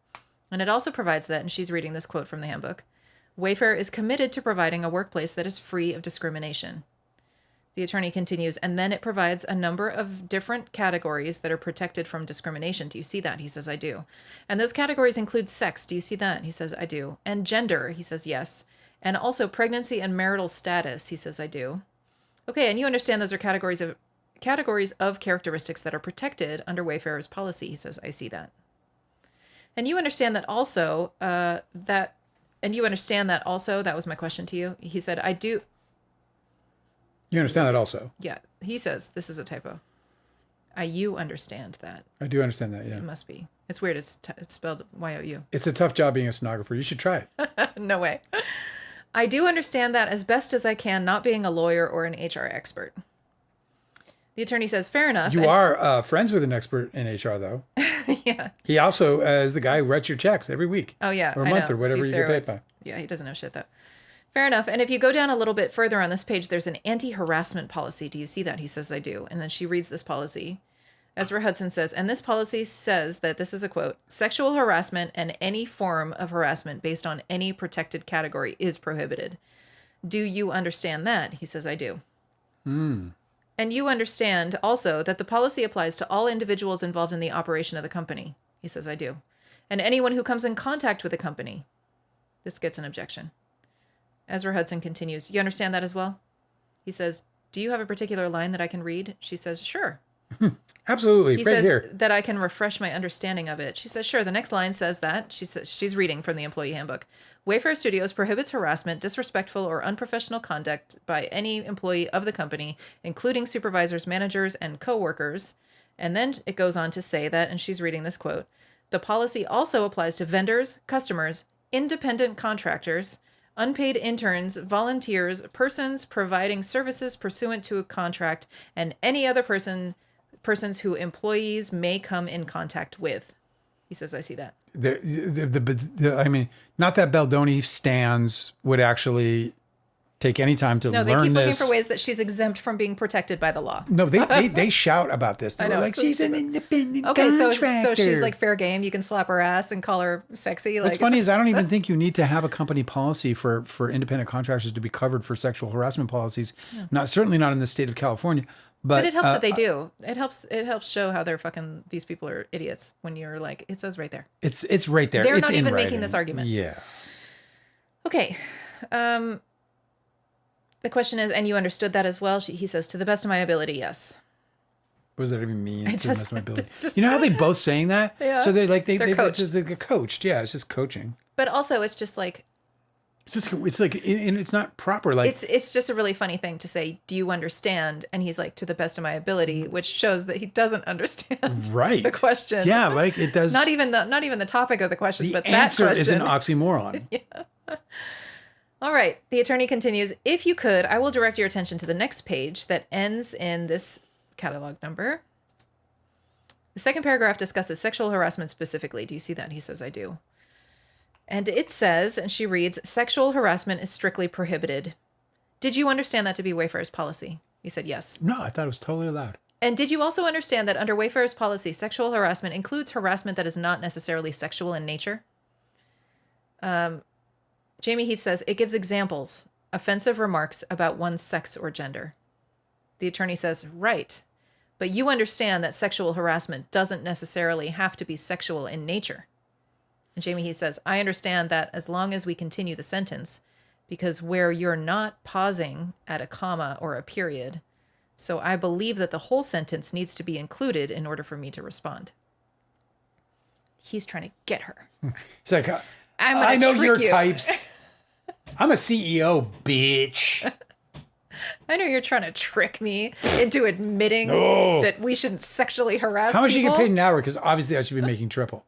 And it also provides that, and she's reading this quote from the handbook, Wayfair is committed to providing a workplace that is free of discrimination. The attorney continues, and then it provides a number of different categories that are protected from discrimination. Do you see that? He says, I do. And those categories include sex. Do you see that? He says, I do. And gender. He says, yes. And also pregnancy and marital status. He says, I do. Okay, and you understand those are categories of characteristics that are protected under Wayfair's policy. He says, I see that. And you understand that also, that was my question to you. He said, I do. You understand that also? Yeah. He says, this is a typo. You understand that. I do understand that, yeah. It must be. It's weird. It's spelled Y-O-U. It's a tough job being a stenographer. You should try it. No way. I do understand that as best as I can, not being a lawyer or an HR expert. The attorney says, fair enough. You are friends with an expert in HR, though. Yeah. He also is the guy who writes your checks every week. Oh, yeah. Or I month know. or whatever Steve you get paid Sarowitz. by. Yeah, he doesn't know shit, though. Fair enough. And if you go down a little bit further on this page, there's an anti-harassment policy. Do you see that? He says, I do. And then she reads this policy. Ezra Hudson says, and this policy says that, this is a quote, sexual harassment and any form of harassment based on any protected category is prohibited. Do you understand that? He says, I do. And you understand also that the policy applies to all individuals involved in the operation of the company. He says, I do. And anyone who comes in contact with the company. This gets an objection. Ezra Hudson continues, you understand that as well? He says, do you have a particular line that I can read? She says, sure. Absolutely. He right says here. that I can refresh my understanding of it. She says, sure. The next line says that. She says, she's reading from the employee handbook. Wayfair Studios prohibits harassment, disrespectful, or unprofessional conduct by any employee of the company, including supervisors, managers, and coworkers. And then it goes on to say that, and she's reading this quote, the policy also applies to vendors, customers, independent contractors, unpaid interns, volunteers, persons providing services pursuant to a contract, and any other persons who employees may come in contact with. He says, I see that. I mean, not that Baldoni stands would actually take any time to No, learn they keep looking this. for ways that she's exempt from being protected by the law. No, they shout about this. They're know, like, it's so she's an stupid. independent Okay, so contractor. she's like fair game. You can slap her ass and call her sexy. What's funny is I don't even think you need to have a company policy for independent contractors to be covered for sexual harassment policies. Yeah. Certainly not in the state of California. But it helps that they do. It helps show how they're fucking, these people are idiots when you're like, it says right there. It's right there. They're it's not in even writing. making this argument. Yeah. Okay. The question is, and you understood that as well? He says, to the best of my ability, yes. What does that even mean? To the best of my ability. Just, you know how they both saying that? Yeah. So they're like, they're coached. they're coached. Yeah, it's just coaching. But also it's just like, It's like, and it's not proper. Like it's just a really funny thing to say, do you understand? And he's like, to the best of my ability, which shows that he doesn't understand right. the question. Yeah, like it does. Not even the topic of the question, but that answer question. is an oxymoron. Yeah. All right. The attorney continues, if you could, I will direct your attention to the next page that ends in this catalog number. The second paragraph discusses sexual harassment specifically. Do you see that? He says, I do. And it says, and she reads, sexual harassment is strictly prohibited. Did you understand that to be Wayfair's policy? He said, yes. No, I thought it was totally allowed. And did you also understand that under Wayfair's policy, sexual harassment includes harassment that is not necessarily sexual in nature? Jamey Heath says, it gives examples, offensive remarks about one's sex or gender. The attorney says, right. But you understand that sexual harassment doesn't necessarily have to be sexual in nature. And Jamey Heath says, I understand that as long as we continue the sentence, because where you're not pausing at a comma or a period, so I believe that the whole sentence needs to be included in order for me to respond. He's trying to get her. He's like, I know your types. I'm a CEO, bitch. I know you're trying to trick me into admitting that we shouldn't sexually harass How much people. you get paid an hour? Because obviously I should be making triple.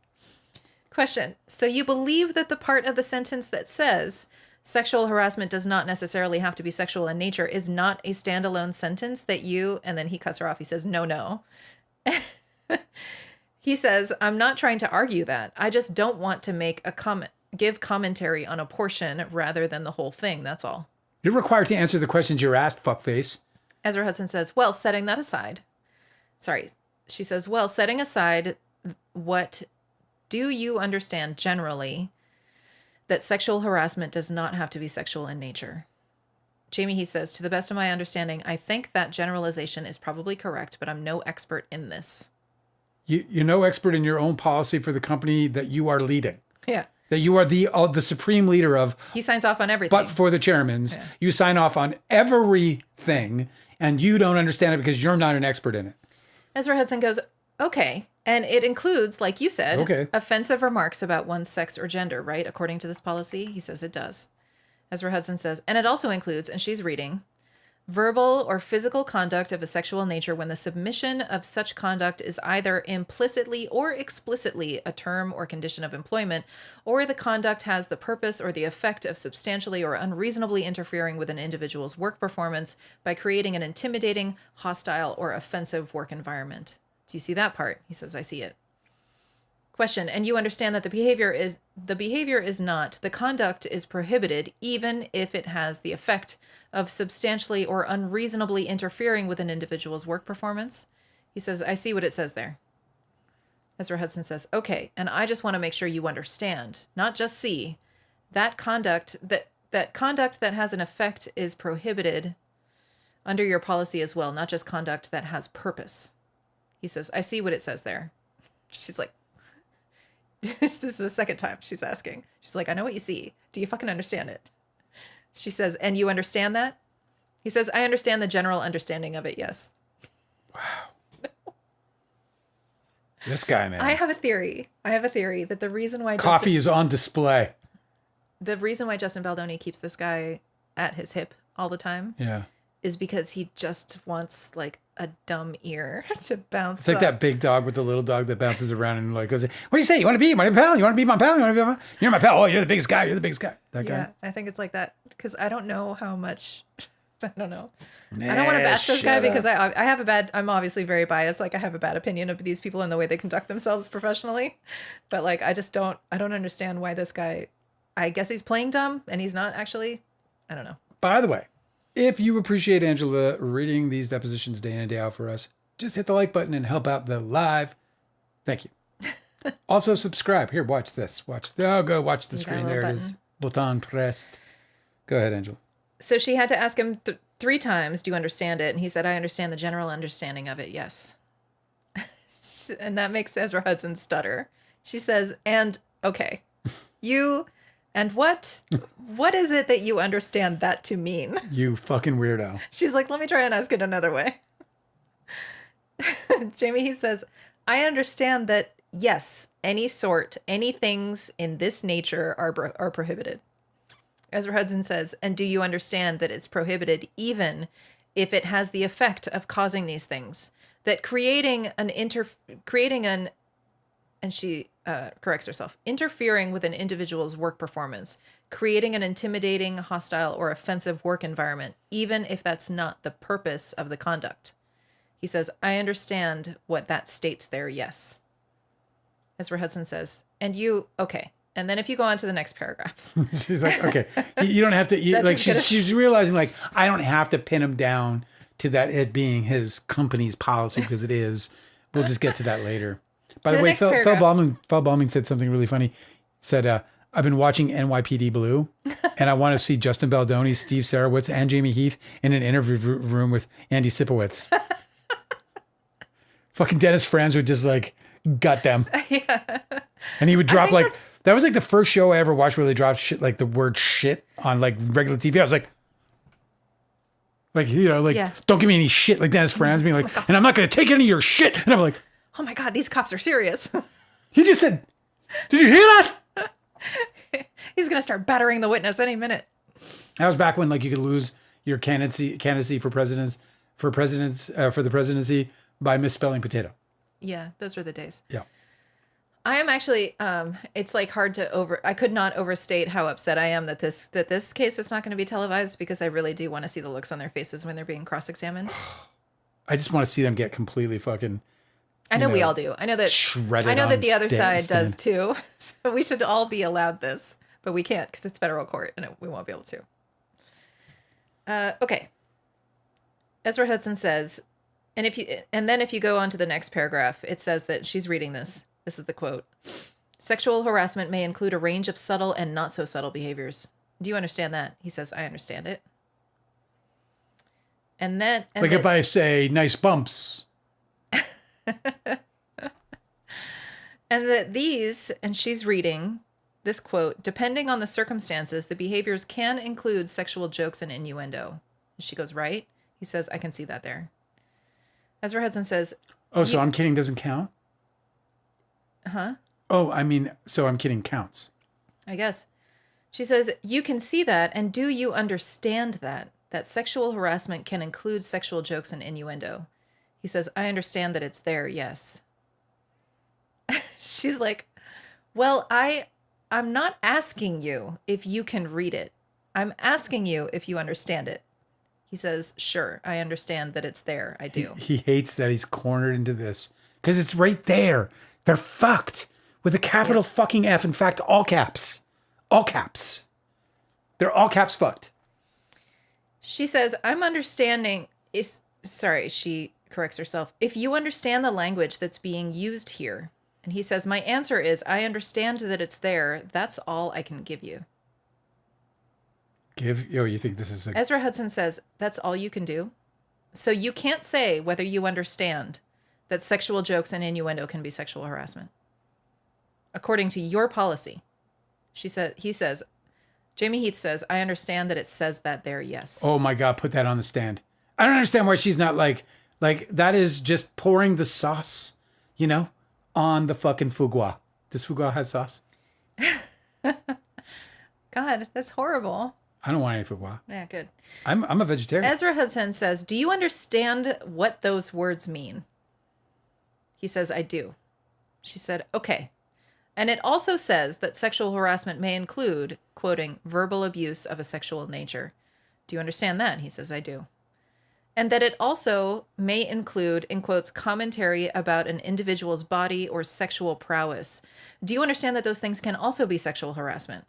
Question. So you believe that the part of the sentence that says sexual harassment does not necessarily have to be sexual in nature is not a standalone sentence that you, and then he cuts her off. He says, no. He says, I'm not trying to argue that. I just don't want to make a comment, give commentary on a portion rather than the whole thing. That's all. You're required to answer the questions you're asked, fuckface. Ezra Hudson says, well, setting that aside. Sorry. She says, well, setting aside what do you understand generally that sexual harassment does not have to be sexual in nature? Jamey Heath says, to the best of my understanding, I think that generalization is probably correct, but I'm no expert in this. You're no expert in your own policy for the company that you are leading. Yeah. That you are the supreme leader of. He signs off on everything. But for the chairmans, you sign off on everything, and you don't understand it because you're not an expert in it. Ezra Hudson goes, okay. And it includes, like you said, offensive remarks about one's sex or gender, right? According to this policy, he says it does. Ezra Hudson says, and it also includes, and she's reading, verbal or physical conduct of a sexual nature when the submission of such conduct is either implicitly or explicitly a term or condition of employment, or the conduct has the purpose or the effect of substantially or unreasonably interfering with an individual's work performance by creating an intimidating, hostile, or offensive work environment. Do you see that part? He says, I see it. Question. And you understand that the behavior is not, the conduct is prohibited even if it has the effect of substantially or unreasonably interfering with an individual's work performance? He says, I see what it says there. Ezra Hudson says, okay, and I just want to make sure you understand, not just see, that conduct that has an effect is prohibited under your policy as well, not just conduct that has purpose. He says, I see what it says there. She's like, this is the second time she's asking. She's like, I know what you see. Do you fucking understand it? She says, and you understand that? He says, I understand the general understanding of it, yes. Wow. This guy, man. I have a theory that the reason why coffee is on display. The reason why Justin Baldoni keeps this guy at his hip all the time is because he just wants like a dumb ear to bounce. It's like that big dog with the little dog that bounces around and like goes, what do you say? You want to be my pal? You want to be my pal? You want to be my pal? You're my pal. Oh, you're the biggest guy. You're the biggest guy. That guy. Yeah, I think it's like that because I don't know how much. I don't know. I don't want to bash this guy because I'm obviously very biased. Like I have a bad opinion of these people and the way they conduct themselves professionally. But like, I don't understand why this guy, I guess he's playing dumb and he's not actually, I don't know. By the way, if you appreciate Angela reading these depositions day in and day out for us, just hit the like button and help out the live. Thank you. Also subscribe. Here, watch this. Go watch the screen. There it is. Button pressed. Go ahead, Angela. So she had to ask him 3 times, do you understand it? And he said, I understand the general understanding of it, yes. And that makes Ezra Hudson stutter. She says, and okay, you, and what is it that you understand that to mean? You fucking weirdo. She's like, let me try and ask it another way. Jamey Heath says, I understand that, yes, any things in this nature are prohibited. Ezra Hudson says, and do you understand that it's prohibited even if it has the effect of causing these things? That creating an, and she corrects herself, interfering with an individual's work performance, creating an intimidating, hostile, or offensive work environment, even if that's not the purpose of the conduct. He says, I understand what that states there, yes. Ezra Hudson says, and you, okay. And then if you go on to the next paragraph. She's like, okay, you don't have to, like she's realizing like, I don't have to pin him down to that it being his company's policy because it is. We'll just get to that later. By the way, Phil Ballman said something really funny. Said, I've been watching NYPD Blue and I want to see Justin Baldoni, Steve Sarowitz, and Jamey Heath in an interview room with Andy Sipowicz. Fucking Dennis Franz would just like gut them. Yeah. And he would drop like, that was like the first show I ever watched where they dropped shit, like the word shit on like regular TV. I was like, you know, like, don't give me any shit, like Dennis Franz being like, and I'm not going to take any of your shit. And I'm like, oh my God, these cops are serious. He just said, did you hear that? He's going to start battering the witness any minute. That was back when like you could lose your candidacy for the presidency by misspelling potato. Yeah, those were the days. Yeah. I am actually, it's like I could not overstate how upset I am that this case is not going to be televised because I really do want to see the looks on their faces when they're being cross-examined. I just want to see them get completely fucking, I know we all do. I know that the other side does too. So we should all be allowed this, but we can't because it's federal court and we won't be able to. Okay. Ezra Hudson says, and then if you go on to the next paragraph, it says that she's reading this. This is the quote. Sexual harassment may include a range of subtle and not so subtle behaviors. Do you understand that? He says, I understand it. And then... if I say nice bumps. And that these, and she's reading this quote, depending on the circumstances, the behaviors can include sexual jokes and innuendo. She goes, right? He says, I can see that there. Ezra Hudson says... Oh, so I'm kidding doesn't count? Huh? Oh, I mean, so I'm kidding counts. I guess. She says, you can see that, and do you understand that sexual harassment can include sexual jokes and innuendo? He says, I understand that it's there, yes. She's like, well, I'm not asking you if you can read it. I'm asking you if you understand it. He says, sure, I understand that it's there. I do. He hates that he's cornered into this because it's right there. They're fucked with a capital fucking F. In fact, all caps. All caps. They're all caps fucked. She says, I'm understanding. She corrects herself. If you understand the language that's being used here. And he says, my answer is, I understand that it's there. That's all I can give you. You think this is Ezra Hudson says, that's all you can do? So you can't say whether you understand that sexual jokes and innuendo can be sexual harassment. According to your policy. He says, Jamey Heath says, I understand that it says that there, yes. Oh my God, put that on the stand. I don't understand why she's not like that is just pouring the sauce, on the fucking foie gras. Does foie gras have sauce? God, that's horrible. I don't want any foie gras. Yeah, good. I'm a vegetarian. Ezra Hudson says, do you understand what those words mean? He says, I do. She said, okay. And it also says that sexual harassment may include, quoting, verbal abuse of a sexual nature. Do you understand that? He says, I do. And that it also may include, in quotes, commentary about an individual's body or sexual prowess. Do you understand that those things can also be sexual harassment?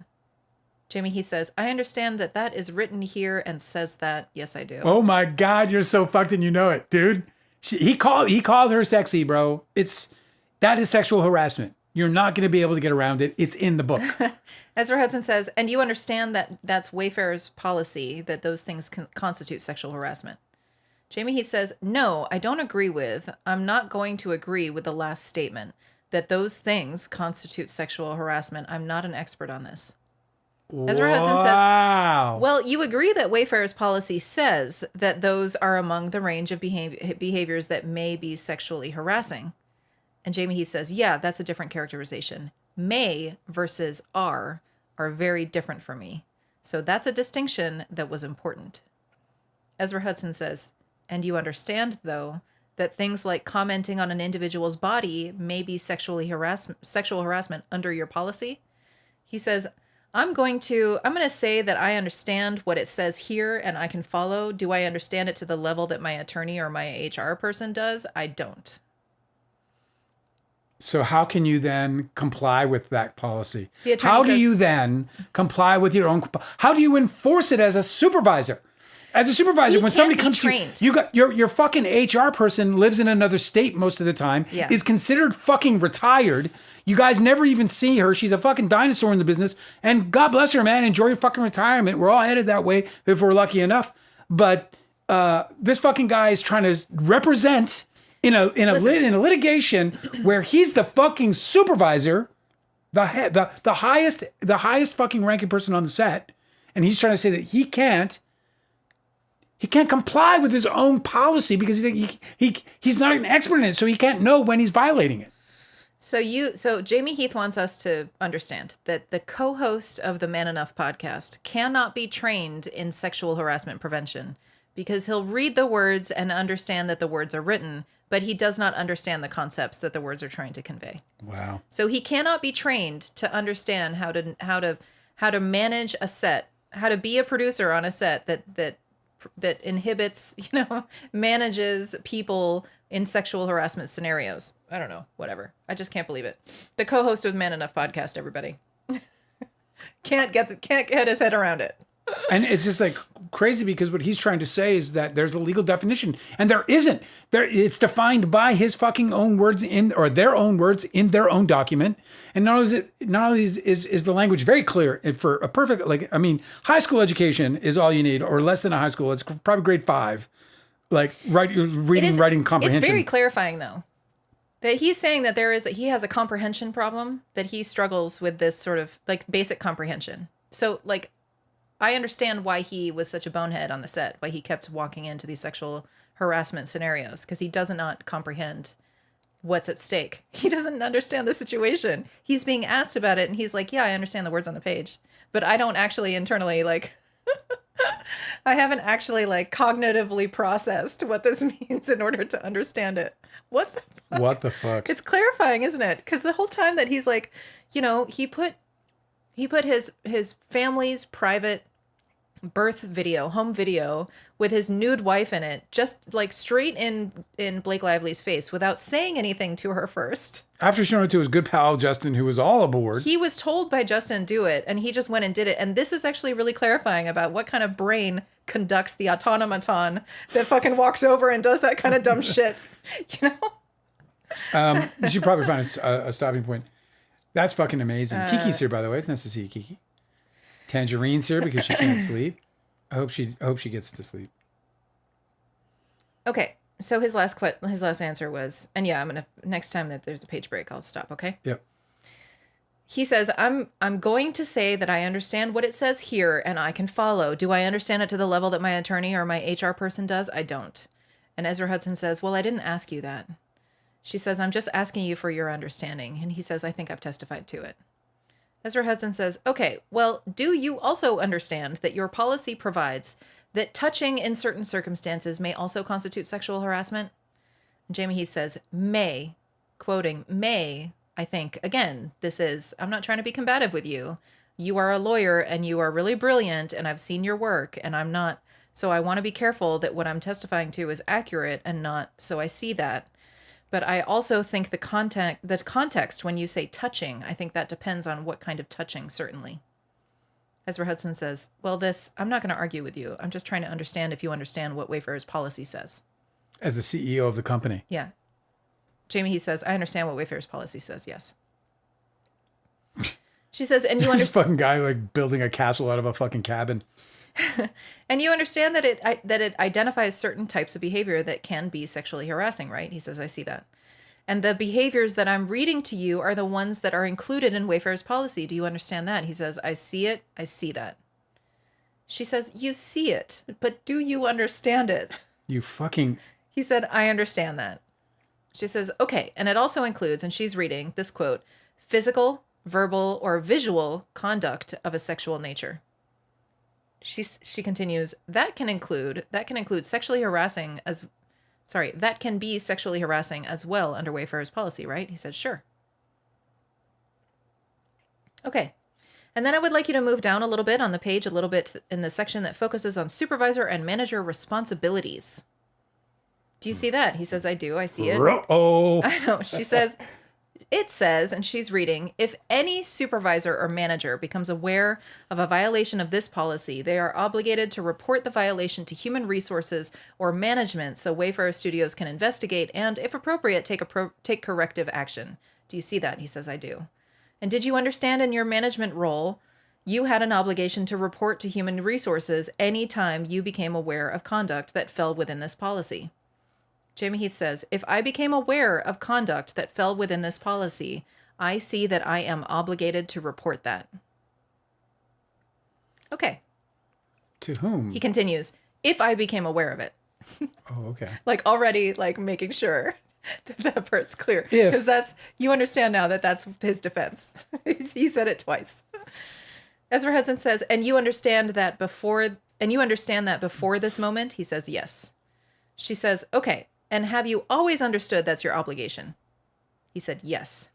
Jamey Heath says, I understand that that is written here and says that. Yes, I do. Oh my God, you're so fucked and you know it, dude. He called her sexy, bro. That is sexual harassment. You're not going to be able to get around it. It's in the book. Ezra Hudson says, and you understand that that's Wayfarer's policy, that those things constitute sexual harassment. Jamey Heath says, no, I don't agree with. I'm not going to agree with the last statement that those things constitute sexual harassment. I'm not an expert on this. Ezra Hudson says, well, you agree that Wayfarer's policy says that those are among the range of behaviors that may be sexually harassing. And Jamey Heath says, yeah, that's a different characterization. May versus are very different for me. So that's a distinction that was important. Ezra Hudson says, and you understand, though, that things like commenting on an individual's body may be sexual harassment under your policy? He says, I'm going to say that I understand what it says here and I can follow. Do I understand it to the level that my attorney or my HR person does? I don't. So how can you then comply with that policy? How do you then comply with your own? How do you enforce it as a supervisor? As a supervisor, when somebody comes to you, got your fucking HR person lives in another state most of the time, is considered fucking retired. You guys never even see her. She's a fucking dinosaur in the business. And God bless her, man. Enjoy your fucking retirement. We're all headed that way if we're lucky enough. But this fucking guy is trying to represent in a litigation where he's the fucking supervisor, the highest fucking ranking person on the set, and he's trying to say that he can't comply with his own policy because he's not an expert in it, so he can't know when he's violating it. So Jamey Heath wants us to understand that the co-host of the Man Enough podcast cannot be trained in sexual harassment prevention because he'll read the words and understand that the words are written, but he does not understand the concepts that the words are trying to convey. Wow. So he cannot be trained to understand how to manage a set, how to be a producer on a set that inhibits, manages people in sexual harassment scenarios. I don't know, whatever. I just can't believe it. The co-host of Man Enough podcast, everybody. can't get his head around it. And it's just like crazy because what he's trying to say is that there's a legal definition and there isn't. It's defined by his fucking own words or their own words in their own document. And not only is the language very clear for a perfect, high school education is all you need or less than a high school. It's probably grade 5, reading, writing comprehension. It's very clarifying though. That he's saying that he has a comprehension problem, that he struggles with this sort of basic comprehension. So I understand why he was such a bonehead on the set, why he kept walking into these sexual harassment scenarios, because he does not comprehend what's at stake. He doesn't understand the situation. He's being asked about it, and he's like, yeah, I understand the words on the page, but I don't actually internally, I haven't actually, cognitively processed what this means in order to understand it. What the fuck? What the fuck? It's clarifying, isn't it? Because the whole time that he's he put his family's private home video with his nude wife in it, just like straight in Blake Lively's face without saying anything to her first. After showing it to his good pal, Justin, who was all aboard. He was told by Justin do it, and he just went and did it. And this is actually really clarifying about what kind of brain conducts the automaton that fucking walks over and does that kind of dumb shit. You know? You should probably find a stopping point. That's fucking amazing. Kiki's here, by the way. It's nice to see you, Kiki. Tangerine's here because she can't sleep. I hope she gets to sleep. Okay, so his last answer was, and yeah, I'm gonna, next time that there's a page break, I'll stop. Okay. Yep. He says, I'm going to say that I understand what it says here and I can follow. Do I understand it to the level that my attorney or my HR person does? I don't. And Ezra Hudson says, well, I didn't ask you that. She says, I'm just asking you for your understanding. And he says, I think I've testified to it. Ezra Hudson says, okay, well, do you also understand that your policy provides that touching in certain circumstances may also constitute sexual harassment? And Jamey Heath says, may, quoting, may, I think, again, I'm not trying to be combative with you. You are a lawyer and you are really brilliant and I've seen your work and I'm not, so I want to be careful that what I'm testifying to is accurate and not, so I see that. But I also think the context when you say touching, I think that depends on what kind of touching, certainly. Ezra Hudson says, well, I'm not going to argue with you. I'm just trying to understand if you understand what Wayfarer's policy says. As the CEO of the company. Yeah. Jamey Heath says, I understand what Wayfarer's policy says, yes. She says, and you understand... This fucking guy like building a castle out of a fucking cabin. And you understand that it identifies certain types of behavior that can be sexually harassing, right? He says, I see that. And the behaviors that I'm reading to you are the ones that are included in Wayfarer's policy. Do you understand that? He says, I see it. I see that. She says, you see it, but do you understand it? You fucking... He said, I understand that. She says, okay. And it also includes, and she's reading this quote, physical, verbal, or visual conduct of a sexual nature. She continues, that can be sexually harassing as well under Wayfarer's policy, right? He said, sure. Okay. And then I would like you to move down a little bit on the page, a little bit in the section that focuses on supervisor and manager responsibilities. Do you see that? He says, I do. I see it. Oh. I know. She says, it says, and she's reading, if any supervisor or manager becomes aware of a violation of this policy, they are obligated to report the violation to human resources or management so Wayfarer Studios can investigate and, if appropriate, take corrective action. Do you see that? He says, I do. And did you understand in your management role, you had an obligation to report to human resources anytime you became aware of conduct that fell within this policy? Jamey Heath says, if I became aware of conduct that fell within this policy, I see that I am obligated to report that. Okay. To whom? He continues, if I became aware of it. Oh, okay. Like already like making sure that part's clear. Because you understand now that that's his defense. He said it twice. Ezra Hudson says, and you understand that before this moment? He says, yes. She says, okay. And have you always understood that's your obligation? He said, yes.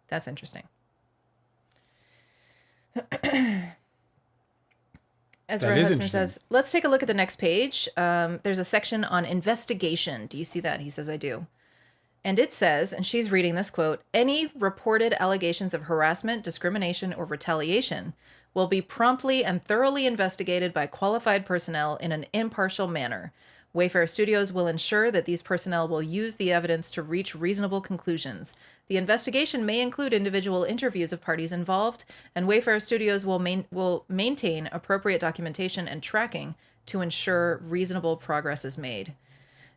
That's interesting. Ezra Hudson says, let's take a look at the next page. There's a section on investigation. Do you see that? He says, I do. And it says, and she's reading this quote, any reported allegations of harassment, discrimination, or retaliation will be promptly and thoroughly investigated by qualified personnel in an impartial manner. Wayfarer Studios will ensure that these personnel will use the evidence to reach reasonable conclusions. The investigation may include individual interviews of parties involved, and Wayfarer Studios will maintain appropriate documentation and tracking to ensure reasonable progress is made.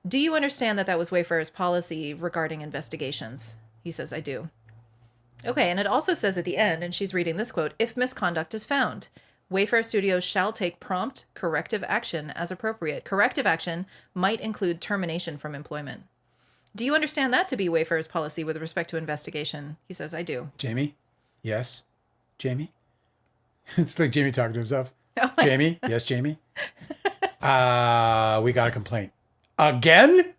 Do you understand that was Wayfarer's policy regarding investigations? He says, I do. Okay, and it also says at the end, and she's reading this quote, if misconduct is found, Wayfarer Studios shall take prompt corrective action as appropriate. Corrective action might include termination from employment. Do you understand that to be Wayfarer's policy with respect to investigation? He says, I do. Jamey? Yes. Jamey? It's like Jamey talking to himself. Oh, Jamey? Yes, Jamey? We got a complaint. Again?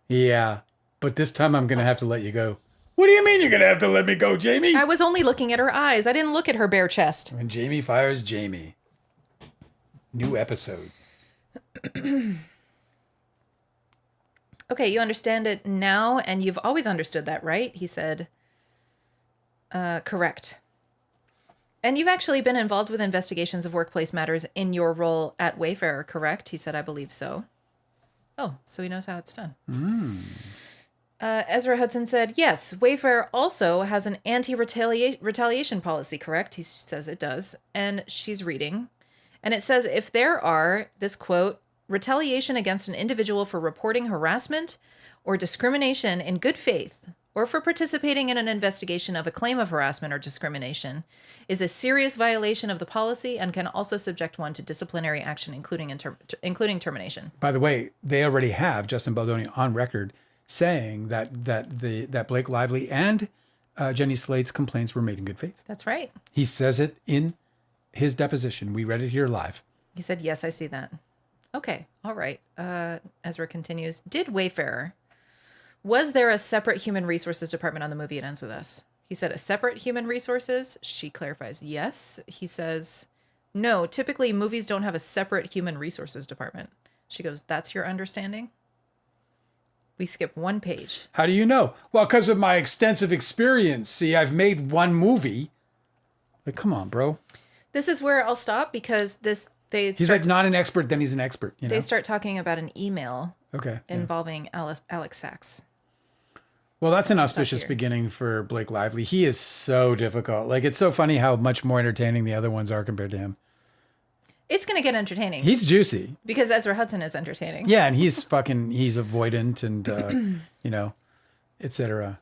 Yeah. But this time I'm going to have to let you go. What do you mean you're going to have to let me go, Jamey? I was only looking at her eyes. I didn't look at her bare chest. When Jamey fires Jamey. New episode. Okay, you understand it now, and you've always understood that, right? He said, correct. And you've actually been involved with investigations of workplace matters in your role at Wayfarer, correct? He said, I believe so. Oh, so he knows how it's done. Ezra Hudson said, yes, Wayfarer also has an anti-retaliation policy, correct? He says it does. And she's reading. And it says, if there are, this quote, retaliation against an individual for reporting harassment or discrimination in good faith, or for participating in an investigation of a claim of harassment or discrimination, is a serious violation of the policy and can also subject one to disciplinary action, including termination. By the way, they already have Justin Baldoni on record saying that Blake Lively and Jenny Slate's complaints were made in good faith. That's right. He says it in his deposition. We read it here live. He said, yes, I see that. Okay, all right. Ezra continues. Did Wayfarer, was there a separate human resources department on the movie It Ends With Us? He said a separate human resources. She clarifies, yes. He says, no, typically movies don't have a separate human resources department. She goes, that's your understanding? We skip one page. How do you know? Well, because of my extensive experience. See, I've made one movie. Like, come on, bro. This is where I'll stop because he's like not an expert, then he's an expert. You know? They start talking about an email okay, involving Alex Sachs. Well, that's an auspicious beginning for Blake Lively. He is so difficult. Like, it's so funny how much more entertaining the other ones are compared to him. It's going to get entertaining. He's juicy. Because Ezra Hudson is entertaining. Yeah, and he's avoidant and, you know, etc.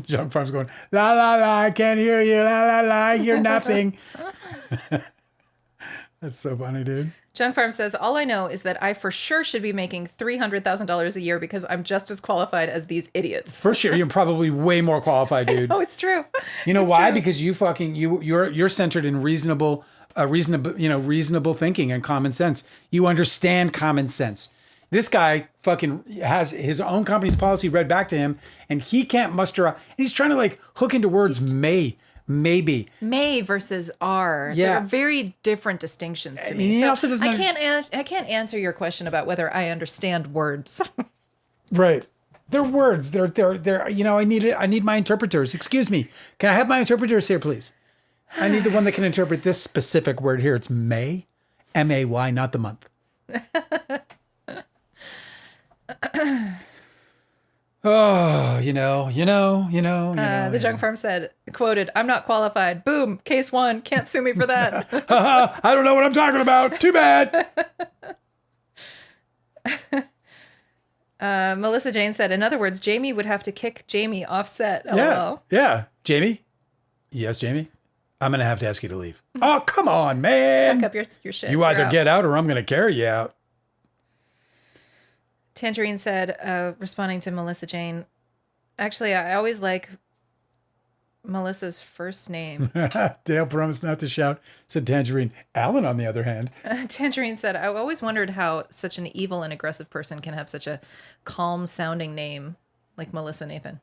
John Farm's going, la, la, la, I can't hear you. La, la, la, I hear nothing. That's so funny, dude. Junk Farm says, all I know is that I for sure should be making $300,000 a year because I'm just as qualified as these idiots. For sure. You're probably way more qualified, dude. Oh, it's true. You know why? True. Because you're centered in reasonable thinking and common sense. You understand common sense. This guy fucking has his own company's policy read back to him and he can't muster up. And he's trying to like hook into words maybe. May versus are. Yeah. They're very different distinctions to me. He so also doesn't I can't answer your question about whether I understand words. Right. They're words. They're you know, I need my interpreters. Excuse me. Can I have my interpreters here, please? I need the one that can interpret this specific word here. It's May. M-A-Y, not the month. Oh, you know. The Junk Farm said, quoted, I'm not qualified. Boom. Case one. Can't sue me for that. I don't know what I'm talking about. Too bad. Melissa Jane said, in other words, Jamie would have to kick Jamie off set. LOL. Yeah. Jamie? Yes, Jamie? I'm going to have to ask you to leave. Oh, come on, man. Back up your shit. You either get out or I'm going to carry you out. Tangerine said, responding to Melissa Jane, actually, I always like Melissa's first name. Dale promised not to shout, said Tangerine. Alan, on the other hand. Tangerine said, I always wondered how such an evil and aggressive person can have such a calm-sounding name like Melissa Nathan.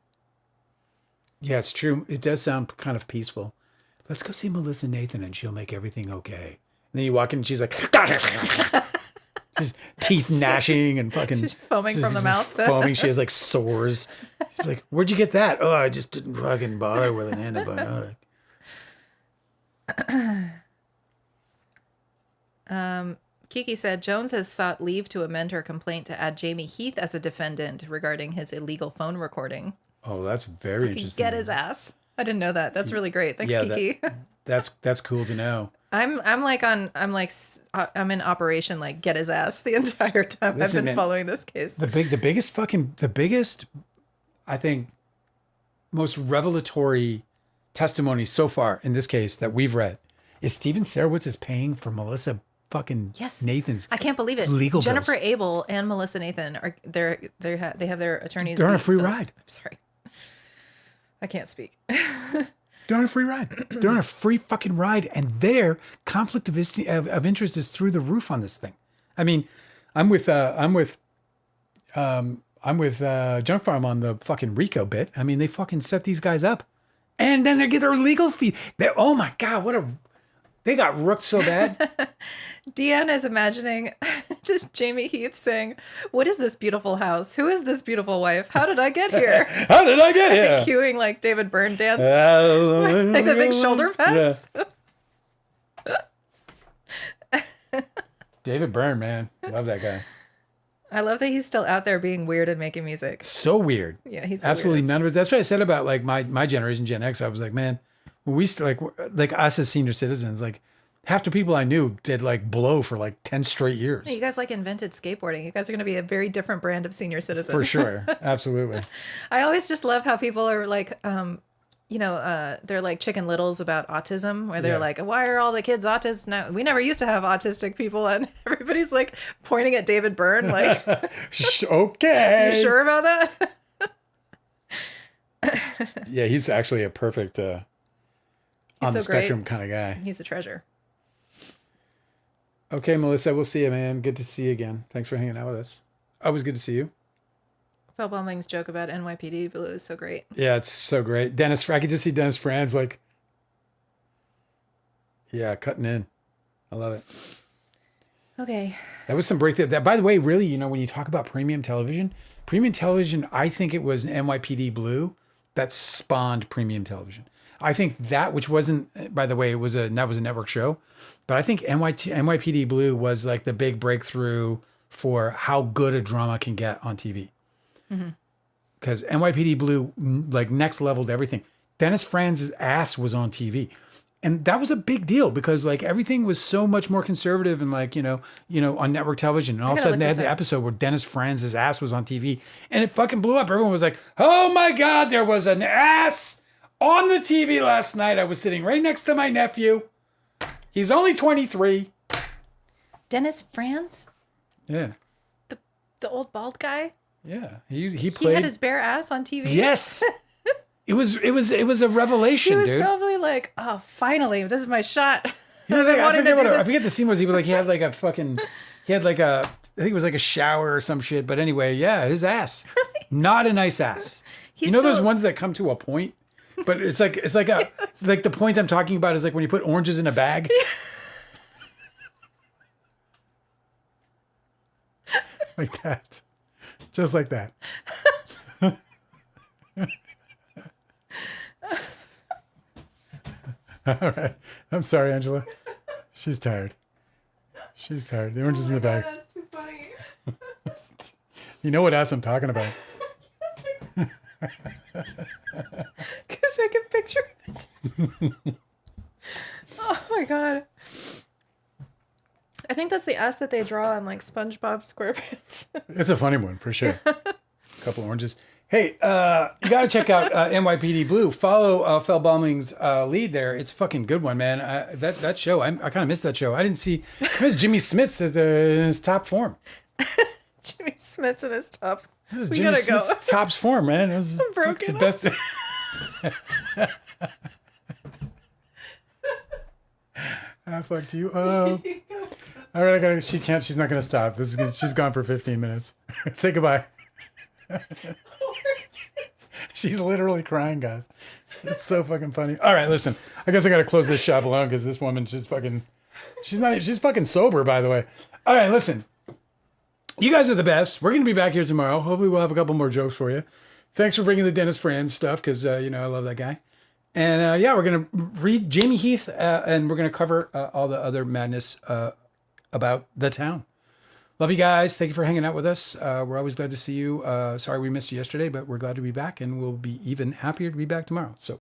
Yeah, it's true. It does sound kind of peaceful. Let's go see Melissa Nathan and she'll make everything okay. And then you walk in and she's like... Just teeth gnashing and fucking... She's foaming from the mouth. Foaming. She has like sores. She's like, where'd you get that? Oh, I just didn't fucking bother with an antibiotic. Kiki said, Jones has sought leave to amend her complaint to add Jamey Heath as a defendant regarding his illegal phone recording. Oh, that's very interesting. Get his ass. I didn't know that. That's really great. Thanks, Kiki. That's cool to know. I'm in operation like get his ass the entire time. Listen, I've been following this case. The biggest, I think, most revelatory testimony so far in this case that we've read is Steven Sarowitz is paying for Melissa fucking Nathan's. I can't believe it. Legal Jennifer bills. Abel and Melissa Nathan are they have their attorneys. They're on a free ride. I'm sorry, I can't speak. They're on a free ride. They're on a free fucking ride, and their conflict of interest is through the roof on this thing. I mean, I'm with Junk Farm on the fucking RICO bit. I mean, they fucking set these guys up, and then they get their legal fee. Oh my god, They got rooked so bad. Deanne is imagining this Jamey Heath saying, "What is this beautiful house? Who is this beautiful wife? How did I get here?" How did I get here? Cueing like David Byrne dance, like the big shoulder pads. Yeah. David Byrne, man, love that guy. I love that he's still out there being weird and making music. So weird. Yeah, he's the absolutely weirdest. none of it. That's what I said about like my generation, Gen X. I was like, man, when we still like us as senior citizens, like half the people I knew did like blow for like 10 straight years. You guys like invented skateboarding. You guys are going to be a very different brand of senior citizen. For sure. Absolutely. I always just love how people are like, they're like Chicken Littles about autism, where they're like, why are all the kids autists now? We never used to have autistic people. And everybody's like pointing at David Byrne. Like, okay. You sure about that? Yeah, he's actually a perfect on the spectrum kind of guy. He's a treasure. Okay, Melissa, we'll see you, man. Good to see you again. Thanks for hanging out with us. Always good to see you. Phil Baumling's joke about NYPD Blue is so great. Yeah, it's so great. Dennis, I could just see Dennis Franz like, yeah, cutting in. I love it. Okay. That was some breakthrough. That, by the way, really, you know, when you talk about premium television, I think it was NYPD Blue that spawned premium television. I think that, which wasn't, by the way, that was a network show, but I think NYPD Blue was like the big breakthrough for how good a drama can get on TV. Because NYPD Blue like next leveled everything. Dennis Franz's ass was on TV. And that was a big deal because like everything was so much more conservative and like, you know, on network television. And all of a sudden they had the episode where Dennis Franz's ass was on TV and it fucking blew up. Everyone was like, oh my God, there was an ass on the TV last night. I was sitting right next to my nephew. He's only 23. Dennis Franz? Yeah. The old bald guy? Yeah. He played. He had his bare ass on TV? Yes. It was a revelation, dude. He was probably like, oh, finally, this is my shot. I forget the scene was. He had like a I think it was like a shower or some shit. But anyway, yeah, his ass. Really? Not a nice ass. Those ones that come to a point? But it's like like the point I'm talking about is like when you put oranges in a bag. Like that. Just like that. All right. I'm sorry, Angela. She's tired. The orange is in the bag. God, that's too funny. You know what ass I'm talking about. Because I can picture it. Oh my God. I think that's the ass that they draw on like SpongeBob SquarePants. It's a funny one for sure. A couple oranges. Hey, you got to check out NYPD Blue. Follow Fel Baumling's lead there. It's a fucking good one, man. That show, I kind of missed that show. I didn't see. It was Jimmy Smits in his top form. Jimmy Smits in his top. This is Jimmy Smits' top's form, man. It was broken the best. Fuck you. All right, she's not gonna stop. She's gone for 15 minutes. Say goodbye. She's literally crying, guys. It's so fucking funny. All right, listen. I guess I gotta close this shop alone because this woman, she's fucking sober, by the way. All right, listen. You guys are the best. We're gonna be back here tomorrow. Hopefully, we'll have a couple more jokes for you. Thanks for bringing the Dennis Franz stuff because I love that guy. And we're gonna read Jamey Heath and we're gonna cover all the other madness about the town. Love you guys. Thank you for hanging out with us. We're always glad to see you. Sorry we missed you yesterday, but we're glad to be back and we'll be even happier to be back tomorrow. So